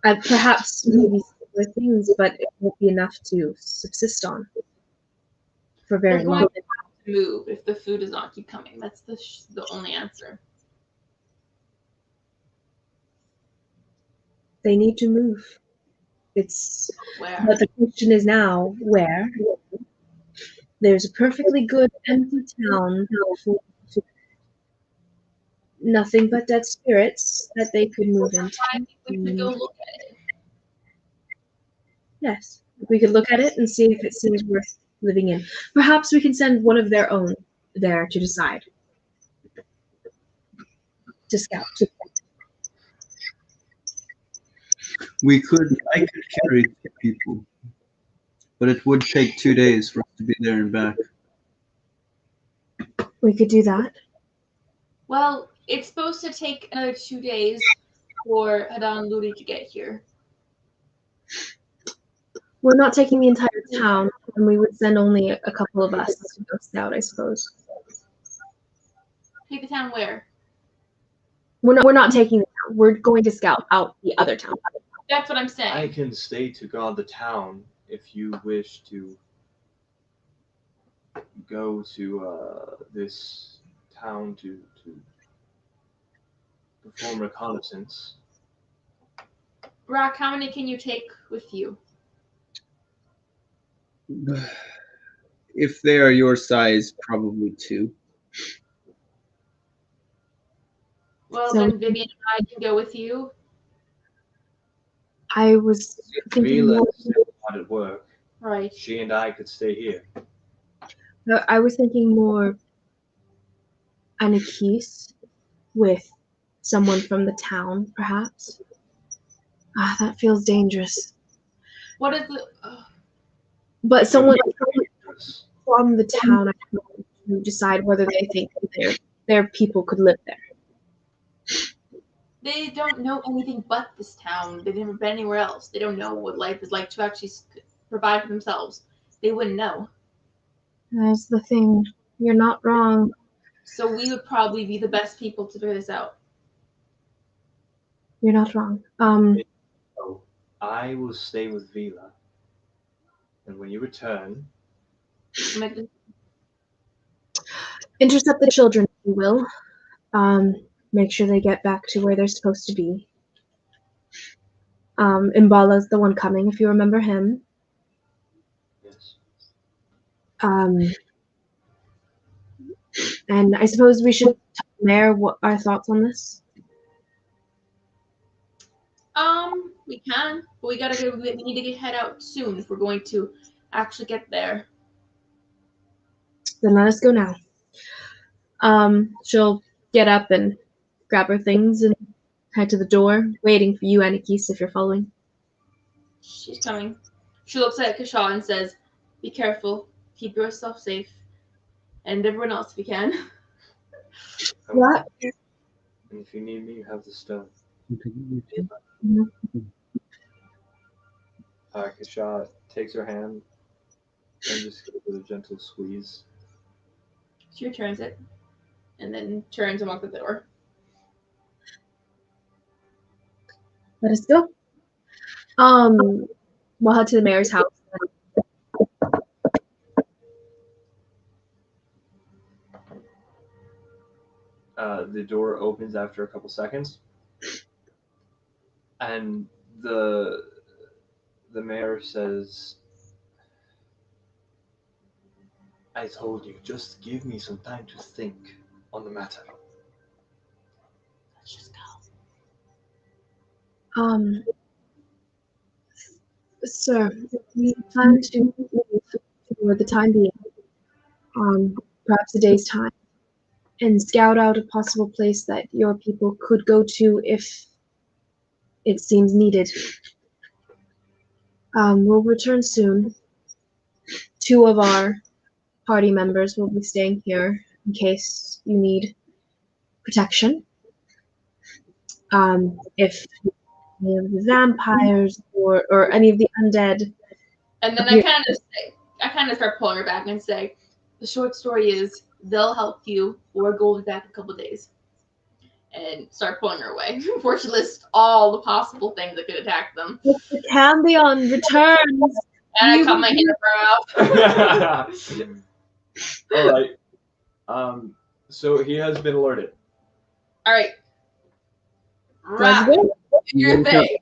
Speaker 3: Perhaps maybe other things, but it won't be enough to subsist on for very
Speaker 2: they're going
Speaker 3: long.
Speaker 2: to have to move if the food does not keep coming. That's the only answer.
Speaker 3: They need to move. It's
Speaker 2: Where?
Speaker 3: but the question is now where. There's a perfectly good empty town full of nothing but dead spirits that they could move into.
Speaker 2: I think we could go look at it.
Speaker 3: Yes, we could look at it and see if it seems worth living in. Perhaps we can send one of their own there to decide. To scout.
Speaker 4: I could carry 2 people, but it would take 2 days for us to be there and back.
Speaker 3: We could do that.
Speaker 2: Well, it's supposed to take another 2 days for Hadan Ludi to get here.
Speaker 3: We're not taking the entire town, and we would send only a couple of us to go scout, I suppose.
Speaker 2: Take the town where?
Speaker 3: We're not taking the town. We're going to scout out the other town.
Speaker 2: That's what I'm saying.
Speaker 1: I can stay to guard the town if you wish to go to this town to perform reconnaissance.
Speaker 2: Rock, how many can you take with you?
Speaker 4: If they are your size, probably 2.
Speaker 2: Well,
Speaker 3: So-
Speaker 2: then Vivian and I can go with you.
Speaker 3: I was thinking
Speaker 1: Vila
Speaker 3: more,
Speaker 1: is still hard at work.
Speaker 2: Right.
Speaker 1: She and I could stay here.
Speaker 3: I was thinking more Anakis with someone from the town, perhaps. That feels dangerous.
Speaker 2: What is the?
Speaker 3: But someone
Speaker 1: Yes.
Speaker 3: from the town to decide whether they think their people could live there.
Speaker 2: They don't know anything but this town. They've never been anywhere else. They don't know what life is like to actually provide for themselves. They wouldn't know.
Speaker 3: That's the thing. You're not wrong.
Speaker 2: So we would probably be the best people to figure this out.
Speaker 3: You're not wrong.
Speaker 1: So I will stay with Vila. And when you return,
Speaker 3: Intercept the children, if you will. Make sure they get back to where they're supposed to be. Imbala's the one coming, if you remember him.
Speaker 1: yes.
Speaker 3: And I suppose we should tell the mayor what our thoughts on this.
Speaker 2: We can, but we gotta go. We need to head out soon if we're going to actually get there.
Speaker 3: Then let us go now. She'll get up and grab her things and head to the door, waiting for you, Anakis, if you're following.
Speaker 2: She's coming. She looks at Kashaw and says, "Be careful. Keep yourself safe, and everyone else if you can."
Speaker 3: What?
Speaker 1: And if you need me, you have the stone. Kasha takes her hand and just gives it a gentle squeeze.
Speaker 2: She returns it, and then turns and walks out the door.
Speaker 3: Let us go. We'll head to the mayor's house.
Speaker 1: the door opens after a couple seconds, and the mayor says, "I told you, just give me some time to think on the matter."
Speaker 2: Let's just go.
Speaker 3: Sir, we plan to leave for the time being, perhaps a day's time, and scout out a possible place that your people could go to if it seems needed. We'll return soon. 2 of our party members will be staying here in case you need protection. If any of the vampires or any of the undead.
Speaker 2: And then I kind of start pulling her back and say, the short story is they'll help you or go back in a couple days. And start pulling her away before she lists all the possible things that could attack them.
Speaker 3: If the Cambion returns,
Speaker 2: And I cut my hand in her mouth.
Speaker 1: All right. So he has been alerted.
Speaker 2: All right.
Speaker 3: Let's
Speaker 2: Right.
Speaker 3: go.
Speaker 2: Your thing.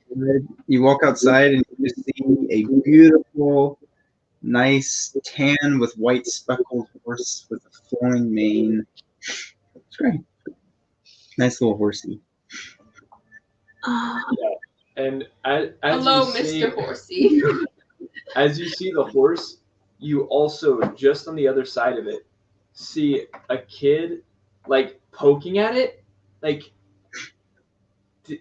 Speaker 4: You walk outside and you see a beautiful, nice tan with white speckled horse with a flowing mane. It's great. Nice little horsey.
Speaker 1: And as
Speaker 2: Hello,
Speaker 1: you see,
Speaker 2: Mr. Horsey.
Speaker 1: as you see the horse, you also, just on the other side of it, see a kid like poking at it, like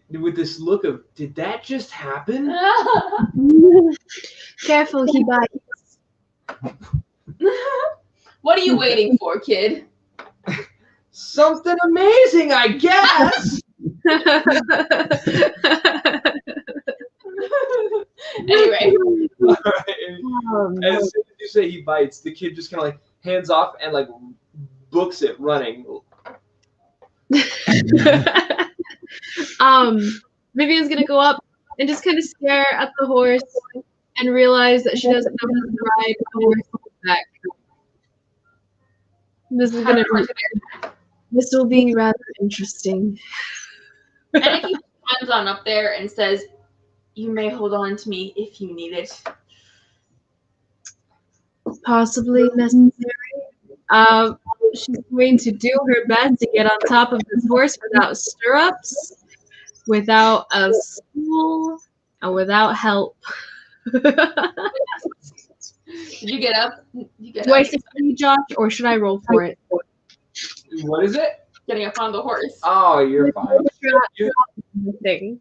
Speaker 1: with this look of, did that just happen?
Speaker 3: Careful, he bites.
Speaker 2: What are you waiting for, kid?
Speaker 1: Something amazing, I guess.
Speaker 2: Anyway.
Speaker 1: All right. As soon as you say he bites, the kid just kind of like hands off and like books it running.
Speaker 3: Vivian's gonna go up and just kind of stare at the horse and realize that she doesn't know how to ride a horse back. This will be rather interesting.
Speaker 2: And he keeps his hands on up there and says, you may hold on to me if you need it.
Speaker 3: Possibly necessary. She's going to do her best to get on top of this horse without stirrups, without a stool, and without help.
Speaker 2: Did you get up?
Speaker 3: Do I succeed, Josh, or should I roll for it?
Speaker 1: What is it?
Speaker 2: Getting up on the horse.
Speaker 1: Oh, you're fine.
Speaker 3: Thing.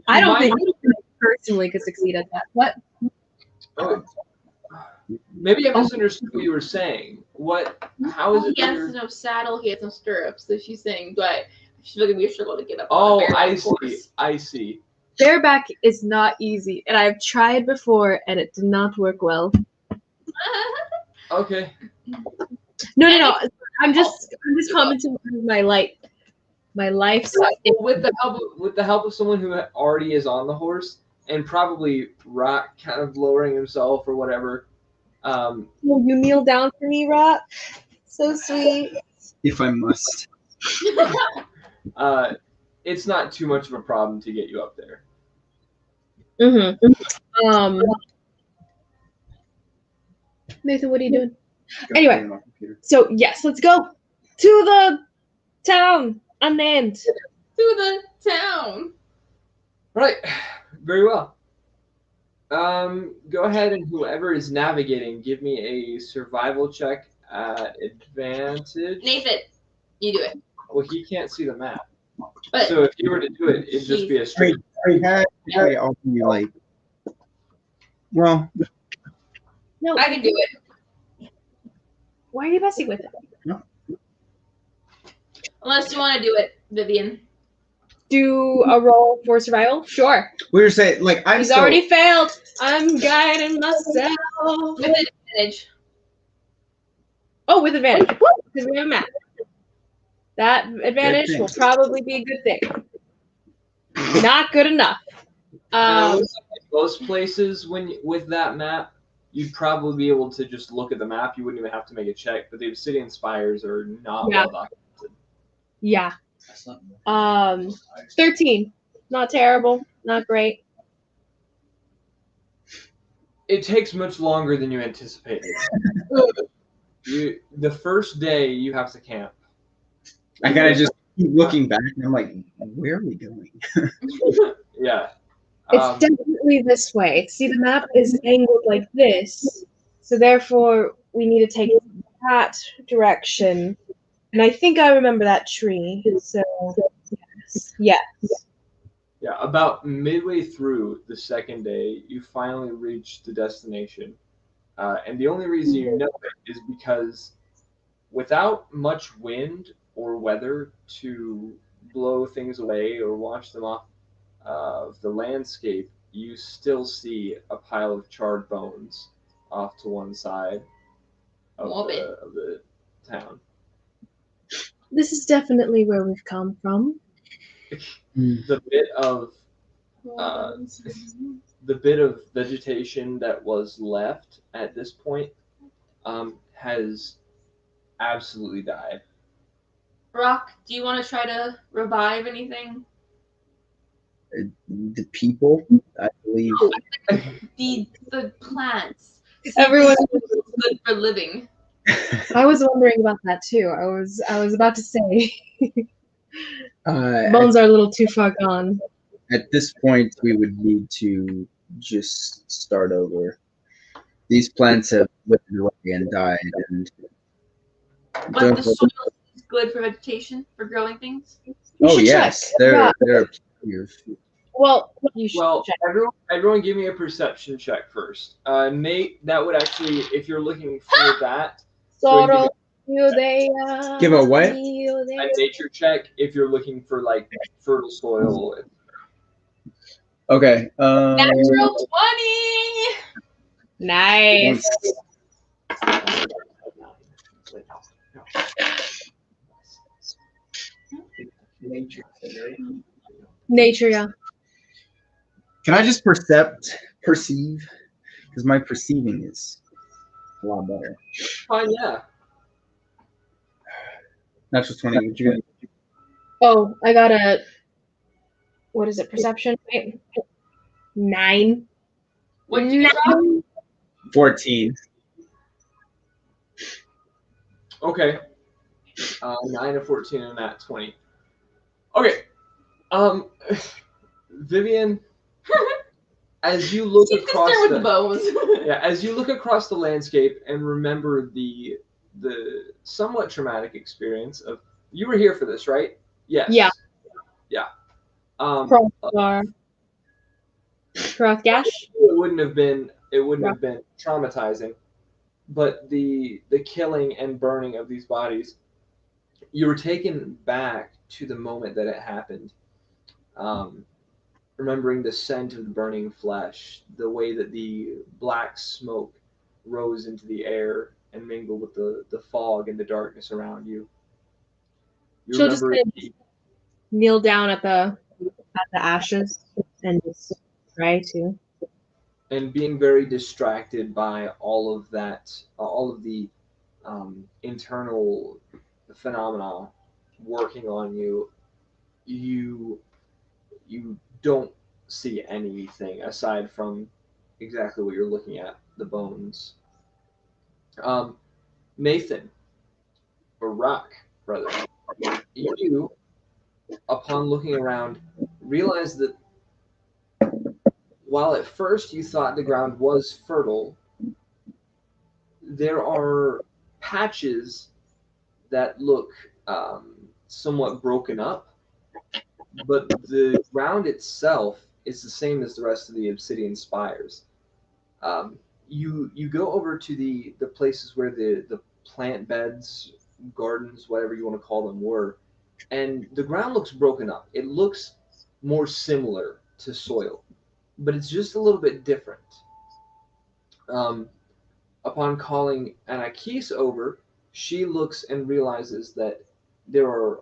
Speaker 3: I don't think I personally could succeed at that. What?
Speaker 1: Oh. Maybe I misunderstood what you were saying. What? How is it?
Speaker 2: He has no saddle. He has no stirrups. So she's saying, but she's going to be a struggle to get up.
Speaker 1: Oh,
Speaker 2: on a
Speaker 1: I
Speaker 2: bareback
Speaker 1: see.
Speaker 2: horse.
Speaker 1: I see.
Speaker 3: Bareback is not easy, and I've tried before, and it did not work well.
Speaker 1: Okay.
Speaker 3: No. I'm just commenting on my life
Speaker 1: With the help of someone who already is on the horse and probably Rock kind of lowering himself or whatever.
Speaker 3: Will you kneel down for me, Rock? So sweet.
Speaker 4: If I must.
Speaker 1: It's not too much of a problem to get you up there.
Speaker 3: Mm-hmm. Nathan, what are you doing? Anyway, so yes, let's go to the town unnamed.
Speaker 2: To the town.
Speaker 1: Right. Very well. Go ahead and whoever is navigating, give me a survival check at advantage.
Speaker 2: Nathan, you do it.
Speaker 1: Well, he can't see the map.
Speaker 2: But
Speaker 1: So if you were to do it, it'd just be a straight.
Speaker 4: I'll be like, well,
Speaker 3: No,
Speaker 2: I can do it.
Speaker 3: why are you messing with it?
Speaker 2: Unless you want to do it, Vivian.
Speaker 3: Do a roll for survival? Sure.
Speaker 4: we were saying, like, I'm
Speaker 3: He's
Speaker 4: still,
Speaker 3: already failed. I'm guiding myself.
Speaker 2: With advantage.
Speaker 3: Oh, with advantage. Because we have a map. That advantage will probably be a good thing. Not good enough.
Speaker 1: Most places, with that map, you'd probably be able to just look at the map. You wouldn't even have to make a check. But the obsidian spires are not well documented.
Speaker 3: Yeah.
Speaker 4: That's not
Speaker 3: 13. Not terrible. Not great.
Speaker 1: It takes much longer than you anticipated. The first day you have to camp.
Speaker 4: I kind of just keep looking back, and I'm like, where are we going?
Speaker 1: Yeah.
Speaker 3: It's definitely this way. See, the map is angled like this, so therefore we need to take that direction. And I think I remember that tree. So yes.
Speaker 1: Yeah, about midway through the second day, you finally reach the destination. And the only reason you know it is because without much wind or weather to blow things away or wash them off of the landscape, you still see a pile of charred bones off to one side of the town.
Speaker 3: This is definitely where we've come from.
Speaker 1: The uh, bit of vegetation that was left at this point has absolutely died.
Speaker 2: Rock, do you want to try to revive anything?
Speaker 4: The people, I believe.
Speaker 2: The plants.
Speaker 3: Everyone,
Speaker 2: Good for living.
Speaker 3: I was wondering about that too. I was about to say
Speaker 4: At,
Speaker 3: bones are a little too far gone.
Speaker 4: at this point, we would need to just start over. These plants have withered away and died, and
Speaker 2: But the soil is good for vegetation, for growing things.
Speaker 3: You
Speaker 4: oh
Speaker 3: should
Speaker 4: yes,
Speaker 3: check.
Speaker 4: there
Speaker 3: Yeah.
Speaker 4: there are plenty of.
Speaker 3: Well, you should
Speaker 1: Well,
Speaker 3: check.
Speaker 1: everyone give me a perception check first. Nate, that would actually, if you're looking for that,
Speaker 3: Sorrow,
Speaker 4: Give a what?
Speaker 1: a nature check if you're looking for like fertile soil.
Speaker 4: Okay.
Speaker 2: Natural 20!
Speaker 3: Nice. Nature, yeah.
Speaker 4: Can I just perceive? Because my perceiving is a lot better.
Speaker 1: Fine, yeah.
Speaker 4: Natural 20. What you got?
Speaker 3: Oh, I got a. What is it? Perception? Right? 9.
Speaker 2: What did you get, Rock?
Speaker 4: 14.
Speaker 1: Okay. 9 to 14 and that 20. Okay. Vivian, as you look across
Speaker 2: with the bones.
Speaker 1: as you look across the landscape and remember the somewhat traumatic experience of you were here for this, right? Yes.
Speaker 3: Yeah.
Speaker 1: Yeah.
Speaker 3: Crossbar. Crossgash?
Speaker 1: It wouldn't have been traumatizing, but the killing and burning of these bodies, you were taken back to the moment that it happened. Remembering the scent of the burning flesh, the way that the black smoke rose into the air and mingled with the fog and the darkness around you. You
Speaker 3: She'll just
Speaker 1: remember
Speaker 3: kind of kneel down at the ashes and just try to.
Speaker 1: and being very distracted by all of that, all of the internal phenomena working on you. You don't see anything aside from exactly what you're looking at, the bones. Nathan, or Rock, brother, you, upon looking around, realize that while at first you thought the ground was fertile, there are patches that look somewhat broken up, but the ground itself is the same as the rest of the obsidian spires. You go over to the places where the plant beds, gardens, whatever you want to call them, were, and the ground looks broken up. It looks more similar to soil, but it's just a little bit different. Um, Upon calling Anakis over, she looks and realizes that there are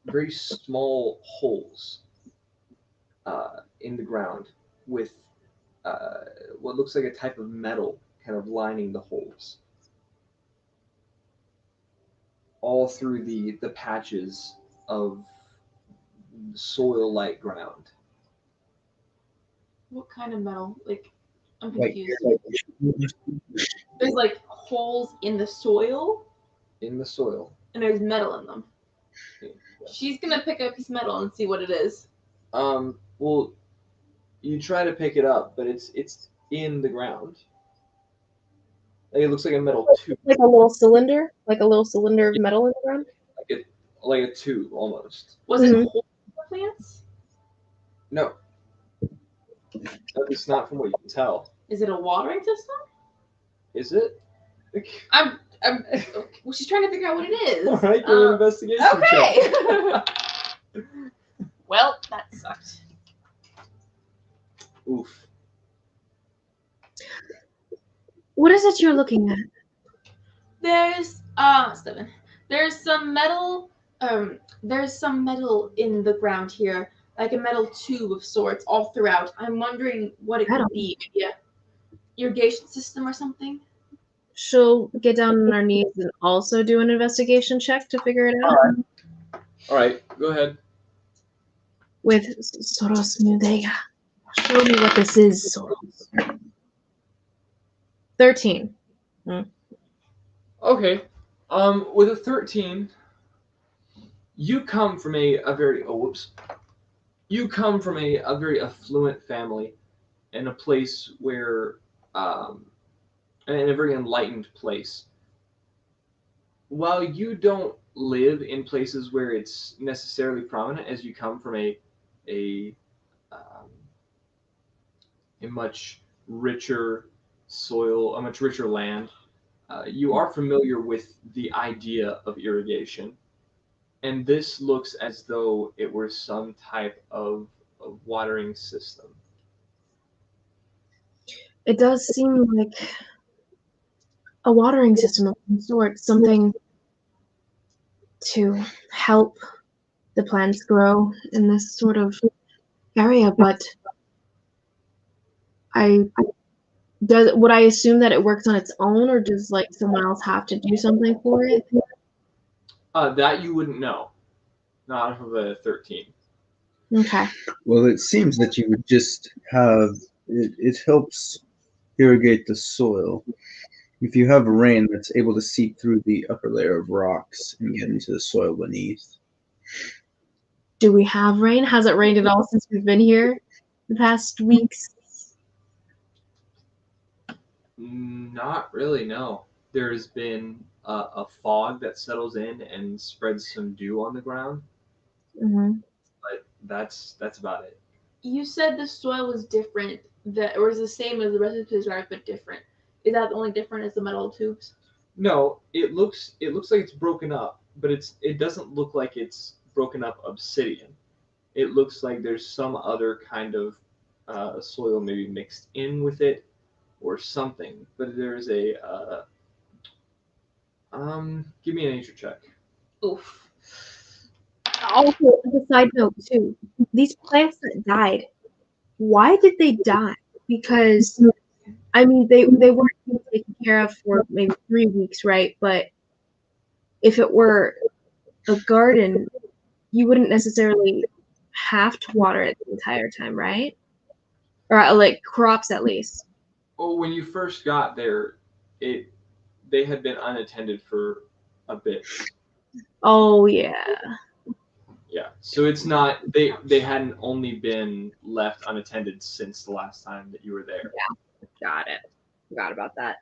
Speaker 1: very small holes in the ground with what looks like a type of metal kind of lining the holes. all through the patches of soil-like ground.
Speaker 2: What kind of metal? Like, I'm
Speaker 4: Like,
Speaker 2: confused. There's like holes in the soil,
Speaker 1: In the soil.
Speaker 2: and there's metal in them. She's gonna pick up a piece of metal and see what it is.
Speaker 1: Well, you try to pick it up, but it's in the ground. Like, it looks like a metal tube,
Speaker 3: Like a little cylinder of metal in the ground.
Speaker 1: like a tube almost.
Speaker 2: Was
Speaker 3: Mhm.
Speaker 2: it holes in the plants?
Speaker 1: No, at least not from what you can tell.
Speaker 2: Is it a watering system?
Speaker 1: Is it?
Speaker 2: I'm. Well, she's trying to figure out what it is.
Speaker 1: All right, do an investigation check.
Speaker 2: Okay. Well, that sucked.
Speaker 1: Oof.
Speaker 3: What is it you're looking at?
Speaker 2: There's 7. There's some metal. There's some metal in the ground here, like a metal tube of sorts, all throughout. I'm wondering what it
Speaker 3: Metal?
Speaker 2: could be. Maybe a irrigation system or something.
Speaker 3: She'll get down on her knees and also do an investigation check to figure it out.
Speaker 1: All right, go ahead.
Speaker 3: With Soros Mudega. Show me what this is, Soros. 13.
Speaker 1: Okay. With a 13, you come from a very You come from a very affluent family in a place where in a very enlightened place. While you don't live in places where it's necessarily prominent, as you come from a um, a much richer soil, a much richer land, you are familiar with the idea of irrigation, and this looks as though it were some type of watering system.
Speaker 3: It does seem like a watering system of some sort, something to help the plants grow in this sort of area, but would I assume that it works on its own, or does like someone else have to do something for it?
Speaker 1: That you wouldn't know, not of a 13.
Speaker 3: Okay.
Speaker 4: Well, it seems that you would just have it helps irrigate the soil. If you have rain that's able to seep through the upper layer of rocks and get into the soil beneath.
Speaker 3: Do we have rain? Has it rained at all since we've been here the past weeks?
Speaker 1: Not really, no. There's been a fog that settles in and spreads some dew on the ground,
Speaker 3: Mm-hmm.
Speaker 1: but that's about it.
Speaker 2: You said the soil was different, or is the same as the rest of his yard, but different. Is that the only different as the metal tubes?
Speaker 1: No, it looks like it's broken up, but it doesn't look like it's broken up obsidian. It looks like there's some other kind of soil maybe mixed in with it or something. But there's give me a nature check.
Speaker 2: Oof.
Speaker 3: Also, as a side note too, these plants that died, why did they die? Because I mean, they weren't being taken care of for maybe 3 weeks, right? But if it were a garden, you wouldn't necessarily have to water it the entire time, right? Or like crops at least.
Speaker 1: Oh, when you first got there, they had been unattended for a bit.
Speaker 3: Oh yeah.
Speaker 1: Yeah, so it's not they hadn't only been left unattended since the last time that you were there.
Speaker 3: Got it. Forgot about that.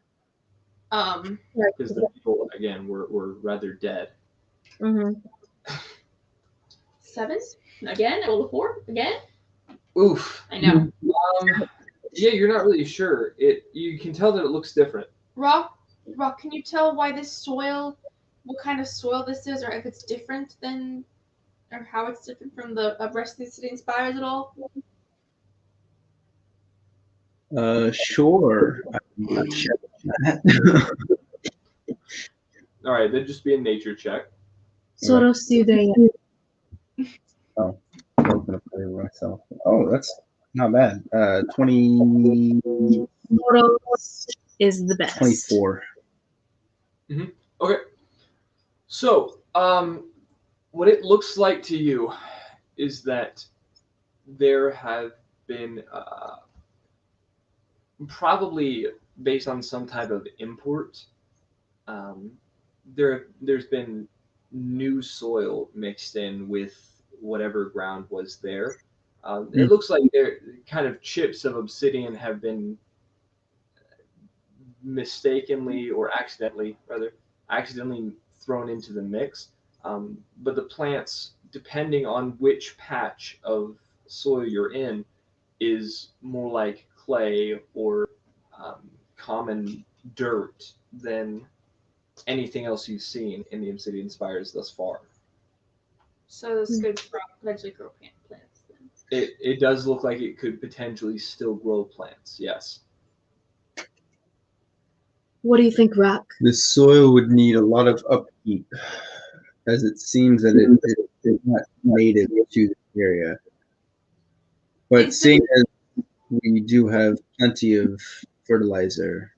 Speaker 1: Because the people again were rather dead.
Speaker 3: Mm-hmm.
Speaker 2: 7 again. I rolled a 4 again.
Speaker 1: Oof.
Speaker 2: I know.
Speaker 1: Yeah, you're not really sure. You can tell that it looks different.
Speaker 2: Rock, can you tell why this soil, what kind of soil this is, or if it's different than, or how it's different from the rest of the city spires at all?
Speaker 4: Sure. I'm not sure that.
Speaker 1: All right, that'd just be a nature check.
Speaker 3: Soros Sudea.
Speaker 4: Oh, I'm gonna play myself. Oh, that's not bad. 20,
Speaker 3: Soros is the best.
Speaker 4: 24.
Speaker 1: Okay. So, what it looks like to you is that there have been probably based on some type of import. Um, there's been new soil mixed in with whatever ground was there. It looks like there kind of chips of obsidian have been mistakenly or accidentally, rather, accidentally thrown into the mix. But the plants, depending on which patch of soil you're in, is more like clay or common dirt than anything else you've seen in the Obsidian Spires thus far.
Speaker 2: So this could potentially grow plants then.
Speaker 1: It does look like it could potentially still grow plants, yes.
Speaker 3: What do you think, Rock?
Speaker 4: The soil would need a lot of upkeep, as it seems that it's not native to the area. But seeing as we do have plenty of fertilizer,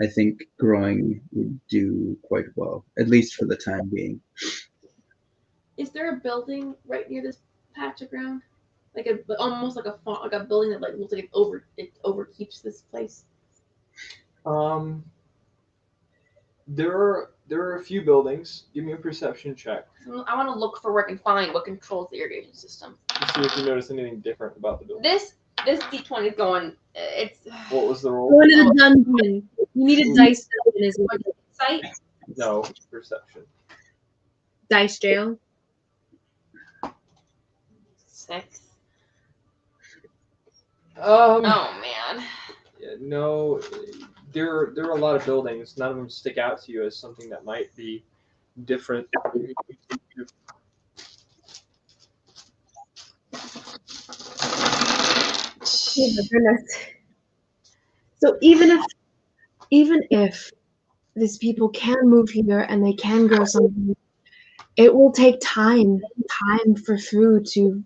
Speaker 4: I think growing would do quite well, at least for the time being.
Speaker 2: Is there a building right near this patch of ground? Like almost like a building that like looks like it overkeeps this place.
Speaker 1: There are a few buildings. Give me a perception check.
Speaker 2: I want to look for where I can find what controls the irrigation system.
Speaker 1: To see if you notice anything different about the building.
Speaker 2: This D20 is going. It's
Speaker 1: What was the
Speaker 3: Go
Speaker 1: roll?
Speaker 3: into the dungeon. You need a dice dungeon as well.
Speaker 2: sight.
Speaker 1: No, perception.
Speaker 3: Dice jail.
Speaker 2: 6.
Speaker 1: Um,
Speaker 2: Oh man.
Speaker 1: yeah, no, there are a lot of buildings. None of them stick out to you as something that might be different.
Speaker 3: Oh my goodness. So even if these people can move here and they can grow something, it will take time for food to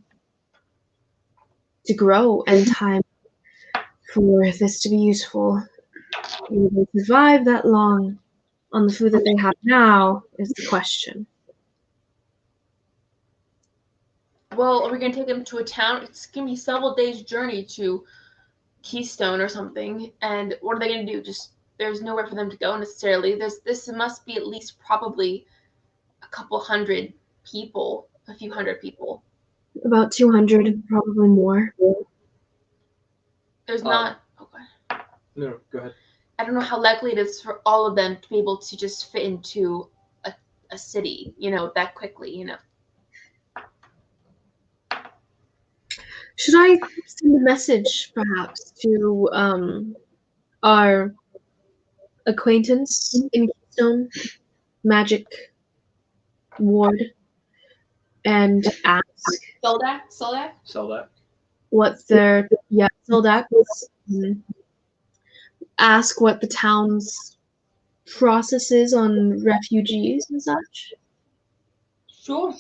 Speaker 3: grow and time for this to be useful. Will they survive that long on the food that they have now is the question.
Speaker 2: Well, are we gonna take them to a town? It's gonna be several days' journey to Keystone or something. And what are they gonna do? Just there's nowhere for them to go necessarily. This must be at least probably a couple hundred people, a few hundred people.
Speaker 3: About 200, probably more.
Speaker 2: There's not. Okay.
Speaker 1: No, go ahead.
Speaker 2: I don't know how likely it is for all of them to be able to just fit into a city, that quickly,
Speaker 3: Should I send a message, perhaps, to our acquaintance in Keystone, Magic Ward, and ask
Speaker 2: Soldak?
Speaker 1: Sell that.
Speaker 3: what their Soldak, ask what the town's process is on refugees and such?
Speaker 2: Sure.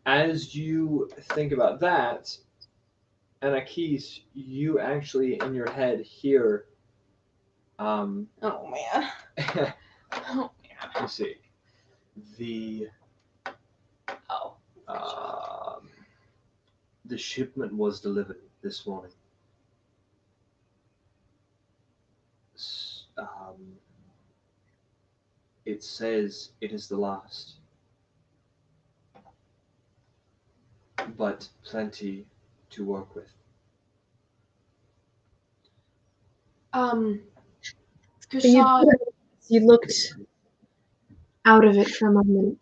Speaker 1: As you think about that, Anakis, you actually in your head hear.
Speaker 2: Oh man. Oh man.
Speaker 1: Let's see. The shipment was delivered this morning. It says it is the last, but plenty to work with.
Speaker 2: Kershaw,
Speaker 3: You looked out of it for a moment.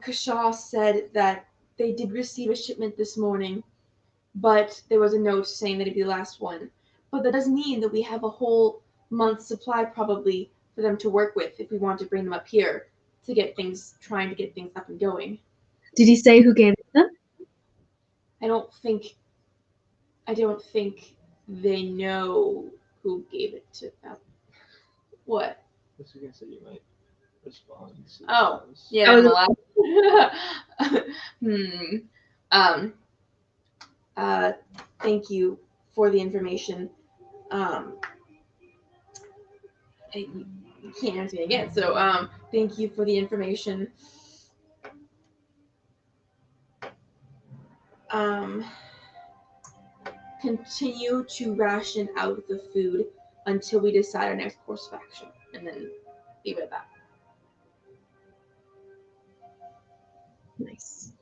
Speaker 2: Kershaw said that they did receive a shipment this morning, but there was a note saying that it'd be the last one. But that doesn't mean that we have a whole month's supply probably for them to work with if we want to bring them up here to trying to get things up and going.
Speaker 3: Did he say who gave it to them?
Speaker 2: I don't think they know who gave it to them. What?
Speaker 1: I was gonna say you might respond.
Speaker 2: Oh, yeah, I'm allowed. Thank you for the information. You can't answer me again. So thank you for the information. Um, continue to ration out the food until we decide our next course of action, and then leave it at that.
Speaker 3: Nice.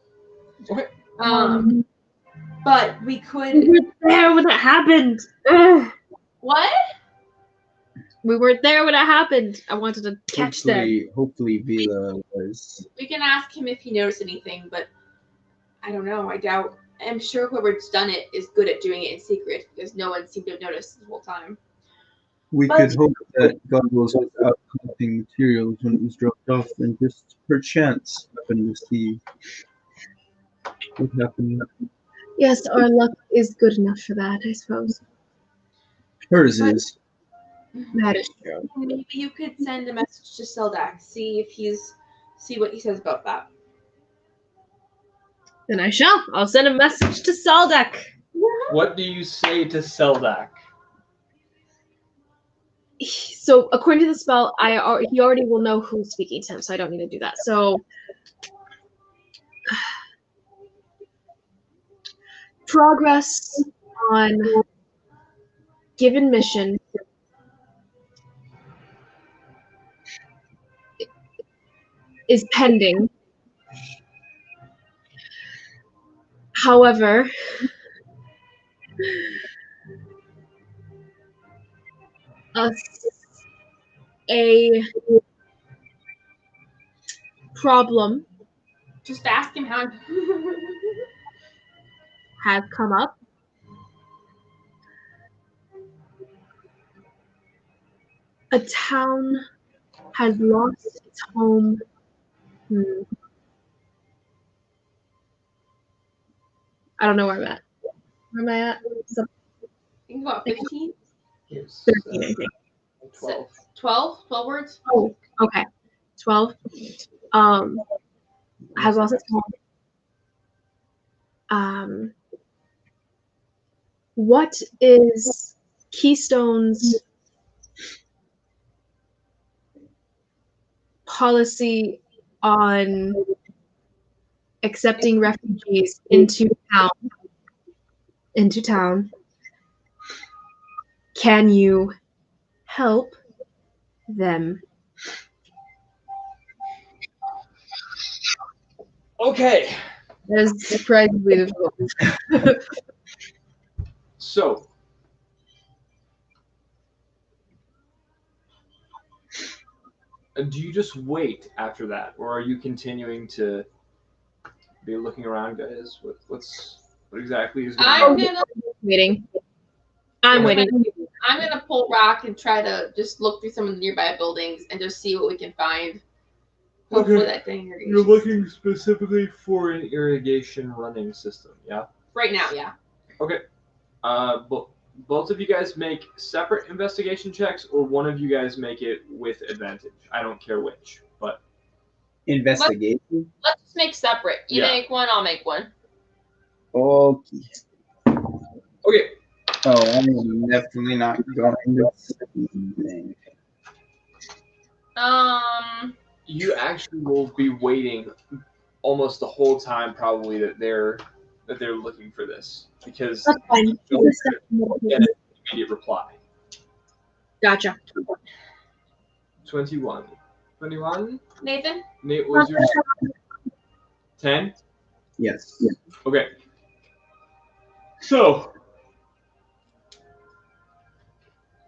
Speaker 1: Okay.
Speaker 2: But we
Speaker 3: We
Speaker 2: could.
Speaker 3: weren't there when it happened. Ugh.
Speaker 2: What?
Speaker 3: We weren't there when it happened. I wanted to catch them.
Speaker 4: Hopefully Vila was.
Speaker 2: We can ask him if he noticed anything, but I don't know. I doubt. I'm sure whoever's done it is good at doing it in secret because no one seemed to have noticed the whole time.
Speaker 4: We
Speaker 2: But-
Speaker 4: could hope that Goggles was out collecting materials when it was dropped off and just perchance happened to see what happened.
Speaker 3: Yes, our luck is good enough for that, I suppose.
Speaker 4: Hers is.
Speaker 3: That is true.
Speaker 2: Maybe you could send a message to Seldak, see what he says about that.
Speaker 3: Then I shall. I'll send a message to Saldak.
Speaker 1: What do you say to Seldak?
Speaker 3: So, according to the spell, he already will know who's speaking to him, so I don't need to do that. So, progress on given mission is pending. However, a problem
Speaker 2: Just ask him how.
Speaker 3: has come up. A town has lost its home. I don't know where I'm at. Where am I at?
Speaker 2: Think about 15?
Speaker 1: Yes.
Speaker 3: 13, I think.
Speaker 1: 12.
Speaker 2: 12 words?
Speaker 3: Oh, okay. 12. Has lost its home. What is Keystone's policy on accepting refugees into town? Can you help them?
Speaker 1: Okay.
Speaker 3: That is surprisingly difficult.
Speaker 1: So, do you just wait after that, or are you continuing to be looking around, guys? What exactly is going
Speaker 2: I'm
Speaker 1: on?
Speaker 2: gonna
Speaker 3: Waiting. I'm waiting.
Speaker 2: I'm gonna pull rock and try to just look through some of the nearby buildings and just see what we can find. Hopefully
Speaker 1: Okay.
Speaker 2: that thing irrigation.
Speaker 1: You're looking specifically for an irrigation running system, yeah?
Speaker 2: Right now, yeah.
Speaker 1: Okay. Both of you guys make separate investigation checks, or one of you guys make it with advantage. I don't care which, but
Speaker 4: Investigation?
Speaker 2: Let's just make separate. You
Speaker 1: Yeah.
Speaker 2: make one, I'll make one.
Speaker 4: Okay.
Speaker 1: okay.
Speaker 4: Oh, I'm definitely not going to say anything.
Speaker 1: You actually will be waiting almost the whole time, probably that they're looking for this, because
Speaker 3: That's fine.
Speaker 1: you'll get an immediate reply.
Speaker 3: Gotcha.
Speaker 1: 21. 21?
Speaker 2: Nathan?
Speaker 1: Nate, what was your 10?
Speaker 4: Yes.
Speaker 1: Okay. So,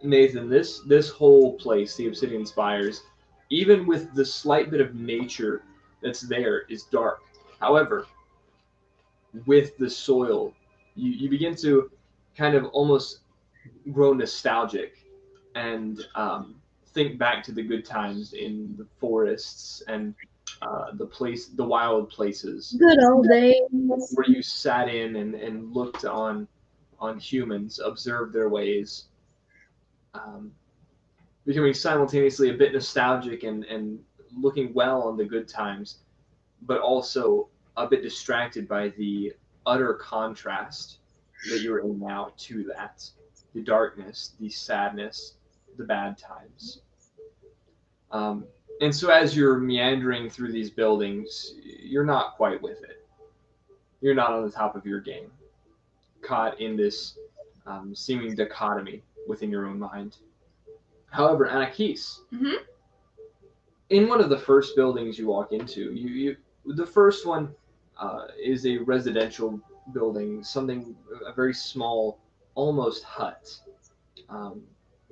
Speaker 1: Nathan, this whole place, the Obsidian Spires, even with the slight bit of nature that's there, is dark. However, with the soil, you begin to kind of almost grow nostalgic and think back to the good times in the forests and the wild places
Speaker 3: Good old days.
Speaker 1: where you sat in and looked on humans, observed their ways, becoming simultaneously a bit nostalgic and looking well on the good times, but also a bit distracted by the utter contrast that you're in now to that. The darkness, the sadness, the bad times. And so as you're meandering through these buildings, you're not quite with it. You're not on the top of your game, caught in this seeming dichotomy within your own mind. However, Anakis,
Speaker 2: Mhm.
Speaker 1: in one of the first buildings you walk into, the first one is a residential building, a very small, almost hut,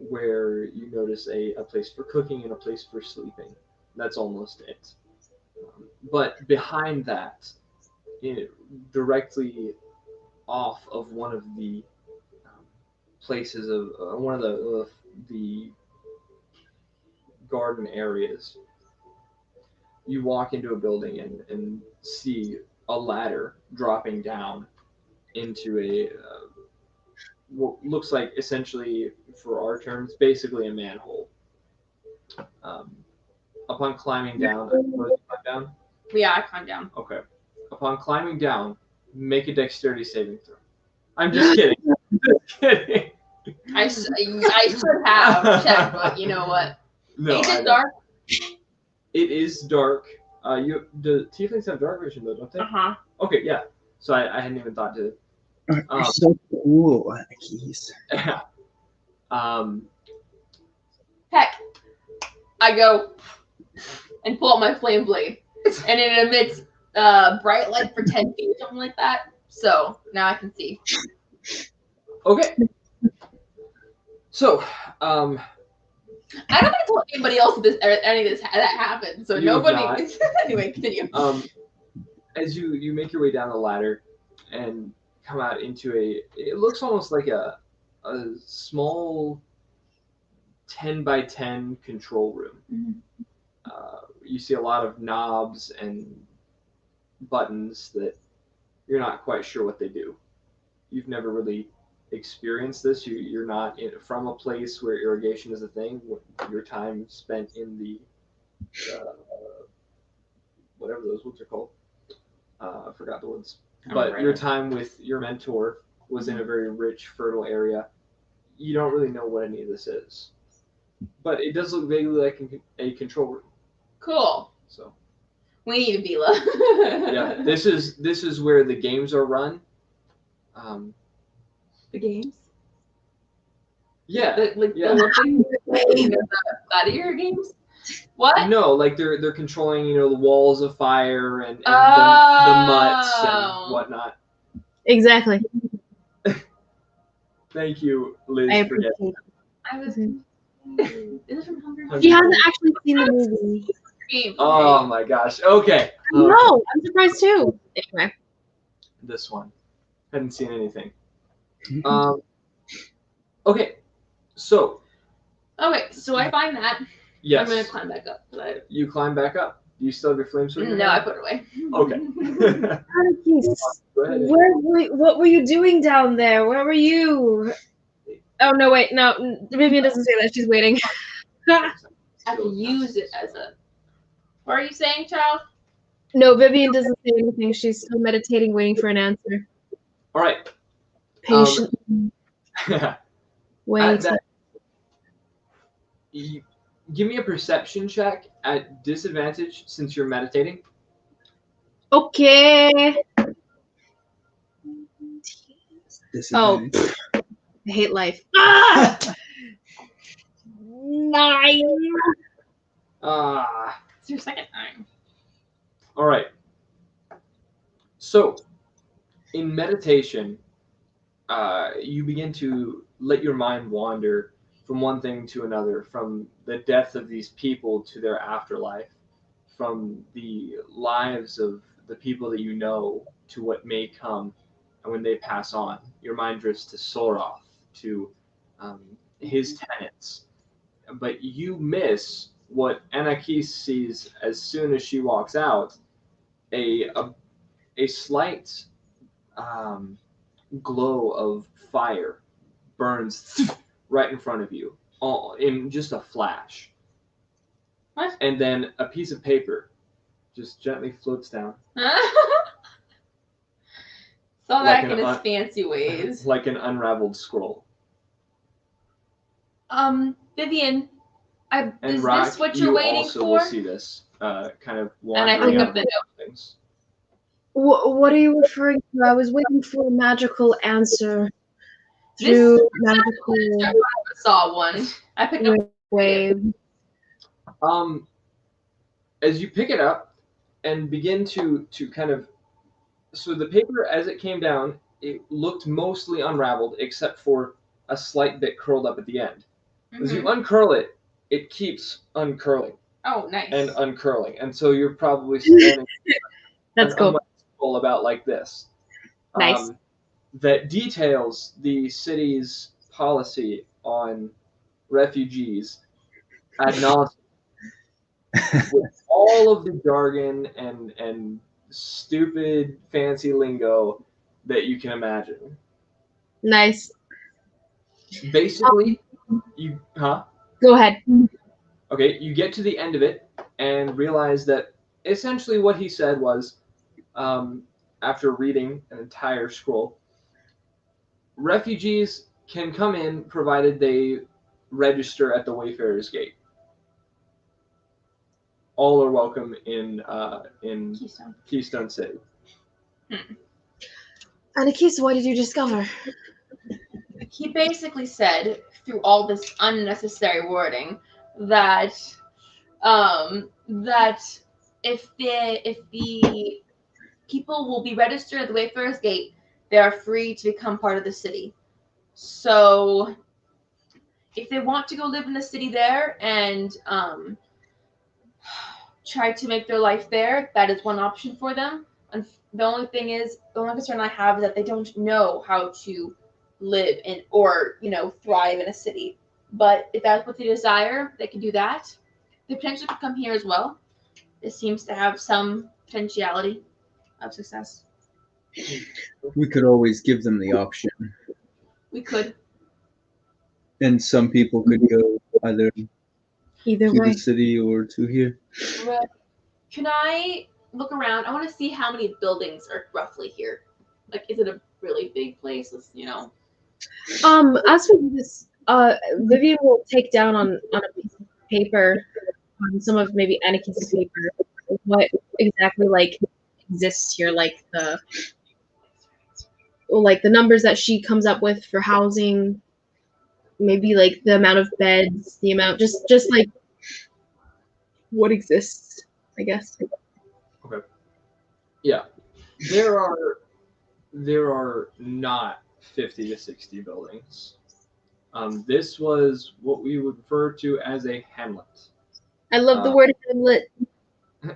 Speaker 1: where you notice a place for cooking and a place for sleeping. That's almost it. But behind that, directly off of one of the places of one of the garden areas, you walk into a building and see a ladder dropping down into what looks like, essentially, for our terms, basically a manhole. Um, upon climbing down, I suppose you climb down?
Speaker 2: Yeah, I climbed down.
Speaker 1: Okay. Upon climbing down, make a dexterity saving throw. I'm just kidding. Just kidding.
Speaker 2: I should have checked, but you know what?
Speaker 1: No,
Speaker 2: Is
Speaker 1: I
Speaker 2: it
Speaker 1: don't.
Speaker 2: dark?
Speaker 1: It is dark. The tieflings have dark vision though, don't they?
Speaker 2: Uh-huh.
Speaker 1: Okay, yeah. So I hadn't even thought to.
Speaker 4: You're so cool, Anakis.
Speaker 1: um,
Speaker 2: Heck, I go and pull out my flame blade, and it emits bright light for 10 feet, something like that. So now I can see.
Speaker 1: okay. So,
Speaker 2: I don't think I told anybody else any of this that happened, so
Speaker 1: You have
Speaker 2: nobody.
Speaker 1: not.
Speaker 2: Anyway, continue.
Speaker 1: as you make your way down the ladder and come out into it looks almost like a small 10 by 10 control room.
Speaker 2: Mhm.
Speaker 1: You see a lot of knobs and buttons that you're not quite sure what they do. You've never really experienced this. You're not from a place where irrigation is a thing. Your time spent in the whatever those woods are called. I forgot the woods. But your time with your mentor was in a very rich, fertile area. You don't really know what any of this is. But it does look vaguely like a control room.
Speaker 2: Cool.
Speaker 1: So
Speaker 2: We need a Vila.
Speaker 1: yeah, this is where the games are run.
Speaker 2: The games.
Speaker 1: Yeah,
Speaker 2: The
Speaker 1: yeah.
Speaker 2: the gladiator games. What?
Speaker 1: No, like they're controlling, the walls of fire and the mutts and whatnot.
Speaker 3: Exactly.
Speaker 1: Thank you, Liz,
Speaker 3: I
Speaker 1: for
Speaker 3: appreciate
Speaker 1: getting
Speaker 3: it.
Speaker 2: I was.
Speaker 3: Mhm.
Speaker 2: Is it from Hunger
Speaker 3: She
Speaker 2: Games?
Speaker 3: hasn't actually seen the movie.
Speaker 1: Oh my gosh. Okay.
Speaker 3: No, I'm surprised too. Anyway.
Speaker 1: This one. Hadn't seen anything. Okay. So,
Speaker 2: Okay, so I find that.
Speaker 1: yes.
Speaker 2: I'm gonna climb back up. But
Speaker 1: You climb back up. Do you still have your flame sword? in your
Speaker 2: no, I
Speaker 1: hand?
Speaker 2: put it away.
Speaker 1: Okay.
Speaker 3: Anakis,
Speaker 1: Go ahead.
Speaker 3: what were you doing down there? Where were you? Oh no, wait, no. Vivian doesn't say that. She's waiting.
Speaker 2: I have to use it as a. What are you saying, child?
Speaker 3: No, Vivian doesn't say anything. She's still meditating, waiting for an answer.
Speaker 1: All right.
Speaker 3: Patient.
Speaker 1: At
Speaker 3: Wait.
Speaker 1: that, give me a perception check at disadvantage since you're meditating.
Speaker 3: Okay. Oh,
Speaker 4: Disadvantage.
Speaker 3: I hate life. Ah! 9.
Speaker 2: It's your second time.
Speaker 1: All right. So, in meditation, you begin to let your mind wander from one thing to another, from the death of these people to their afterlife, from the lives of the people that you know to what may come and when they pass on. Your mind drifts to Soroth, to his tenets. But you miss what Anakis sees as soon as she walks out, a slight glow of fire burns right in front of you, all in just a flash.
Speaker 2: What?
Speaker 1: And then a piece of paper just gently floats down.
Speaker 2: Saw
Speaker 1: Like
Speaker 2: back
Speaker 1: an
Speaker 2: in his fancy ways.
Speaker 1: like an unraveled scroll.
Speaker 2: Vivian,
Speaker 1: And
Speaker 2: Is
Speaker 1: Rock,
Speaker 2: this what
Speaker 1: you
Speaker 2: you're waiting
Speaker 1: also will
Speaker 2: for?
Speaker 1: see this kind of
Speaker 2: And I
Speaker 1: wandering
Speaker 2: pick
Speaker 1: out
Speaker 2: up
Speaker 1: of
Speaker 2: the
Speaker 1: the
Speaker 2: note.
Speaker 1: buildings.
Speaker 3: What are you referring to? I was waiting for a magical answer
Speaker 2: This
Speaker 3: through
Speaker 2: I
Speaker 3: magical
Speaker 2: saw one. I pick up.
Speaker 3: wave.
Speaker 1: As you pick it up and begin to kind of, so the paper as it came down, it looked mostly unraveled except for a slight bit curled up at the end. As you
Speaker 2: Mhm.
Speaker 1: uncurl it, it keeps uncurling
Speaker 2: Oh, nice.
Speaker 1: and uncurling, and so you're probably standing
Speaker 3: That's
Speaker 1: an
Speaker 3: cool.
Speaker 1: unwrapped scroll about like this.
Speaker 3: Nice.
Speaker 1: That details the city's policy on refugees ad nauseam, with all of the jargon and stupid fancy lingo that you can imagine.
Speaker 3: Nice.
Speaker 1: Basically,
Speaker 3: Go ahead.
Speaker 1: okay, you get to the end of it and realize that essentially what he said was, after reading an entire scroll, refugees can come in provided they register at the Wayfarer's Gate. All are welcome in Keystone City.
Speaker 3: Anakisa, what did you discover?
Speaker 2: He basically said through all this unnecessary wording that that if the people will be registered at the Wayfarer's Gate, they are free to become part of the city. So if they want to go live in the city there and try to make their life there, that is one option for them. And the only concern I have is that they don't know how to live in or thrive in a city. But if that's what they desire, they can do that. They potentially could come here as well. It seems to have some potentiality of success.
Speaker 4: We could always give them the option,
Speaker 2: We could.
Speaker 4: and some people could go either
Speaker 3: Either
Speaker 4: to
Speaker 3: way.
Speaker 4: the city or to here.
Speaker 2: Can I look around? I want to see how many buildings are roughly here. Like, is it a really big place? As
Speaker 3: As for this, Vivian will take down on a piece of paper, on some of maybe Anakin's paper, what exactly exists here, like the numbers that she comes up with for housing, maybe like the amount of beds, the amount, just like what exists, I guess.
Speaker 1: Okay. Yeah, there are not 50 to 60 buildings. This was what we would refer to as a hamlet.
Speaker 3: I love the word hamlet.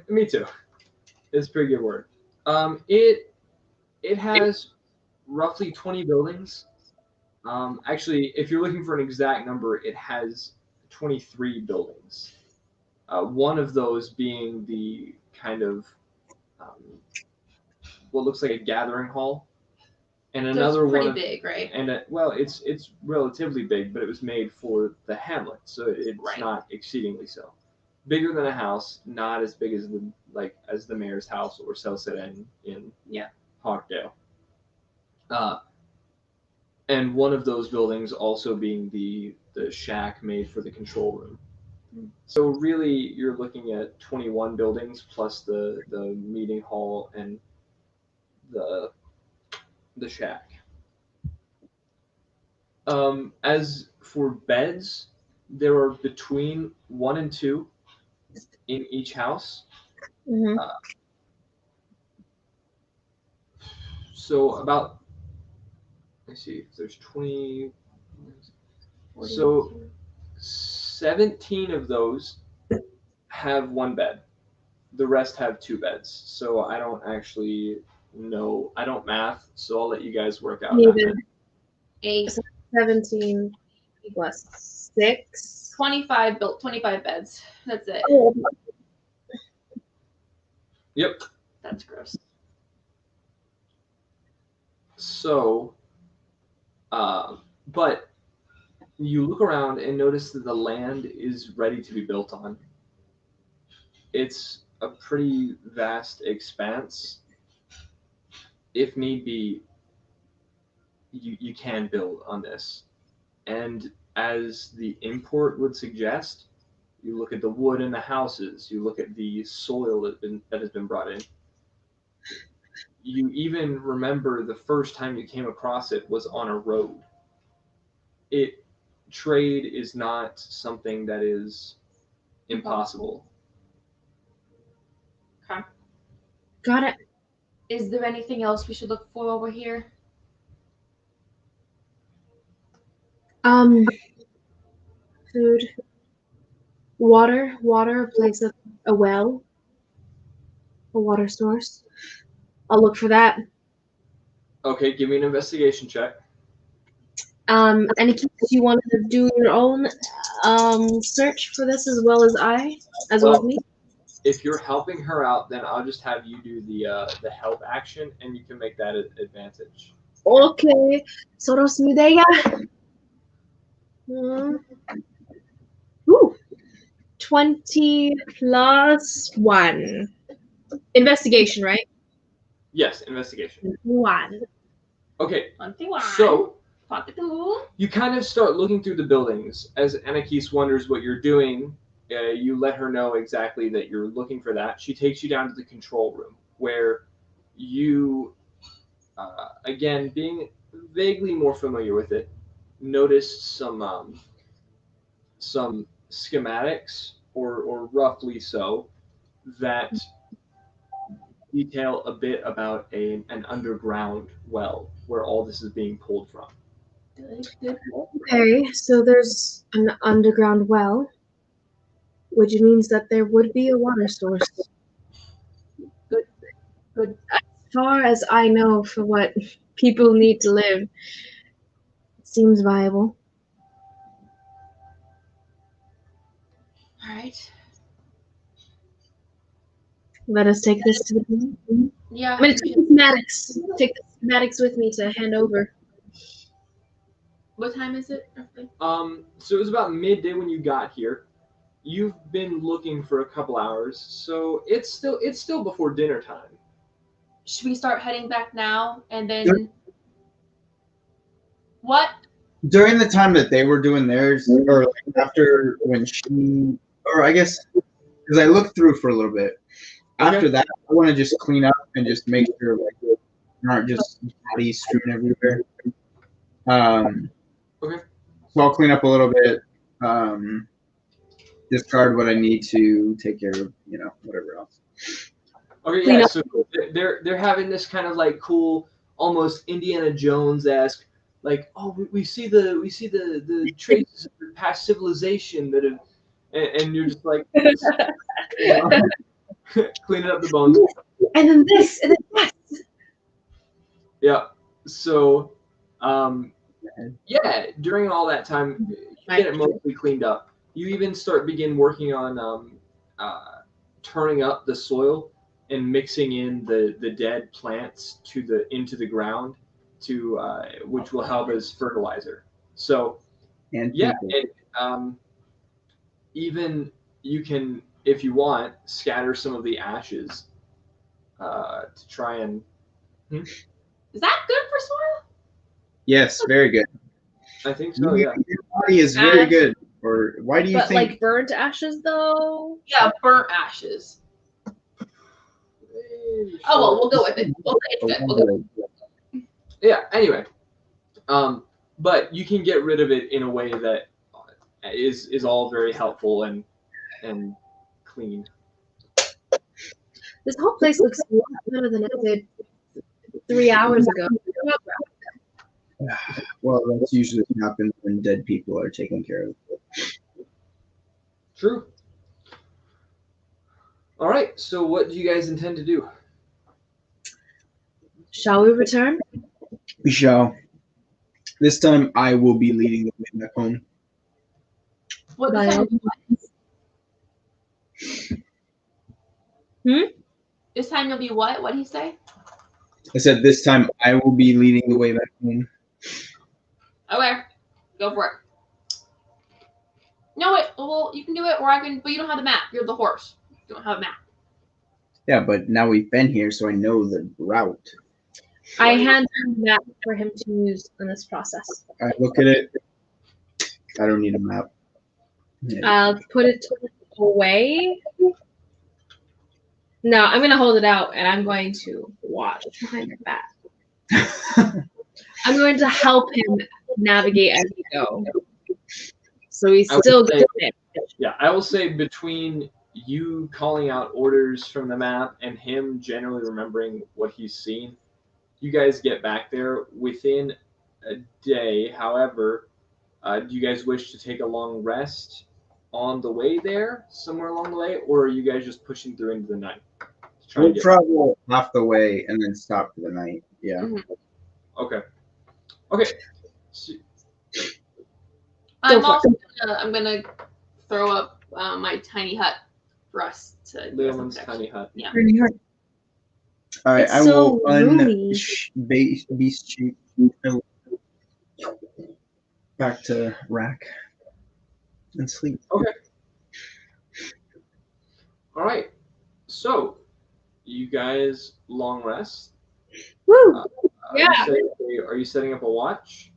Speaker 1: Me too. It's a pretty good word. It has roughly 20 buildings. Actually, if you're looking for an exact number, it has 23 buildings. One of those being the kind of what looks like a gathering hall, and another
Speaker 2: it's pretty
Speaker 1: one.
Speaker 2: big, right?
Speaker 1: And it's relatively big, but it was made for the hamlet, so it's
Speaker 2: Right.
Speaker 1: not exceedingly so. Bigger than a house, not as big as the mayor's house or Celset in Hawkdale. And one of those buildings also being the shack made for the control room. So really, you're looking at 21 buildings plus the meeting hall and the shack. As for beds, there are between 1 and 2 in each house.
Speaker 3: Mm-hmm.
Speaker 1: So about, let's see, there's 20. So 17 of those have 1 bed. The rest have 2 beds. So I don't actually know. I don't math, so I'll let you guys work out
Speaker 3: Neither.
Speaker 1: that.
Speaker 2: 8,
Speaker 3: 17 plus 6.
Speaker 2: 25 built, 25 beds. That's it.
Speaker 3: Oh,
Speaker 1: Yep.
Speaker 2: That's gross.
Speaker 1: So, but you look around and notice that the land is ready to be built on. It's a pretty vast expanse. If need be, you can build on this. And as the import would suggest, You look at the wood in the houses. You look at the soil that has been brought in. You even remember the first time you came across it was on a road. Trade is not something that is impossible.
Speaker 2: Okay.
Speaker 3: Got it.
Speaker 2: Is there anything else we should look for over here?
Speaker 3: Food, water, a place of a well, a water source. I'll look for that.
Speaker 1: Okay, give me an investigation check.
Speaker 3: Any case you want to do your own search for this as well as
Speaker 1: Well,
Speaker 3: me?
Speaker 1: If you're helping her out, then I'll just have you do the help action, and you can make that an advantage.
Speaker 3: Okay. Soros midega. Ooh. 20 plus 1. Investigation, right?
Speaker 1: Yes, investigation.
Speaker 3: 1.
Speaker 1: Okay,
Speaker 2: 21.
Speaker 1: so
Speaker 2: 22.
Speaker 1: you kind of start looking through the buildings. As Anakis wonders what you're doing, you let her know exactly that you're looking for that. She takes you down to the control room, where you, again, being vaguely more familiar with it, noticed some schematics, or roughly so, that detail a bit about an underground well where all this is being pulled from.
Speaker 2: Good.
Speaker 3: Okay, so there's an underground well, which means that there would be a water source.
Speaker 2: Good.
Speaker 3: As far as I know, for what people need to live, it seems viable.
Speaker 2: All right.
Speaker 3: Let us take this to the.
Speaker 2: Yeah.
Speaker 3: I'm gonna take the schematics. Take the schematics with me to hand over.
Speaker 2: What time is it roughly?
Speaker 1: So it was about midday when you got here. You've been looking for a couple hours, so it's still before dinner time.
Speaker 2: Should we start heading back now and then?
Speaker 4: Sure.
Speaker 2: What?
Speaker 4: During the time that they were doing theirs, or like after when she, or I guess, because I looked through for a little bit.
Speaker 1: Okay.
Speaker 4: After that, I want to just clean up and just make sure like there aren't just bodies strewn everywhere.
Speaker 1: Okay.
Speaker 4: So I'll clean up a little bit, discard what I need to, take care of, whatever else.
Speaker 1: Okay,
Speaker 3: Clean
Speaker 1: yeah.
Speaker 3: up.
Speaker 1: So they're having this kind of like cool, almost Indiana Jones-esque, like, oh, we see the traces of past civilization that have, and you're just like, you know, cleaning up the bones.
Speaker 3: And then this, and then that.
Speaker 1: Yeah. So, yeah, during all that time, you get it mostly cleaned up. You even begin working on turning up the soil and mixing in the dead plants into the ground, which will help as fertilizer. So,
Speaker 4: And
Speaker 1: yeah,
Speaker 4: people.
Speaker 1: and even you can, if you want, scatter some of the ashes to try and.
Speaker 2: Is that good for soil?
Speaker 4: Yes, very good.
Speaker 1: I think so. Yeah.
Speaker 4: Your body is very good. Or why do you
Speaker 3: But
Speaker 4: think?
Speaker 3: like burnt ashes, though.
Speaker 2: Yeah, burnt ashes. Oh well, we'll go with it. We'll go with it.
Speaker 1: Yeah. Anyway, but you can get rid of it in a way that is all very helpful and clean.
Speaker 3: This whole place looks a lot better than it did 3 hours ago.
Speaker 4: Well, that's usually what happens when dead people are taken care of.
Speaker 1: True. All right. So, what do you guys intend to do?
Speaker 3: Shall we return?
Speaker 4: We shall. This time, I will be leading the way back home.
Speaker 2: What
Speaker 3: By
Speaker 2: this
Speaker 3: all
Speaker 2: time? This time you'll be what? What'd he say?
Speaker 4: I said this time I will be leading the way back home.
Speaker 2: Okay, go for it. No, wait. Well, you can do it, or I can. But you don't have the map. You're the horse. You don't have a map.
Speaker 4: Yeah, but now we've been here, so I know the route.
Speaker 3: I hand him that for him to use in this process.
Speaker 4: I look at it. I don't need a map.
Speaker 3: I'll put it away. No, I'm gonna hold it out and I'm going to watch behind your back. I'm going to help him navigate as we go. So he's
Speaker 1: I would
Speaker 3: still
Speaker 1: say-
Speaker 3: good at it.
Speaker 1: Yeah, I will say between you calling out orders from the map and him generally remembering what he's seen, you guys get back there within a day. However, do you guys wish to take a long rest on the way there, somewhere along the way, or are you guys just pushing through into the night? To try
Speaker 4: We'll
Speaker 1: and get
Speaker 4: travel half the way and then stop for the night. Yeah.
Speaker 1: Okay. Okay. So,
Speaker 2: I'm
Speaker 3: for it.
Speaker 2: also I'm gonna throw up my tiny hut for us to get some
Speaker 1: Leoman's
Speaker 2: protection.
Speaker 1: tiny hut.
Speaker 2: Yeah.
Speaker 4: All right.
Speaker 3: It's
Speaker 4: I
Speaker 3: so
Speaker 4: will
Speaker 3: roomy.
Speaker 4: beast shape back to rack and sleep.
Speaker 1: Okay. All right. So, you guys long rest.
Speaker 3: Woo!
Speaker 1: Are
Speaker 3: Yeah.
Speaker 1: are you setting up a watch?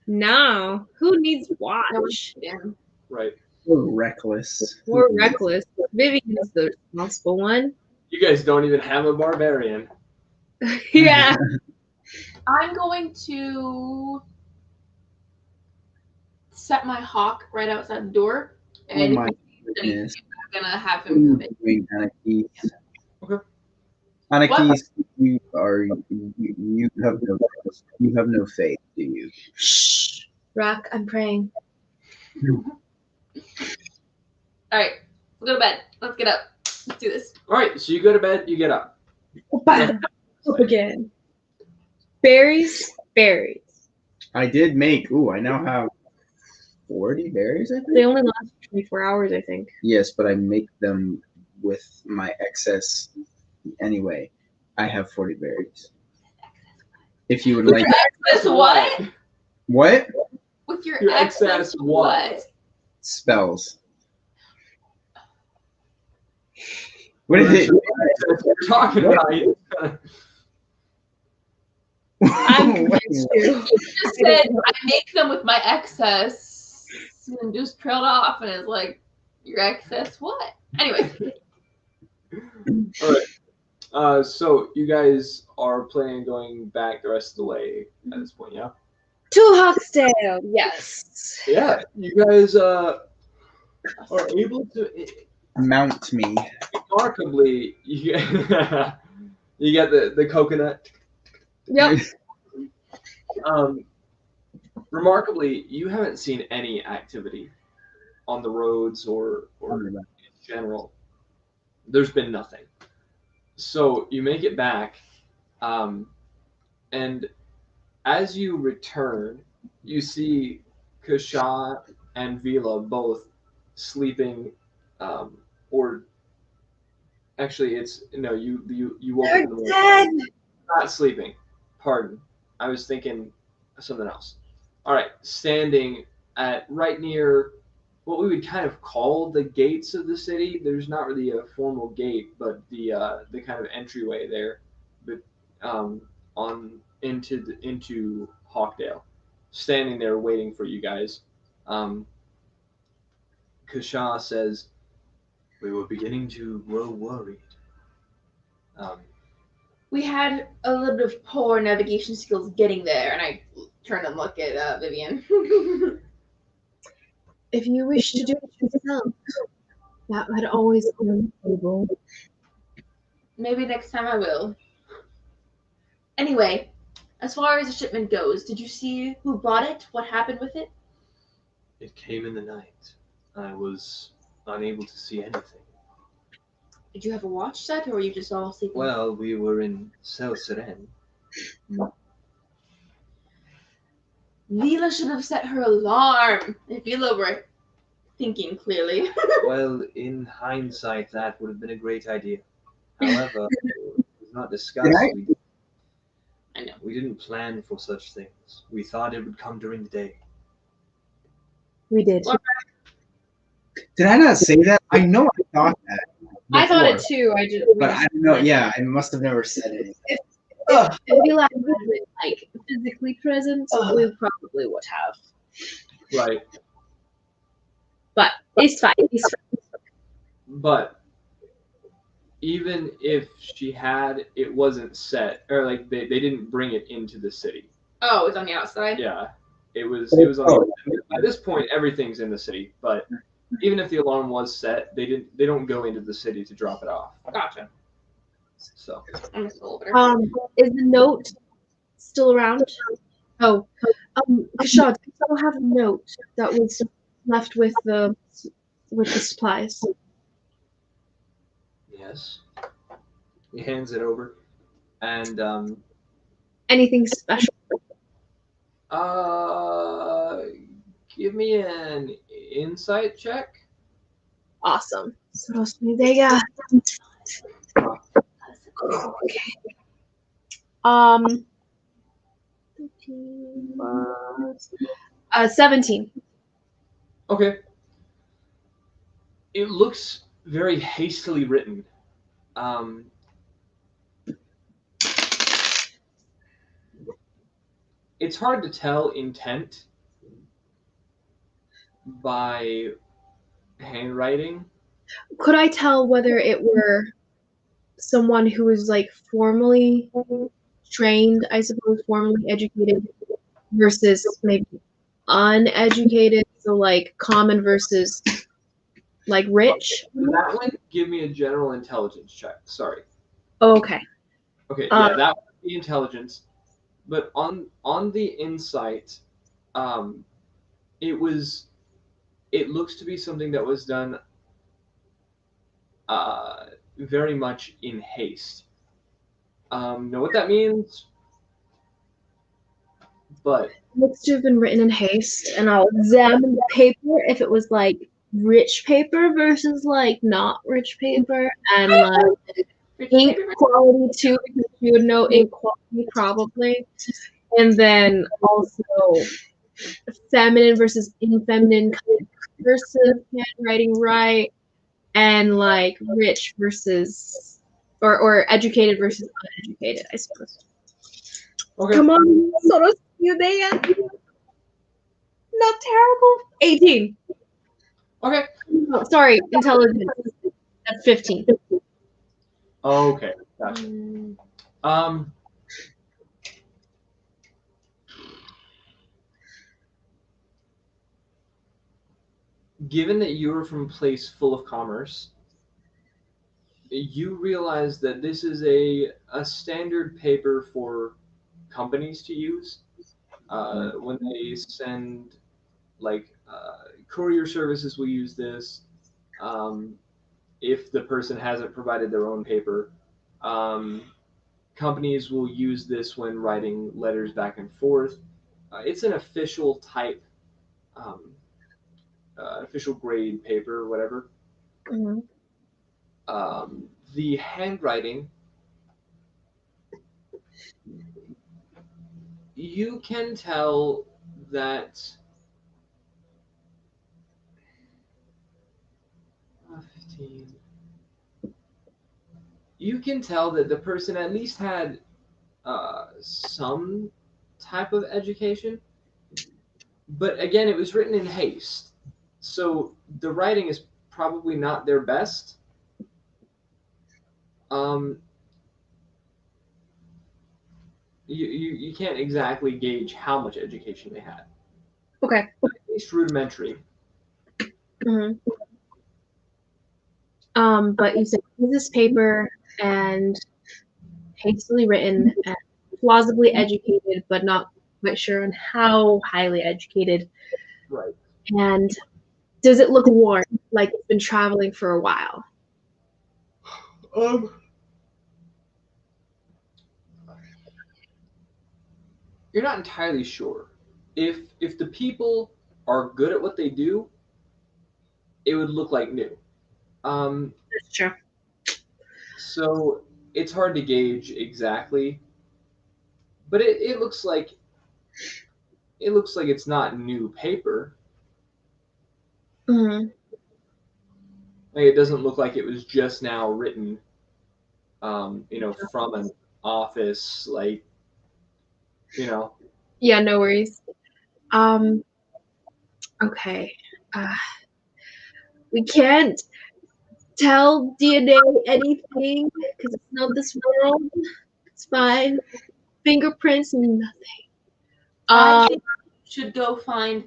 Speaker 3: No. Who needs watch?
Speaker 2: Damn.
Speaker 1: Right.
Speaker 4: We're reckless.
Speaker 3: We're reckless. Vivian is the responsible one.
Speaker 1: You guys don't even have a barbarian.
Speaker 3: Yeah.
Speaker 2: I'm going to set my hawk right outside the door,
Speaker 4: Oh
Speaker 2: and
Speaker 4: my
Speaker 2: if he-
Speaker 4: goodness.
Speaker 2: I'm gonna have
Speaker 4: What are
Speaker 2: him
Speaker 4: you
Speaker 2: come in.
Speaker 4: doing, Anakis?
Speaker 1: Okay.
Speaker 4: Anakis, you have no faith, do you?
Speaker 3: Shh. Rock, I'm praying.
Speaker 2: All right, we'll go to bed. Let's get up. Let's do this.
Speaker 1: All right. So you go to bed. You get up.
Speaker 3: Up again. Berries.
Speaker 4: I did make. Ooh, I now have 40 berries. I think.
Speaker 3: They only last 24 hours, I think.
Speaker 4: Yes, but I make them with my excess. Anyway, I have 40 berries. If you would like.
Speaker 2: Excess what?
Speaker 4: What?
Speaker 2: With your
Speaker 1: Your
Speaker 2: excess
Speaker 1: excess what?
Speaker 4: Spells. What is it?
Speaker 1: You're talking about.
Speaker 3: I'm convinced too.
Speaker 2: You just said I make them with my excess, and just trailed off, and it's like your excess what? Anyway,
Speaker 1: All right. So you guys are planning on going back the rest of the way at this point, yeah?
Speaker 3: To Hoxdale, yes.
Speaker 1: Yeah. You guys are able to
Speaker 4: Mount me.
Speaker 1: remarkably. You get, you get the coconut.
Speaker 3: Yep.
Speaker 1: Remarkably, you haven't seen any activity on the roads or in general. There's been nothing. So you make it back, and as you return, you see Kasha and Vila both sleeping, or actually, it's no, you woke up
Speaker 3: They're
Speaker 1: in the morning.
Speaker 3: dead.
Speaker 1: Not sleeping. Pardon. I was thinking of something else. All right, standing at right near what we would kind of call the gates of the city. There's not really a formal gate, but the kind of entryway there, but on into Hawkdale, standing there waiting for you guys. Kasha says, "We were beginning to grow worried."
Speaker 2: we had a little bit of poor navigation skills getting there, and I turn and look at Vivian.
Speaker 3: If you wish to do it yourself, that would always be on the table.
Speaker 2: Maybe next time I will. Anyway, as far as the shipment goes, did you see who brought it? What happened with it?
Speaker 5: It came in the night. I was unable to see anything.
Speaker 2: Did you have a watch set, or were you just all sleeping?
Speaker 5: Well, we were in Cell Seren.
Speaker 2: Vila should have set her alarm. If Vila were thinking clearly.
Speaker 5: Well, in hindsight, that would have been a great idea. However, it was not discussed.
Speaker 2: I know.
Speaker 5: We didn't plan for such things. We thought it would come during the day.
Speaker 3: We did.
Speaker 4: Did I not say that? I know I thought that.
Speaker 3: I thought it
Speaker 4: before,
Speaker 3: too. I just.
Speaker 4: But I don't know. Yeah, I must have never said it.
Speaker 3: If Vila wasn't like physically present, we probably would have.
Speaker 1: Right.
Speaker 3: But it's fine. It's fine.
Speaker 1: But even if she had, it wasn't set, or like they didn't bring it into the city.
Speaker 2: Oh, it's on the outside.
Speaker 1: Yeah, it was on the. At this point, everything's in the city, but even if the alarm was set, they don't go into the city to drop it off.
Speaker 2: Gotcha.
Speaker 1: So
Speaker 2: I'm just a little bit.
Speaker 3: Is the note still around? Oh, Kashad, do you still have a note that was left with the supplies?
Speaker 1: yes, he hands it over, and
Speaker 3: Anything special?
Speaker 1: give me an insight check.
Speaker 3: Awesome. Soros ni idea. Okay. 13 plus 17.
Speaker 1: Okay. It looks very hastily written. It's hard to tell intent by handwriting.
Speaker 3: Could I tell whether it were someone who was like formally trained, I suppose, formally educated, versus maybe uneducated, so like common versus like rich?
Speaker 1: That one, give me a general intelligence check. Sorry.
Speaker 3: Oh, okay.
Speaker 1: Okay, yeah, that would be intelligence. But on the insight, it looks to be something that was done very much in haste. Know what that means? But
Speaker 3: Looks to have been written in haste, and I'll examine the paper if it was like rich paper versus like not rich paper, and like ink quality too, because you would know ink quality probably, and then also feminine versus infeminine kind of cursive handwriting, right? And like rich versus or educated versus uneducated, I suppose.
Speaker 1: okay.
Speaker 3: Come on, Soros, you there? Not terrible. 18.
Speaker 1: Okay.
Speaker 3: Oh, sorry, intelligence. That's 15.
Speaker 1: Okay, gotcha. Given that you are from a place full of commerce, you realize that this is a standard paper for companies to use when they send, like, courier services will use this. If the person hasn't provided their own paper, companies will use this when writing letters back and forth. It's an official type, official grade paper, whatever.
Speaker 3: Mhm.
Speaker 1: The handwriting, you can tell that 15. You can tell that the person at least had some type of education, but again, it was written in haste, so the writing is probably not their best. Um, you can't exactly gauge how much education they had.
Speaker 3: Okay.
Speaker 1: At least rudimentary.
Speaker 3: Mm-hmm. But you said this paper and hastily written and plausibly educated, but not quite sure on how highly educated.
Speaker 1: Right.
Speaker 3: And does it look worn, like it's been traveling for a while?
Speaker 1: You're not entirely sure. If the people are good at what they do, it would look like new.
Speaker 3: That's true.
Speaker 1: So it's hard to gauge exactly, but it looks like it's not new paper.
Speaker 3: Mm-hmm.
Speaker 1: Like, it doesn't look like it was just now written, from an office, like,
Speaker 3: Yeah, no worries. Okay. We can't tell DNA anything because it's not this world. It's fine. Fingerprints and nothing.
Speaker 2: I think you should go find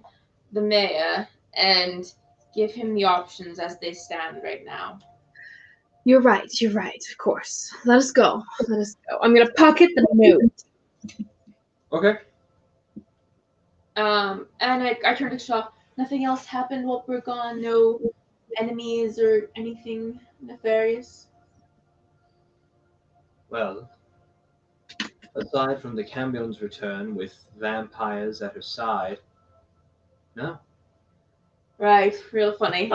Speaker 2: the mayor and give him the options as they stand right now.
Speaker 3: You're right, of course. Let us go. I'm gonna pocket the note.
Speaker 1: Okay.
Speaker 2: And I turned to Shaw. Nothing else happened while we're gone? No enemies or anything nefarious?
Speaker 5: Well, aside from the Cambion's return with vampires at her side, no.
Speaker 2: Right, real funny.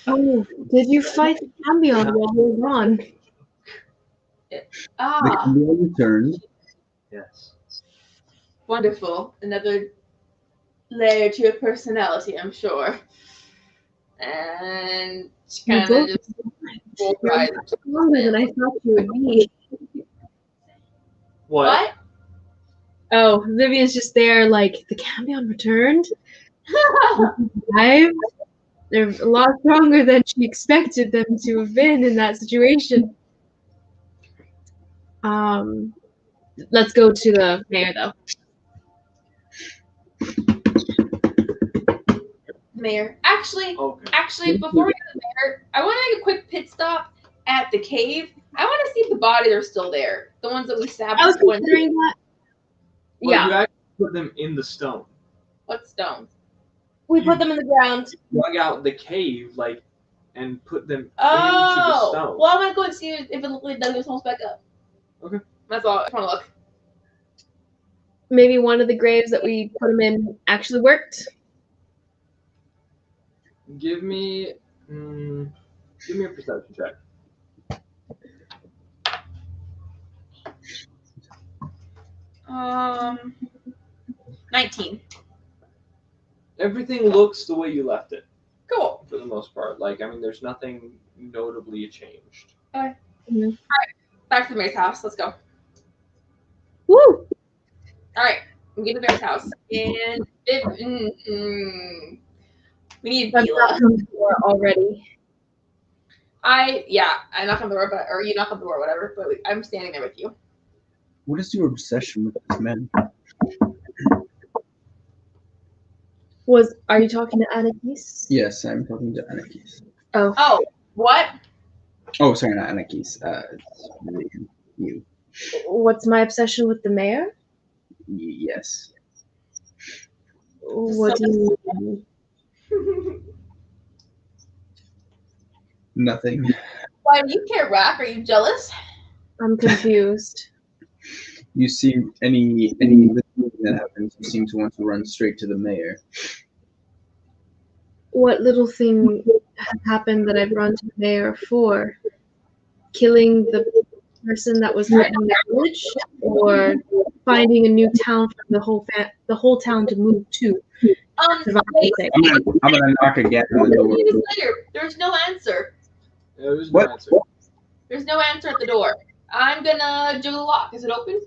Speaker 3: Oh, did you fight the Cambion while we were gone?
Speaker 4: The
Speaker 2: Ah,
Speaker 4: Cambion returned.
Speaker 5: Yes.
Speaker 2: wonderful. Another layer to your personality, I'm sure. And she
Speaker 3: You
Speaker 2: kind
Speaker 3: both
Speaker 2: of just
Speaker 3: You're
Speaker 2: rolled her eyes.
Speaker 3: stronger than I thought you would be.
Speaker 2: What?
Speaker 3: Oh, Vivian's just there like, the Cambion returned? Alive? They're a lot stronger than she expected them to have been in that situation. Let's go to the mayor, though.
Speaker 2: Mayor. Actually,
Speaker 5: Okay.
Speaker 2: before we go to the mayor, I want to make a quick pit stop at the cave. I want to see if the bodies are still there. The ones that we stabbed.
Speaker 3: I was considering that.
Speaker 1: Well,
Speaker 3: Yeah,
Speaker 1: you actually put them in the stone.
Speaker 2: What stone?
Speaker 3: we put them in the ground.
Speaker 1: Dug out the cave, and put them into the
Speaker 2: Oh,
Speaker 1: stone.
Speaker 2: well, I'm gonna go and see if it looks like dug those holes back up.
Speaker 1: Okay.
Speaker 2: That's all. I just want to look.
Speaker 3: Maybe one of the graves that we put them in actually worked.
Speaker 1: Give me a perception check.
Speaker 2: 19.
Speaker 1: Everything looks the way you left it,
Speaker 2: Cool.
Speaker 1: for the most part. There's nothing notably changed.
Speaker 2: Back to the mayor's house. Let's go.
Speaker 3: Woo!
Speaker 2: All right, we get to the mayor's house, and we need
Speaker 3: I've
Speaker 2: Bela.
Speaker 3: knocked on the door already.
Speaker 2: I knock on the door, or you knock on the door, whatever. But I'm standing there with you.
Speaker 4: What is your obsession with this man?
Speaker 3: Are you talking to Anakis?
Speaker 4: Yes, I'm talking to Anakis.
Speaker 2: Oh, what?
Speaker 4: Oh, sorry, not Anakis. It's really you.
Speaker 3: What's my obsession with the mayor?
Speaker 4: Yes.
Speaker 3: What do you mean?
Speaker 4: Nothing.
Speaker 2: Why do you care, Rock? Are you jealous?
Speaker 3: I'm confused.
Speaker 4: You seem any little thing that happens, you seem to want to run straight to the mayor.
Speaker 3: What little thing has happened that I've run to the mayor for? Killing the person that was threatening the village, or finding a new town for the whole town to move to?
Speaker 2: Wait,
Speaker 4: I'm gonna knock again on the door.
Speaker 2: minutes later, there's no answer.
Speaker 1: There's no
Speaker 4: What?
Speaker 1: answer.
Speaker 2: There's no answer at the door. I'm gonna do the lock. Is it open?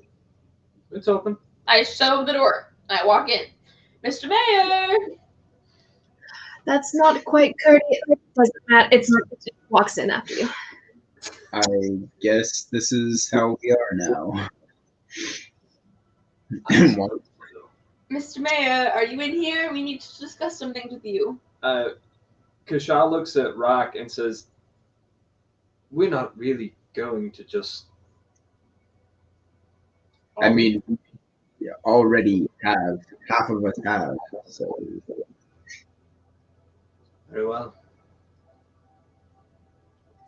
Speaker 1: It's open.
Speaker 2: I shove the door. I walk in. Mr. Mayor.
Speaker 3: That's not quite courteous. Doesn't matter. It walks in after you.
Speaker 4: I guess this is how we are now.
Speaker 2: Mr. Mayor, are you in here? We need to discuss some things with you.
Speaker 1: Kasha looks at Rock and says, "We're not really going to just."
Speaker 4: I mean, we already have, half of us have, so
Speaker 5: Very well.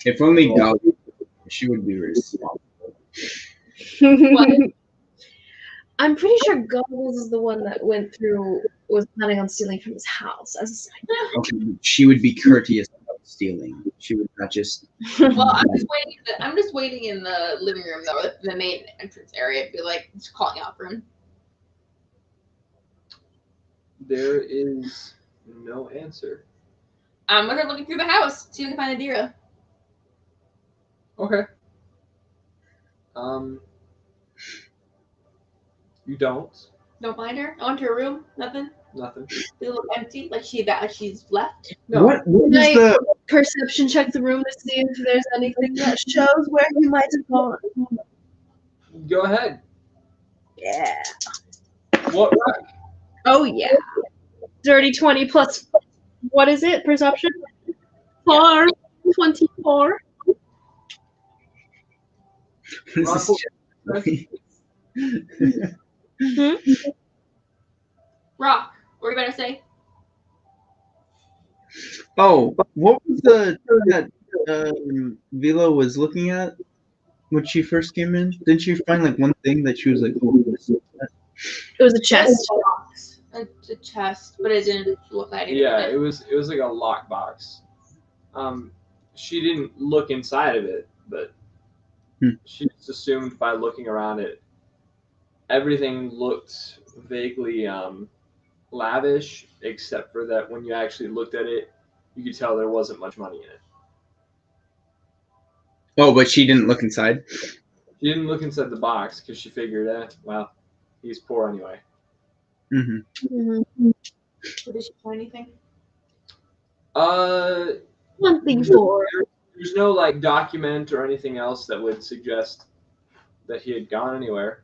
Speaker 4: if only Gal, she would be responsible.
Speaker 3: I'm pretty sure Goggles is the one that was planning on stealing from his house. As a side note.
Speaker 4: Okay, she would be courteous about stealing. She would not just.
Speaker 2: Well, I'm just waiting in the living room though, the main entrance area. Be like, just calling out for him.
Speaker 1: There is no answer.
Speaker 2: I'm gonna looking through the house, see if I can find Annaria.
Speaker 1: Okay. You don't.
Speaker 2: Don't find her. I went to her room. Nothing.
Speaker 5: Nothing.
Speaker 2: They look empty, like she's left.
Speaker 1: No.
Speaker 4: What is
Speaker 3: Can I
Speaker 4: the?
Speaker 3: perception check the room to see if there's anything that shows where he might have gone?
Speaker 1: Go ahead.
Speaker 3: Yeah.
Speaker 1: What rack?
Speaker 3: Oh yeah. Dirty 20 plus what is it? Perception? 4. 24.
Speaker 4: What is this?
Speaker 2: Rock. What were you gonna say?
Speaker 4: Oh, what was the that Vila was looking at when she first came in? Didn't she find like one thing that she was like, "Oh, this is that?"
Speaker 3: It was a chest.
Speaker 2: A chest, but it didn't look like anything.
Speaker 1: Yeah, it was like a lockbox. She didn't look inside of it, but she just assumed by looking around it, everything looked vaguely lavish, except for that when you actually looked at it, you could tell there wasn't much money in it.
Speaker 4: Oh, but she didn't look inside.
Speaker 1: She didn't look inside the box because she figured, well, he's poor anyway.
Speaker 3: Mm-hmm.
Speaker 2: Did she find anything?
Speaker 3: One thing for.
Speaker 1: There's no like document or anything else that would suggest that he had gone anywhere.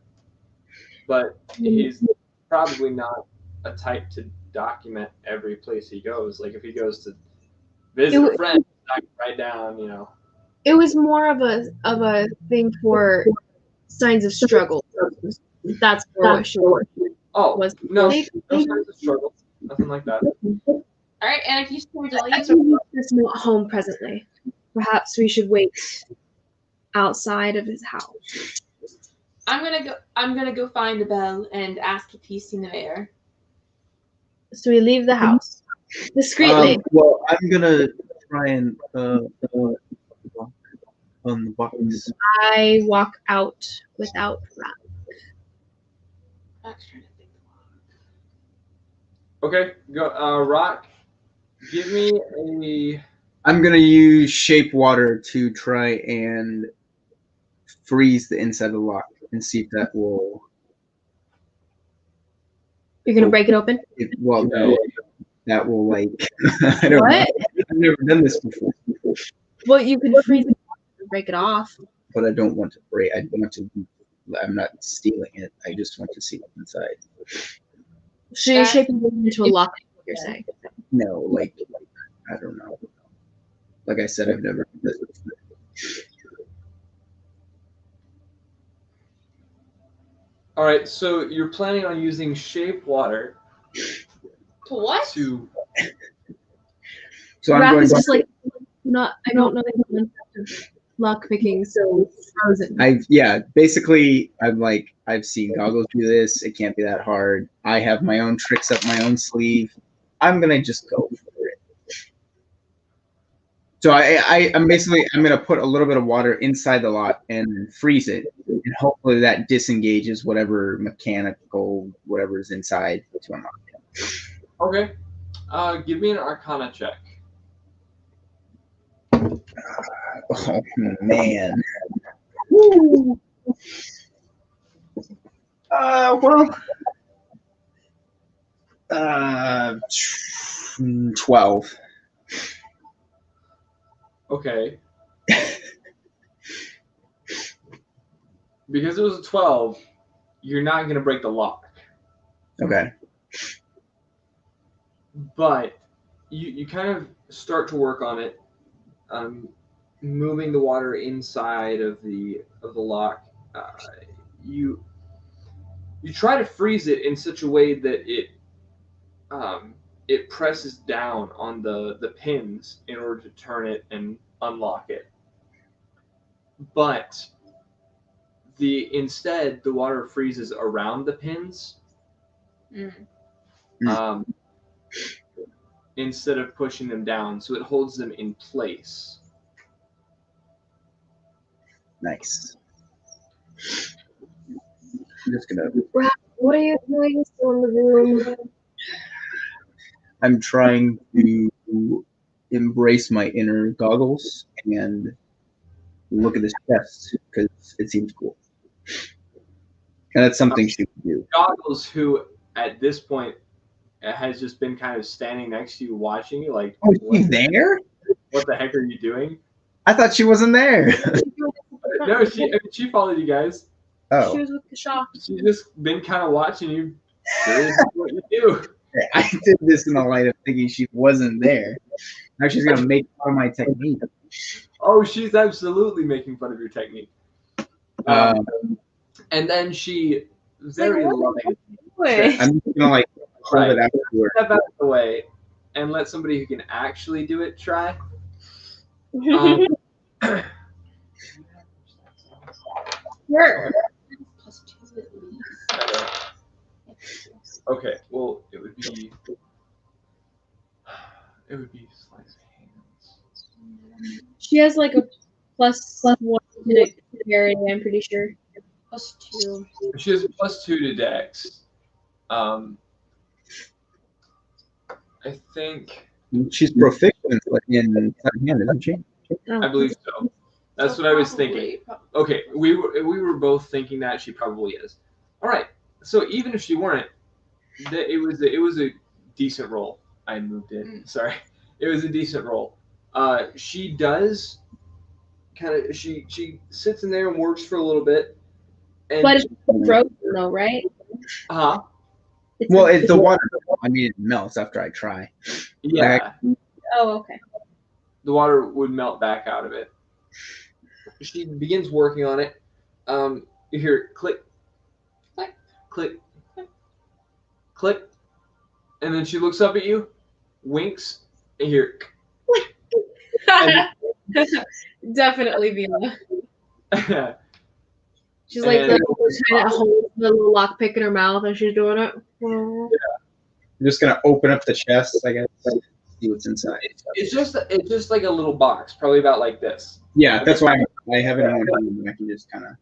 Speaker 1: But he's probably not a type to document every place he goes. Like if he goes to visit a friend, I can write down,
Speaker 3: It was more of a thing for signs of struggle. That's more what she
Speaker 1: Oh,
Speaker 3: was.
Speaker 1: no signs of struggle. Nothing like that.
Speaker 2: All right, and if you still
Speaker 3: He's not home presently. Perhaps we should wait outside of his house.
Speaker 2: I'm gonna go find the bell and ask if he's seen the mayor.
Speaker 3: So we leave the house discreetly.
Speaker 4: Well, I'm gonna try and walk on the box.
Speaker 3: I walk out without Rock.
Speaker 2: Rock's trying to think.
Speaker 1: Okay, go. Rock, give me a.
Speaker 4: I'm gonna use shape water to try and freeze the inside of the lock and see if that will.
Speaker 3: You're gonna break it open?
Speaker 4: Well, no, that will like. I don't know. I've never done this before.
Speaker 3: Well, you can freeze it and break it off.
Speaker 4: But I don't want to break. I want to. I'm not stealing it. I just want to see what's inside.
Speaker 3: So you're shaping it into a lock. You're saying?
Speaker 4: No, like I don't know. Like I said, I've never done this before.
Speaker 1: All right, so you're planning on using shape water
Speaker 2: To what?
Speaker 1: to.
Speaker 4: So I'm
Speaker 3: Raph
Speaker 4: going
Speaker 3: is
Speaker 4: to.
Speaker 3: just like not. I don't know the concept of lock picking, so it's frozen.
Speaker 4: Basically I've seen goggles do this. It can't be that hard. I have my own tricks up my own sleeve. I'm gonna just go for it. So I'm gonna put a little bit of water inside the lock and freeze it, and hopefully that disengages whatever mechanical whatever is inside to unlock it.
Speaker 1: Okay, give me an Arcana check.
Speaker 4: Oh man. Well. 12.
Speaker 1: Okay. Because it was a 12, you're not going to break the lock.
Speaker 4: Okay.
Speaker 1: But you kind of start to work on it, moving the water inside of the lock. You try to freeze it in such a way that it presses down on the pins in order to turn it and unlock it. But instead the water freezes around the pins. Instead of pushing them down, so it holds them in place.
Speaker 4: Nice. I'm just gonna.
Speaker 3: What are you doing still in the room?
Speaker 4: I'm trying to embrace my inner goggles and look at this chest because it seems cool. And that's something she would do.
Speaker 1: Goggles, who at this point has just been kind of standing next to you, watching you. Like,
Speaker 4: Oh, she's there?
Speaker 1: what the heck are you doing?
Speaker 4: I thought she wasn't there.
Speaker 1: No, she followed you guys.
Speaker 3: She
Speaker 4: Oh,
Speaker 3: was with Kashaw.
Speaker 1: She's just been kind of watching you, curious what you do.
Speaker 4: I did this in the light of thinking she wasn't there. Now she's gonna make fun of my technique.
Speaker 1: Oh, she's absolutely making fun of your technique. And then she very loving.
Speaker 3: Wait.
Speaker 4: I'm just gonna like hold it out to her.
Speaker 1: Step out of the way and let somebody who can actually do it try.
Speaker 3: Sure.
Speaker 2: +2 at least.
Speaker 1: Okay, well, it would be sleight of hands.
Speaker 3: She has like a +1 to dexterity, I'm pretty sure.
Speaker 2: +2.
Speaker 1: She has a +2 to Dex. I think
Speaker 4: She's proficient in sleight of hand, isn't she?
Speaker 1: I believe so. That's what I was thinking. Okay, we were both thinking that she probably is. All right. So even if she weren't, it was a decent roll. I moved it. Sorry, it was a decent roll. She does kind of she sits in there and works for a little bit. And,
Speaker 3: But it's frozen though, right?
Speaker 4: Well, it's the water. I mean, it melts after I try.
Speaker 1: Yeah.
Speaker 3: Oh, okay.
Speaker 1: The water would melt back out of it. She begins working on it. You hear click, click, click, click, click, and then she looks up at you, winks, and you hear.
Speaker 3: Definitely Vila.
Speaker 1: And,
Speaker 3: She's like
Speaker 1: And-
Speaker 3: trying to hold the little lockpick in her mouth as she's doing it.
Speaker 4: I'm just gonna open up the chest, I guess, see what's inside.
Speaker 1: it's just like a little box, probably about like this.
Speaker 4: Yeah, that's why I have it in one hand, and I can just kind of.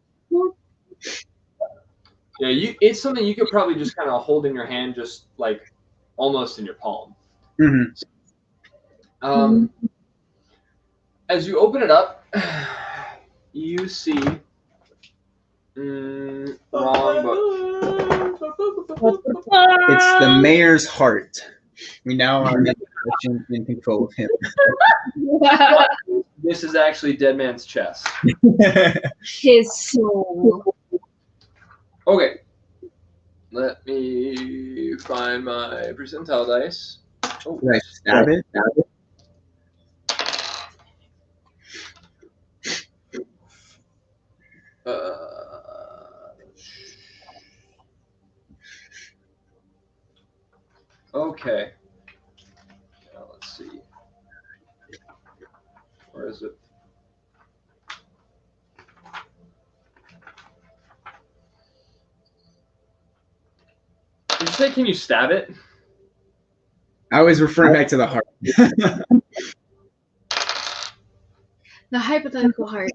Speaker 1: Yeah, it's something you could probably just kind of hold in your hand, just like almost in your palm.
Speaker 4: Mm-hmm.
Speaker 1: As you open it up, you see. Wrong book.
Speaker 4: It's the mayor's heart. We now are in control of him.
Speaker 1: This is actually Dead Man's chest.
Speaker 3: His soul.
Speaker 1: Okay. Let me find my percentile dice. Oh,
Speaker 4: Can I stab it?
Speaker 1: Okay. Now let's see. Where is it? Did you say, can you stab it?
Speaker 4: I was referring back to the heart.
Speaker 3: The hypothetical heart.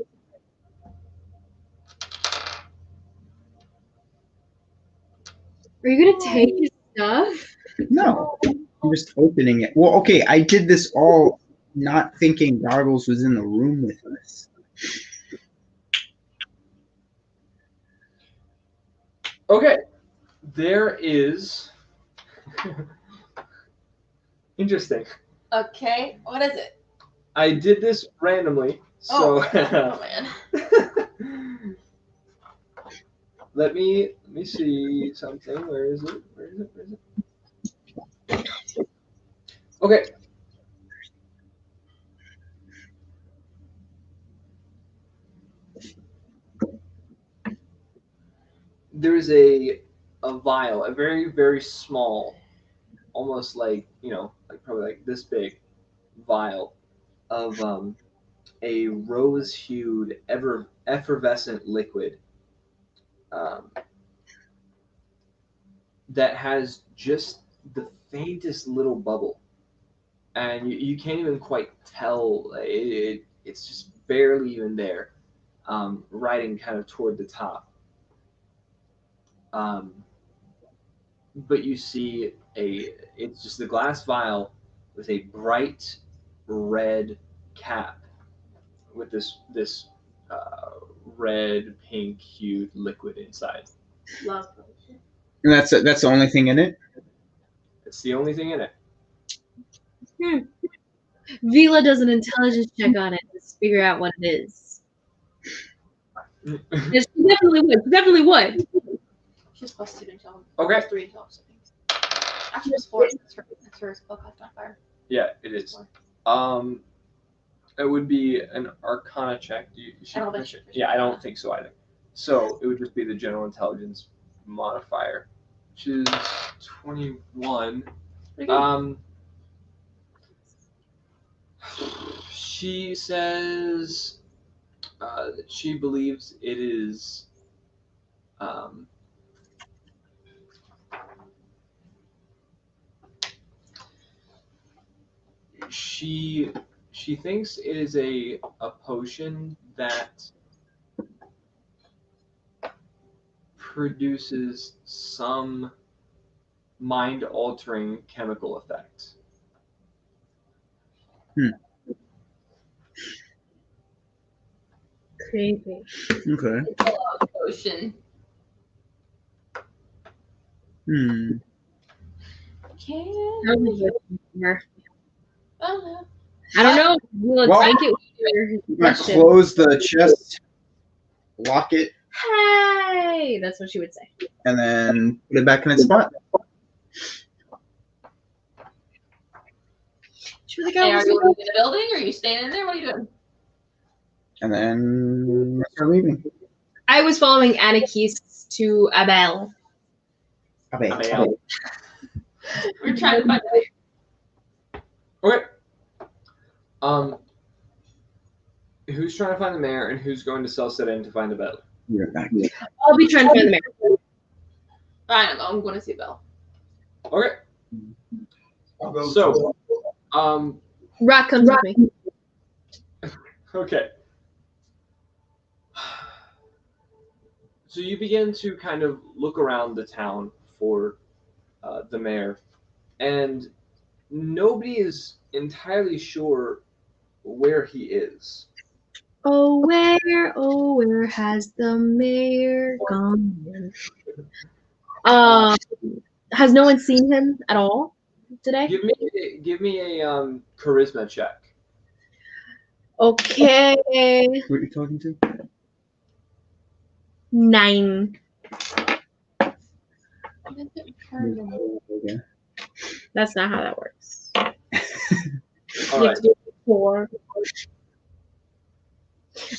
Speaker 3: Are you gonna take his stuff?
Speaker 4: No, I'm just opening it. Well, okay, I did this all not thinking Goggles was in the room with us.
Speaker 1: Okay. There is. Interesting.
Speaker 2: Okay, what is it?
Speaker 1: I did this randomly, so
Speaker 2: Oh man.
Speaker 1: let me see something. Where is it? Where is it? Where is it? Okay. There's a vial, a very, very small, almost like, like probably like this big vial of a rose-hued, effervescent liquid that has just the faintest little bubble, and you can't even quite tell. It's just barely even there, riding kind of toward the top. But you see it's just a glass vial with a bright red cap with this red pink hued liquid inside.
Speaker 2: Love.
Speaker 4: And that's the only thing in it?
Speaker 1: It's the only thing in it.
Speaker 3: Vila does an intelligence check on it to figure out what it is. Yes, she definitely would. She definitely would.
Speaker 2: She's +2 to intelligence.
Speaker 1: Okay.
Speaker 2: +3 intelligence. Actually, it's 4. That's her spellcast on fire.
Speaker 1: Yeah, it is. It would be an Arcana check.
Speaker 2: I don't think she-
Speaker 1: Yeah, I don't think so either. So it would just be the general intelligence modifier, which is 21.
Speaker 2: Pretty good.
Speaker 1: She says that she believes it is. She thinks it is a potion that produces some mind-altering chemical effect.
Speaker 3: Crazy.
Speaker 4: Okay.
Speaker 2: Potion.
Speaker 3: I don't know. Vila,
Speaker 4: Well,
Speaker 3: take it with your
Speaker 4: You might
Speaker 3: question.
Speaker 4: close the chest, lock it,
Speaker 3: Hey, that's what she would say.
Speaker 4: and then put it back in its spot.
Speaker 3: She was like,
Speaker 2: Hey,
Speaker 3: "Oh,
Speaker 2: are you leaving the building or are you staying in there? What are you doing?
Speaker 4: And then start leaving.
Speaker 3: I was following Anakis to Abel.
Speaker 4: Okay.
Speaker 2: We're trying to find the
Speaker 1: Okay. Who's trying to find the mayor and who's going to Selset to find the bell?
Speaker 4: You're back.
Speaker 3: I'll be trying to find the mayor.
Speaker 2: I don't know. I'm going to see Belle.
Speaker 1: Okay.
Speaker 4: I'll go.
Speaker 1: So,
Speaker 3: Rock comes with me.
Speaker 1: okay. So you begin to kind of look around the town for the mayor, and nobody is entirely sure where he is.
Speaker 3: Oh, where has the mayor gone? Has no one seen him at all today?
Speaker 1: Give me a charisma check.
Speaker 3: Okay.
Speaker 4: Who are you talking to?
Speaker 3: 9.
Speaker 4: Okay.
Speaker 3: That's not how that works.
Speaker 1: All
Speaker 3: You
Speaker 1: right.
Speaker 3: have to do 4.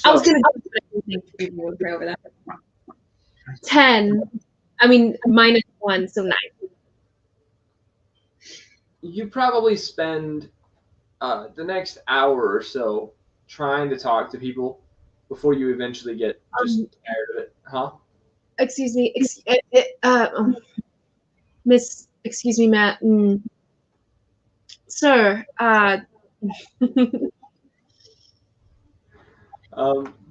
Speaker 3: I was gonna go, but I didn't think we would pray over that. 10. I mean, -1, so 9.
Speaker 1: You probably spend the next hour or so trying to talk to people before you eventually get just tired of it, huh?
Speaker 3: Excuse me. Miss, excuse me, Matt. Sir,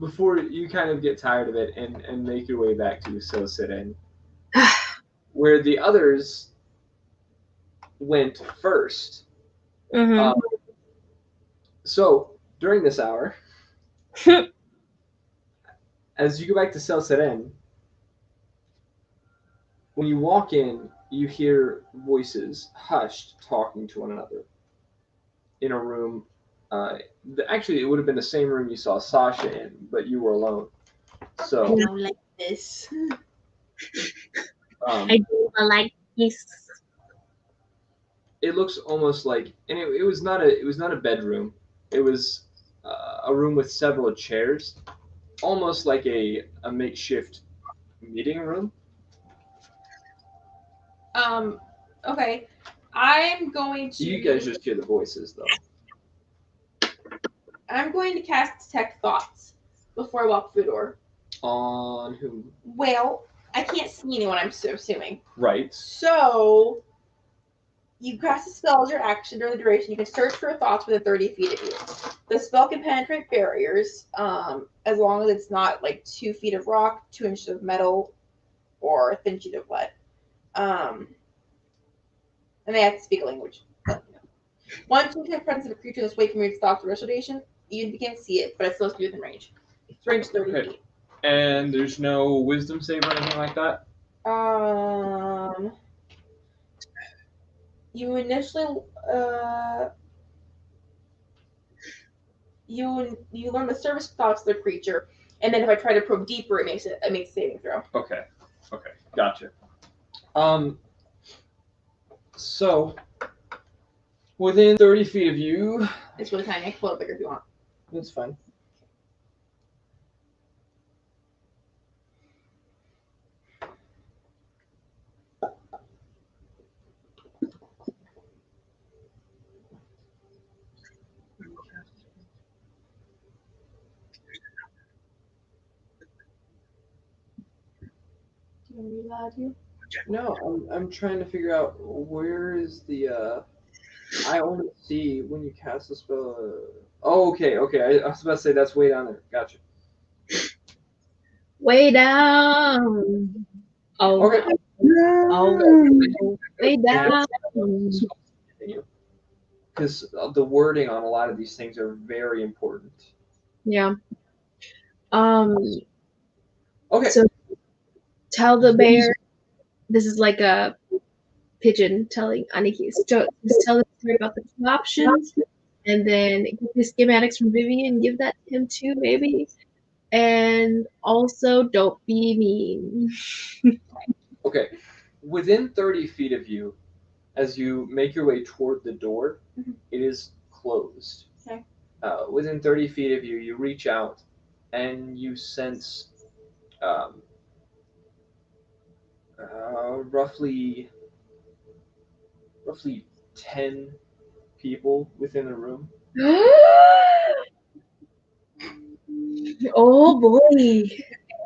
Speaker 1: Before you kind of get tired of it and make your way back to Silsiden, where the others went first.
Speaker 3: mhm.
Speaker 1: So during this hour, as you go back to Silsiden, when you walk in, you hear voices hushed talking to one another in a room. Actually, it would have been the same room you saw Sasha in, but you were alone. So
Speaker 2: I don't like this.
Speaker 3: I do like this.
Speaker 1: it looks almost like, and it was not a bedroom. It was a room with several chairs, almost like a makeshift meeting room.
Speaker 2: Okay. I'm going to.
Speaker 1: You guys just hear the voices though.
Speaker 2: I'm going to cast Detect Thoughts before I walk through the door.
Speaker 1: On who?
Speaker 2: Well, I can't see anyone, I'm assuming.
Speaker 1: Right.
Speaker 2: So, you cast a spell as your action during the duration. You can search for thoughts within 30 feet of you. The spell can penetrate barriers, as long as it's not like 2 feet of rock, 2 inches of metal, or a thin sheet of lead. And they have to speak a language. Once you detect presence of a creature that's away from your thoughts or duration, you can't see it, but it's supposed to be within range. It's range 30
Speaker 1: Okay.
Speaker 2: feet.
Speaker 1: And there's no wisdom save or anything like that?
Speaker 2: you initially you learn the surface thoughts of the creature, and then if I try to probe deeper, it makes a saving throw.
Speaker 1: Okay. Okay. Gotcha. So within 30 feet of you,
Speaker 2: It's really tiny. I can pull it bigger if you want.
Speaker 1: that's fine.
Speaker 2: Do you want me to read that you?
Speaker 1: No, I'm trying to figure out where is the. I only see when you cast a spell. Oh, okay, okay. I was about to say that's way down there. Gotcha.
Speaker 3: Way down. Oh,
Speaker 1: Okay.
Speaker 3: way down.
Speaker 1: Because the wording on a lot of these things are very important.
Speaker 3: Yeah.
Speaker 1: Okay.
Speaker 3: So tell the bear. This is like a pigeon telling Aniki. So just tell the story about the two options, and then get the schematics from Vivian. Give that to him too, maybe. And also, don't be mean.
Speaker 1: Okay. Within 30 feet of you, as you make your way toward the door, it is closed.
Speaker 2: Okay.
Speaker 1: Within 30 feet of you, you reach out and you sense roughly 10 people within the room.
Speaker 3: Oh boy.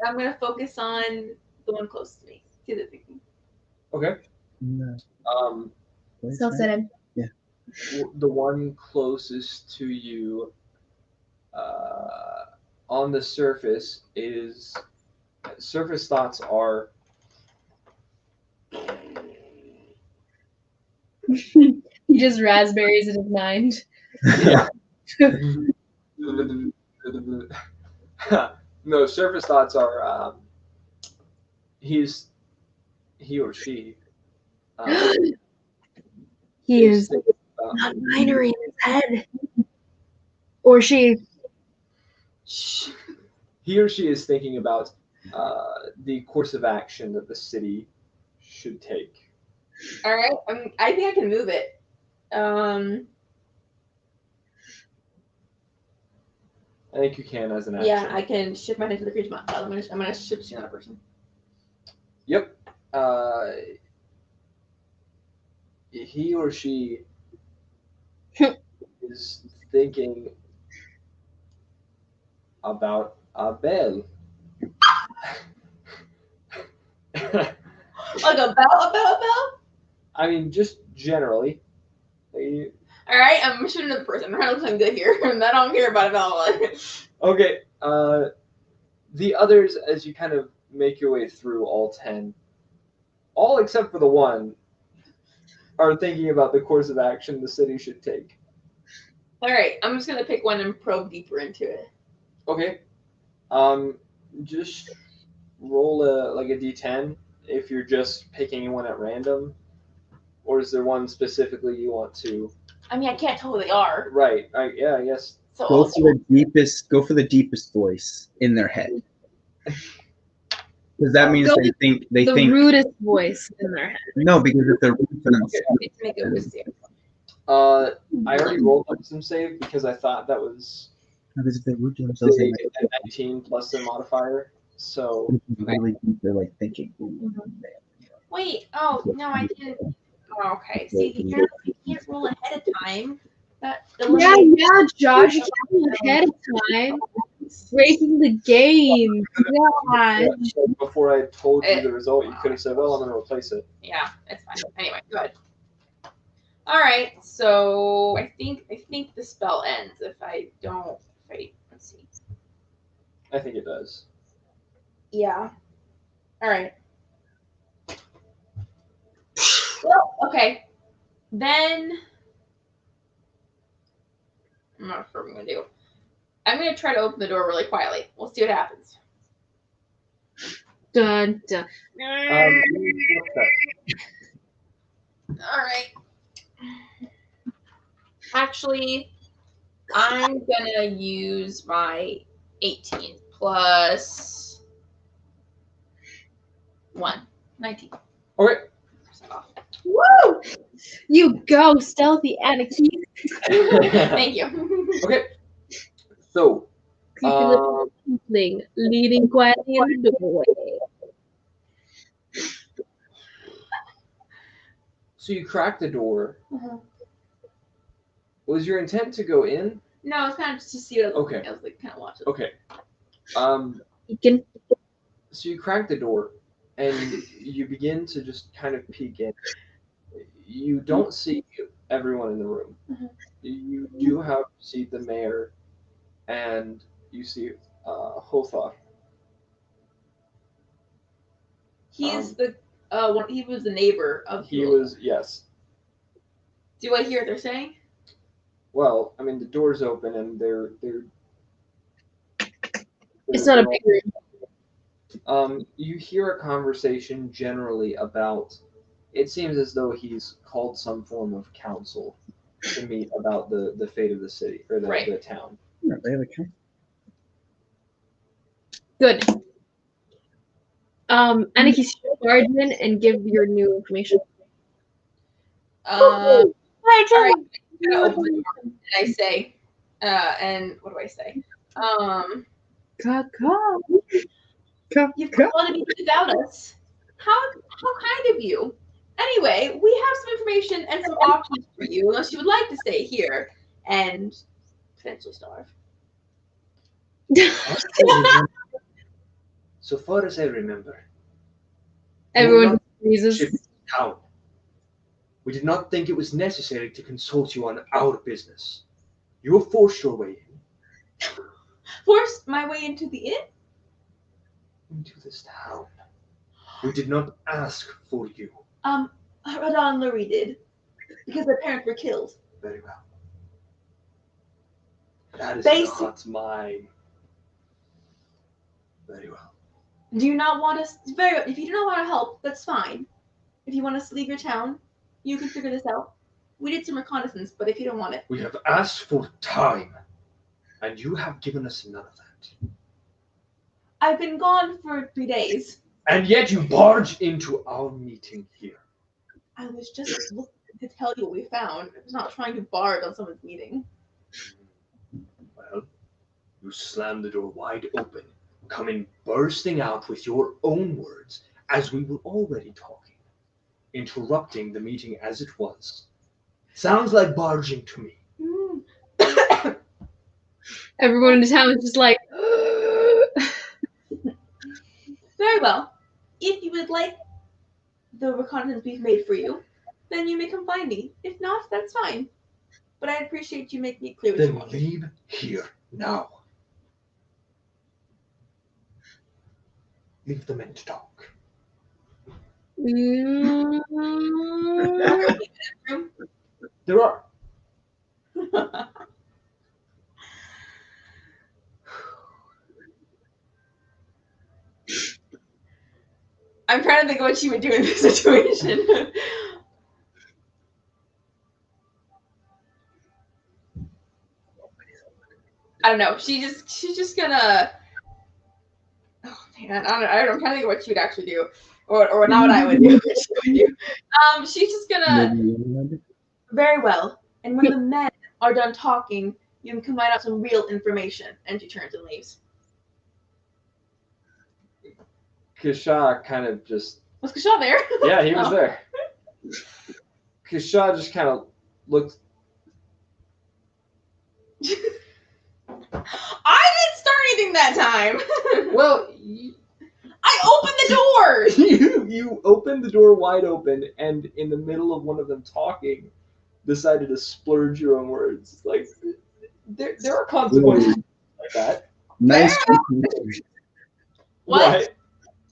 Speaker 2: I'm gonna focus on the one close to me. See the thinking.
Speaker 1: Okay.
Speaker 4: No.
Speaker 3: So said him.
Speaker 1: The one closest to you on the surface is surface thoughts are
Speaker 3: He just raspberries in his mind.
Speaker 1: yeah. No, surface thoughts are he or she
Speaker 3: He is
Speaker 1: thinking about,
Speaker 3: not binary in his head. Or she.
Speaker 1: he or she is thinking about the course of action that the city should take.
Speaker 2: All right. I think I can move it.
Speaker 1: I think you can as an action.
Speaker 2: Yeah, I can shift my head to the creature mod. I'm gonna shift to another person.
Speaker 1: Yep. He or she is thinking about Abel.
Speaker 2: Like a bell?
Speaker 1: I mean, just generally.
Speaker 2: All right, I'm shooting another person. I'm trying to look something good here. I don't care about a bell.
Speaker 1: Okay. The others, as you kind of make your way through all 10, all except for the one, are thinking about the course of action the city should take.
Speaker 2: All right, I'm just gonna pick one and probe deeper into it.
Speaker 1: Okay. Just roll a d10 if you're just picking one at random, or is there one specifically you want to?
Speaker 2: I mean, I can't tell who they are.
Speaker 1: Right. Yeah, I guess.
Speaker 2: So
Speaker 4: Go for the deepest voice in their head. Because that means they think
Speaker 3: the rudest voice in their head.
Speaker 4: No, because if they're rude to themselves.
Speaker 2: It's make it wisdom.
Speaker 1: I already rolled up some save because I thought that was
Speaker 4: Because if they're rude to themselves, they
Speaker 1: a 19 plus their modifier. So
Speaker 4: really deep, they're like thinking.
Speaker 2: Wait. Oh no, I didn't. Oh, okay. See, you can't roll ahead of time. That
Speaker 3: Yeah, Josh, you can't roll ahead of time. Breaking the game. God.
Speaker 1: before I told you the result, you could have said, "Well, I'm going to replace it."
Speaker 2: Yeah, it's fine. Anyway, go ahead. All right. So I think the spell ends if I don't. Wait. Let's see.
Speaker 1: I think it does.
Speaker 2: Yeah. All right. Well, okay. Then I'm not sure what I'm gonna do. I'm gonna try to open the door really quietly. We'll see what happens.
Speaker 3: Dun, dun.
Speaker 2: All right. Actually, I'm gonna use my 18 plus 1. 19.
Speaker 1: Okay.
Speaker 3: Woo! You go, stealthy Anakin.
Speaker 2: Thank you.
Speaker 1: Okay. So,
Speaker 3: Creepy little tiefling leading quietly in the doorway.
Speaker 1: so you crack the door.
Speaker 2: Uh-huh.
Speaker 1: Was your intent to go in?
Speaker 2: No, it's kind of just to see what it looked
Speaker 1: Okay.
Speaker 2: like. I was like, kind of watching.
Speaker 1: Okay.
Speaker 3: You can.
Speaker 1: So you crack the door, and you begin to just kind of peek in. You don't see everyone in the room.
Speaker 2: Mhm.
Speaker 1: You do have see the mayor, and you see Hothoth.
Speaker 2: He's the one. He was the neighbor of.
Speaker 1: He was, yes.
Speaker 2: Do I hear what they're saying?
Speaker 1: Well, I mean, the door's open, and
Speaker 3: It's not a big room.
Speaker 1: You hear a conversation generally about. It seems as though he's called some form of council to meet about the fate of the city or the
Speaker 2: Right.
Speaker 1: town.
Speaker 4: Yeah, they have a count.
Speaker 3: Good. Aniki, barge in and give your new information.
Speaker 2: All right.
Speaker 3: Hi,
Speaker 2: I open the door and I say, and what do I say? You've got a lot of meetings without us. How kind of you. Anyway, we have some information and some options for you, unless you would like to stay here and potentially starve.
Speaker 5: So far as I remember,
Speaker 3: Everyone
Speaker 5: ship
Speaker 3: freezes.
Speaker 5: town. We did not think it was necessary to consult you on our business. You have forced your way
Speaker 2: Forced my way into the inn?
Speaker 5: into this town. We did not ask for you.
Speaker 2: Radon and Lurie did. Because their parents were killed.
Speaker 5: Very well. That is
Speaker 2: Basic-
Speaker 5: not mine. Very well.
Speaker 2: Do you not want us? If you do not want to help, that's fine. If you want us to leave your town, you can figure this out. We did some reconnaissance, but if you don't want it,
Speaker 5: We have asked for time, and you have given us none of that.
Speaker 2: I've been gone for 3 days.
Speaker 5: And yet you barge into our meeting here.
Speaker 2: I was just looking to tell you what we found. I was not trying to barge on someone's meeting.
Speaker 5: Well, you slam the door wide open, coming bursting out with your own words as we were already talking, interrupting the meeting as it was. Sounds like barging to me.
Speaker 3: Everyone in the town is just like.
Speaker 2: Very well. If you would like the reconnaissance we've made for you, then you may come find me. If not, that's fine. But I appreciate you making it clear what you
Speaker 5: Then
Speaker 2: want.
Speaker 5: leave here now. Leave the men to talk. There are.
Speaker 2: I'm trying to think of what she would do in this situation. I don't know. She's just gonna. Oh man, I don't know. I'm trying to think of what she would actually do, or not what I would do. What she would do. She's just gonna. Very well. And when the men are done talking, you can find out some real information. And she turns and leaves.
Speaker 1: Kisha kind of just.
Speaker 2: Was Kashaw there?
Speaker 1: Yeah, he was
Speaker 2: Oh.
Speaker 1: there. Kisha just kind of looked.
Speaker 2: I didn't start anything that time.
Speaker 1: Well,
Speaker 2: I opened the door.
Speaker 1: you opened the door wide open, and in the middle of one of them talking, decided to splurge your own words. Like there are consequences like that.
Speaker 4: Nice.
Speaker 2: What?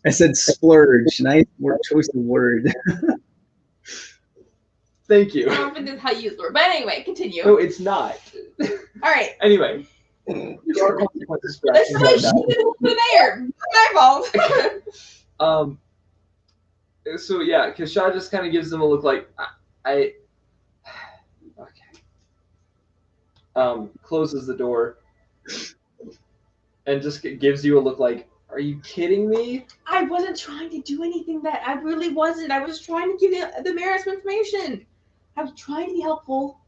Speaker 4: I said splurge. Nice choice of word.
Speaker 1: Thank you.
Speaker 2: I don't think that's how you use the word. But anyway, continue.
Speaker 1: No, it's not.
Speaker 2: All right.
Speaker 1: Anyway, there are consequences for
Speaker 2: That's
Speaker 1: actions
Speaker 2: why
Speaker 1: like
Speaker 2: she
Speaker 1: that.
Speaker 2: did the mayor. My fault.
Speaker 1: So yeah, Kisha just kind of gives them a look like I okay. closes the door, and just gives you a look like, "Are you kidding me?"
Speaker 2: I wasn't trying to do anything that I really wasn't. I was trying to give the mayor some information. I was trying to be helpful.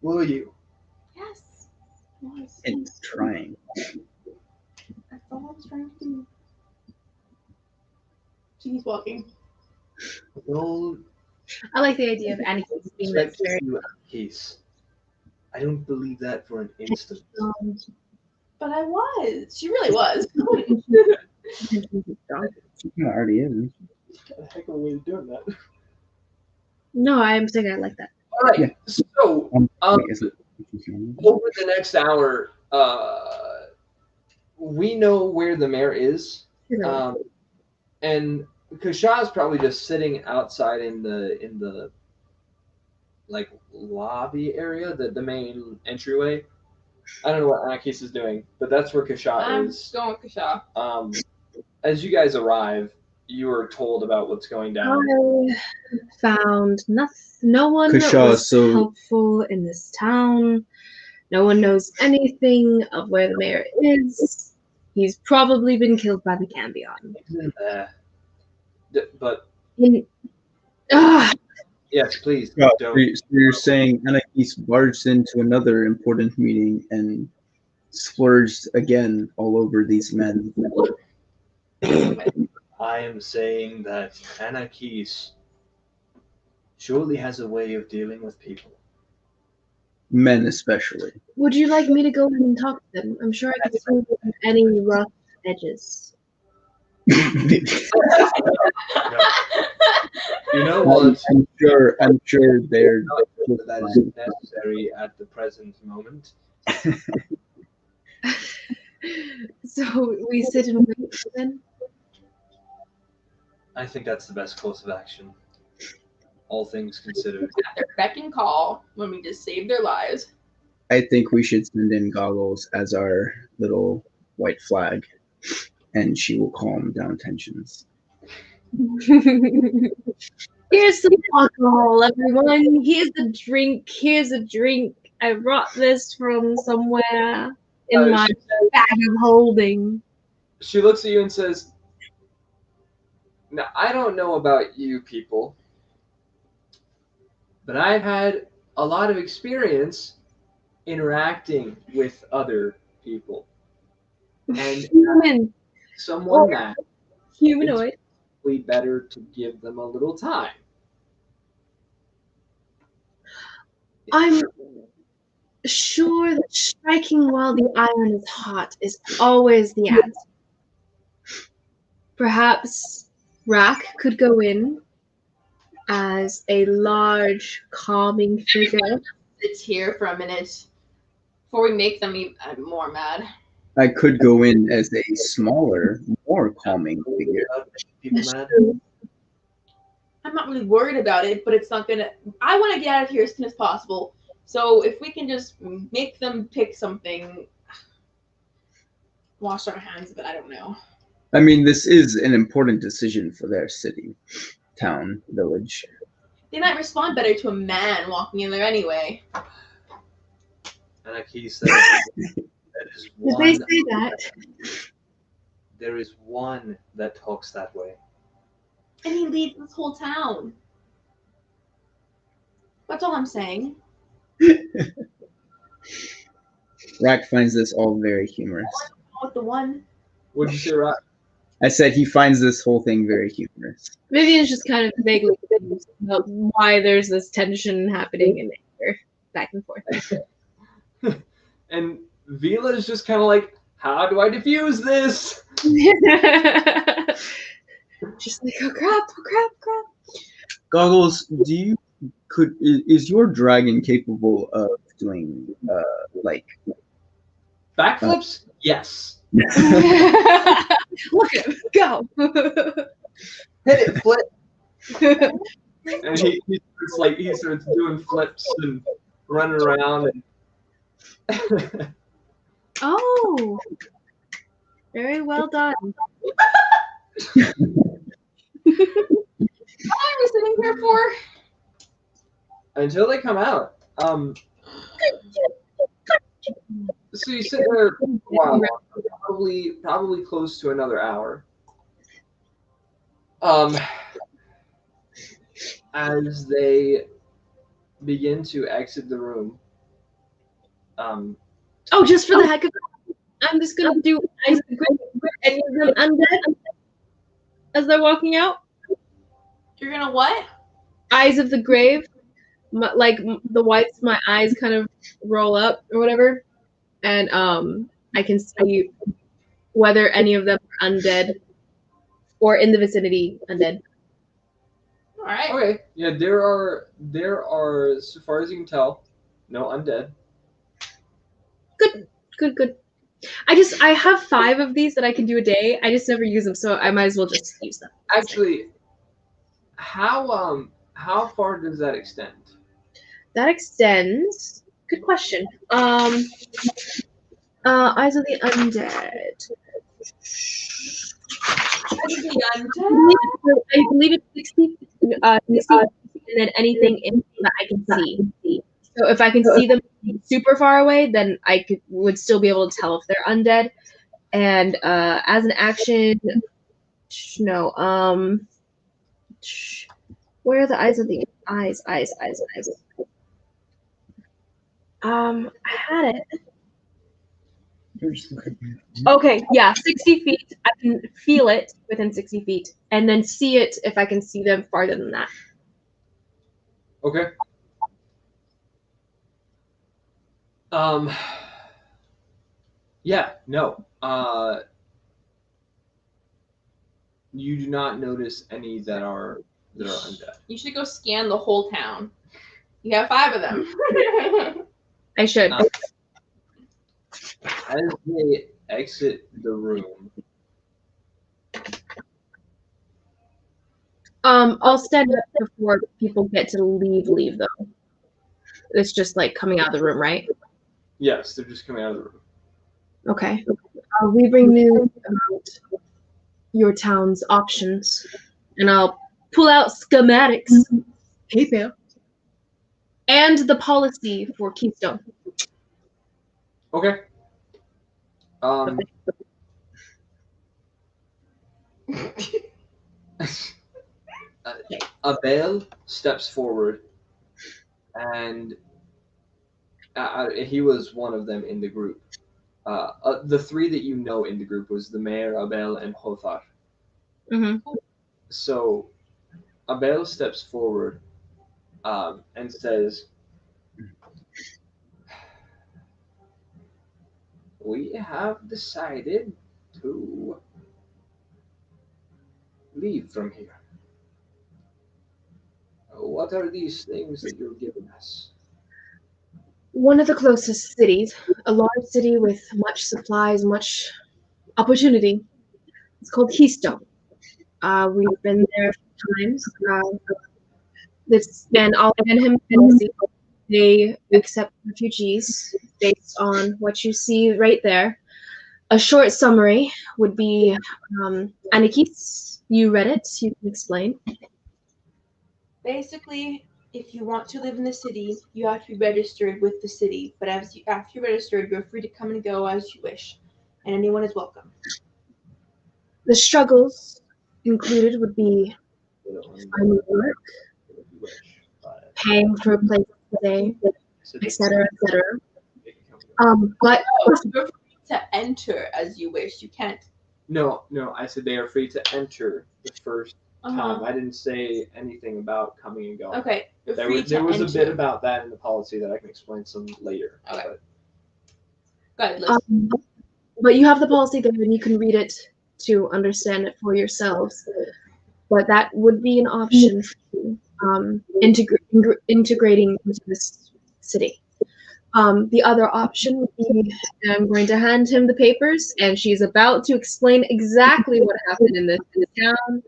Speaker 1: Will you?
Speaker 2: Yes. I was.
Speaker 4: And trying.
Speaker 2: That's all I was trying to do. She's walking.
Speaker 5: Don't
Speaker 3: I like the idea of Annie being that
Speaker 5: expect to
Speaker 3: scary.
Speaker 5: do a case. I don't believe that for an instant.
Speaker 2: But I was. She really was.
Speaker 4: She kinda already is.
Speaker 1: What the heck of a way of doing that?
Speaker 3: No, I'm saying I like that.
Speaker 1: All right.
Speaker 4: Yeah.
Speaker 1: So,
Speaker 4: I guess it's-
Speaker 1: over the next hour, we know where the mayor is, and Kashaw's probably just sitting outside in the like lobby area, the main entryway. I don't know what Anakis is doing, but that's where Kashaw
Speaker 2: I'm
Speaker 1: is.
Speaker 2: going with Kasha.
Speaker 1: As you guys arrive, you are told about what's going down.
Speaker 3: I found no one
Speaker 4: Kashaw,
Speaker 3: was
Speaker 4: so-
Speaker 3: helpful in this town. No one knows anything of where the mayor is. He's probably been killed by the Cambion.
Speaker 1: But
Speaker 3: Ah,
Speaker 1: yes, please
Speaker 4: Yeah,
Speaker 1: don't.
Speaker 4: so you're saying Anakis barged into another important meeting and splurged again all over these men.
Speaker 5: I am saying that Anakis surely has a way of dealing with people.
Speaker 4: Men especially.
Speaker 3: would you like me to go in and talk to them? I'm sure I can smooth out any rough edges.
Speaker 5: You know what?
Speaker 4: I'm sure they're
Speaker 5: That is necessary at the present moment.
Speaker 3: So we sit and wait then?
Speaker 5: I think that's the best course of action. All things considered.
Speaker 2: At their beck and call when we just saved their lives.
Speaker 4: I think we should send in Goggles as our little white flag, and she will calm down tensions.
Speaker 3: Here's some alcohol, everyone. Here's a drink. Here's a drink. I brought this from somewhere in my bag of holding.
Speaker 1: She looks at you and says, "Now, I don't know about you people, but I've had a lot of experience interacting with other people. And
Speaker 3: Human.
Speaker 1: someone that
Speaker 3: Humanoid.
Speaker 1: we better to give them a little time."
Speaker 3: I'm sure that striking while the iron is hot is always the answer. Perhaps Rack could go in as a large, calming figure.
Speaker 2: It's here for a minute before we make them even more mad.
Speaker 4: I could go in as a smaller, more calming figure.
Speaker 5: People mad.
Speaker 2: I'm not really worried about it, but it's not gonna. I want to get out of here as soon as possible. So if we can just make them pick something, wash our hands of it. I don't know.
Speaker 4: I mean, this is an important decision for their city, town, village.
Speaker 2: They might respond better to a man walking in there anyway.
Speaker 5: Anakis said that is
Speaker 3: Did they
Speaker 5: one.
Speaker 3: say that?
Speaker 5: There is one that talks that way.
Speaker 2: And he leads this whole town. That's all I'm saying.
Speaker 4: Rack finds this all very humorous.
Speaker 2: With the one.
Speaker 1: What'd you say, Rock?
Speaker 4: I said he finds this whole thing very humorous.
Speaker 3: Vivian's just kind of vaguely confused about why there's this tension happening in anger, back and forth.
Speaker 1: And Vila is just kind of like, "How do I diffuse this?"
Speaker 3: Just like, oh crap, oh crap, crap.
Speaker 4: Goggles, is your dragon capable of doing like
Speaker 1: Backflips? Yes.
Speaker 3: Look at him, go.
Speaker 1: Hit it, flip. And he starts doing flips and running around and
Speaker 3: Oh, very well done.
Speaker 2: What are we sitting here for?
Speaker 1: until they come out. So you sit there for a while longer, probably close to another hour. As they begin to exit the room,
Speaker 3: Oh, just for the heck of it, I'm just gonna do Eyes of the Grave. Any of them undead as they're walking out?
Speaker 2: You're gonna what?
Speaker 3: Eyes of the Grave. The whites of my eyes kind of roll up or whatever, and I can see whether any of them are undead or in the vicinity undead.
Speaker 2: All right.
Speaker 1: okay, yeah, there are, so far as you can tell, no undead.
Speaker 3: Good. I have 5 of these that I can do a day. I just never use them, so I might as well just use them.
Speaker 1: Actually, how far does that extend?
Speaker 3: That extends. Good question. Eyes of the Undead. I believe it's 60, 60, and then anything in that I can see. So if I can see them super far away, then I would still be able to tell if they're undead. And as an action, no. Where are the eyes of the eyes? Eyes. I had it. Okay, yeah, 60 feet. I can feel it within 60 feet, and then see it if I can see them farther than that.
Speaker 1: Okay. Yeah, no. You do not notice any that are undead.
Speaker 2: You should go scan the whole town. You have 5 of them.
Speaker 3: I should.
Speaker 1: As they exit the room,
Speaker 3: I'll stand up before people get to leave though. It's just like coming out of the room, right?
Speaker 1: yes, they're just coming out of the room.
Speaker 3: Okay. We bring news about your town's options, and I'll pull out schematics, paper, and the policy for Keystone.
Speaker 1: Okay. Abel steps forward, and he was one of them in the group. The 3 that you know in the group was the mayor, Abel, and Hothar.
Speaker 3: Mm-hmm.
Speaker 1: So Abel steps forward and says, "We have decided to leave from here. What are these things that you're giving us?"
Speaker 3: One of the closest cities, a large city with much supplies, much opportunity. It's called Keystone. We've been there a few times. And I'll hand him policy. They accept refugees based on what you see right there. A short summary would be, Annikis, you read it, you can explain.
Speaker 2: Basically, if you want to live in the city, you have to be registered with the city. But after you're registered, you're free to come and go as you wish, and anyone is welcome.
Speaker 3: The struggles included would be finding work, paying for a place to stay, etc., etc. But
Speaker 2: you're free to enter as you wish. You can't.
Speaker 1: No, I said they are free to enter the first time. I didn't say anything about coming and going.
Speaker 2: Okay,
Speaker 1: There was a bit about that in the policy that I can explain some later.
Speaker 2: Okay.
Speaker 1: But
Speaker 2: Go ahead, Liz.
Speaker 3: But you have the policy there, and you can read it to understand it for yourselves. But that would be an option for integrating into this city. The other option would be, I'm going to hand him the papers, and she's about to explain exactly what happened in this town.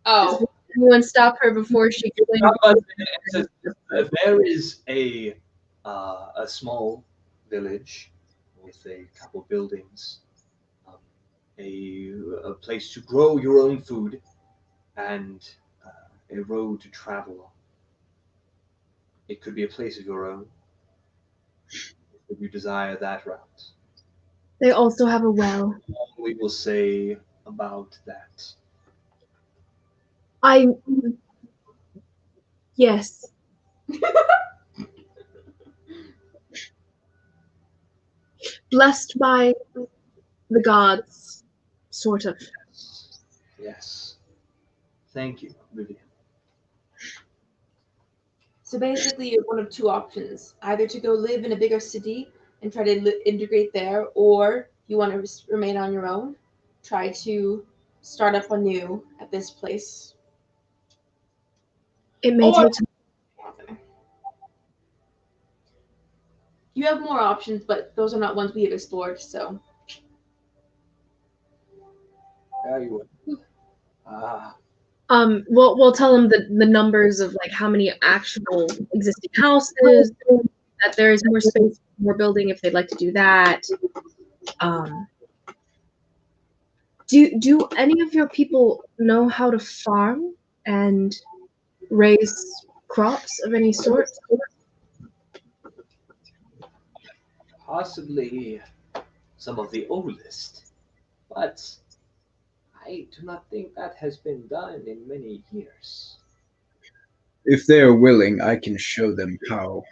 Speaker 2: Oh.
Speaker 3: Does anyone stop her before she explains?
Speaker 5: There is a small village with a couple buildings, a place to grow your own food, and a road to travel on. It could be a place of your own. If you desire that route,
Speaker 3: They also have a well.
Speaker 5: we will say about that.
Speaker 3: I yes. Blessed by the gods, sort of.
Speaker 5: Yes. Thank you, Vivian.
Speaker 2: So basically, you have one of two options: either to go live in a bigger city and try to integrate there, or you want to remain on your own, try to start up anew at this place.
Speaker 3: It may
Speaker 2: Or
Speaker 3: take time.
Speaker 2: you have more options, but those are not ones we have explored. So
Speaker 5: Very well. Ah,
Speaker 3: We'll tell them the numbers of like how many actual existing houses, that there is more space for more building if they'd like to do that. Um, do any of your people know how to farm and raise crops of any sort?
Speaker 5: possibly some of the oldest, but I do not think that has been done in many years.
Speaker 4: If they are willing, I can show them how.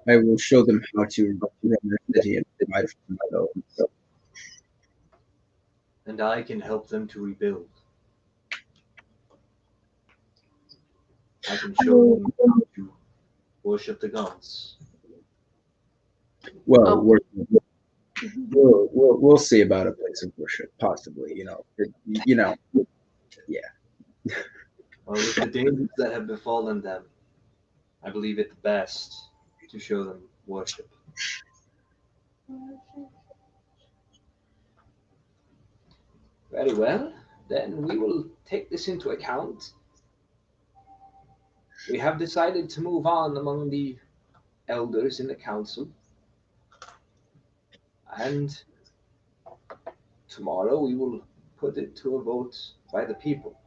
Speaker 4: I will show them how to run their city and provide for themselves.
Speaker 5: And I can help them to rebuild. I can show them how to worship the gods.
Speaker 4: Well,
Speaker 2: Oh.
Speaker 4: we'll see about a place of worship, possibly. Yeah.
Speaker 5: Well, with the dangers that have befallen them, I believe it best to show them worship. Very well, then we will take this into account. We have decided to move on among the elders in the council, and tomorrow we will put it to a vote by the people.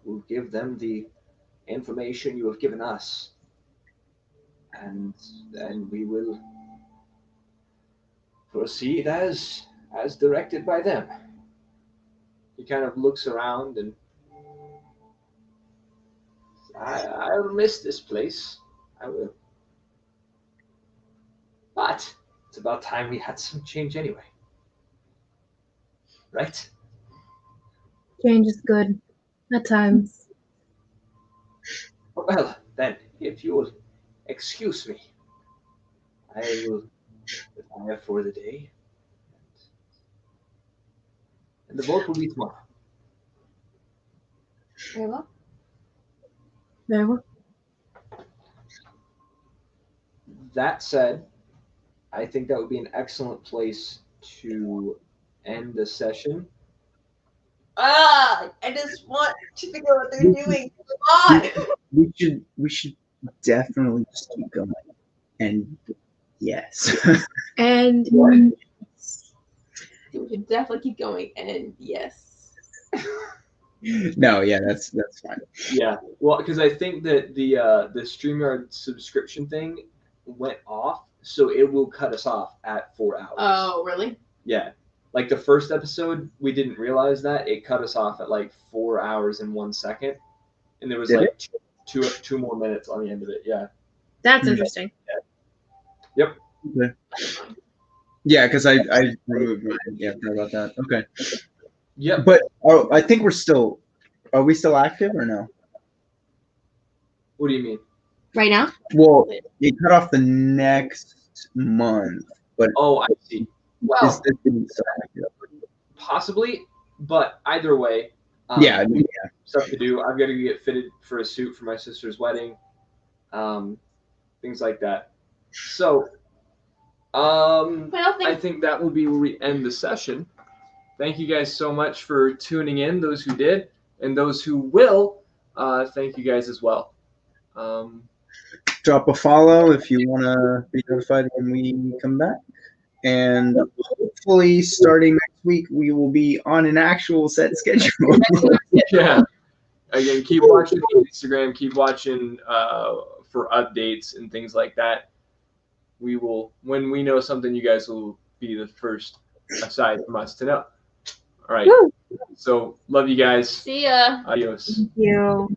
Speaker 5: We'll give them the information you have given us, and then we will proceed as directed by them. He kind of looks around and I'll miss this place. I will. But it's about time we had some change anyway. Right?
Speaker 3: Change is good at times.
Speaker 5: Well, then, if you will excuse me, I will retire for the day. And the vote will be tomorrow.
Speaker 2: very well.
Speaker 3: Very well.
Speaker 5: That said, I think that would be an excellent place to end the session.
Speaker 2: I just want to figure out what they're doing. Come on.
Speaker 4: We should definitely just keep going. And yes.
Speaker 3: And
Speaker 2: We should definitely keep going. And yes.
Speaker 4: No, yeah, that's fine.
Speaker 1: Yeah, well, because I think that the StreamYard subscription thing went off, so it will cut us off at 4 hours.
Speaker 2: Oh, really?
Speaker 1: Yeah, like the first episode, we didn't realize that it cut us off at like 4 hours and 1 second, and there was
Speaker 4: Did
Speaker 1: like two more minutes on the end of it. Yeah.
Speaker 3: that's interesting.
Speaker 1: Yep.
Speaker 4: Okay. Yeah, because I removed mine. Yeah, sorry about that. Okay.
Speaker 1: Yep.
Speaker 4: But I think are we still active or no?
Speaker 1: What do you mean?
Speaker 3: Right now?
Speaker 4: Well, it cut off the next month, but
Speaker 1: Oh, I see.
Speaker 4: is
Speaker 1: Well,
Speaker 4: this still active?
Speaker 1: possibly, but either way.
Speaker 4: Yeah,
Speaker 1: Stuff to do. I've got to get fitted for a suit for my sister's wedding. Things like that. So,
Speaker 2: Well,
Speaker 1: I think that will be where we end the session. Thank you guys so much for tuning in, those who did, and those who will. Thank you guys as well.
Speaker 4: drop a follow if you want to be notified when we come back. And hopefully, starting next week, we will be on an actual set schedule.
Speaker 1: Yeah. Again, keep watching Instagram. Keep watching for updates and things like that. We will, when we know something, you guys will be the first aside from us to know. All right.
Speaker 3: Woo.
Speaker 1: So love you guys.
Speaker 2: See ya.
Speaker 1: Adios.
Speaker 3: Thank you.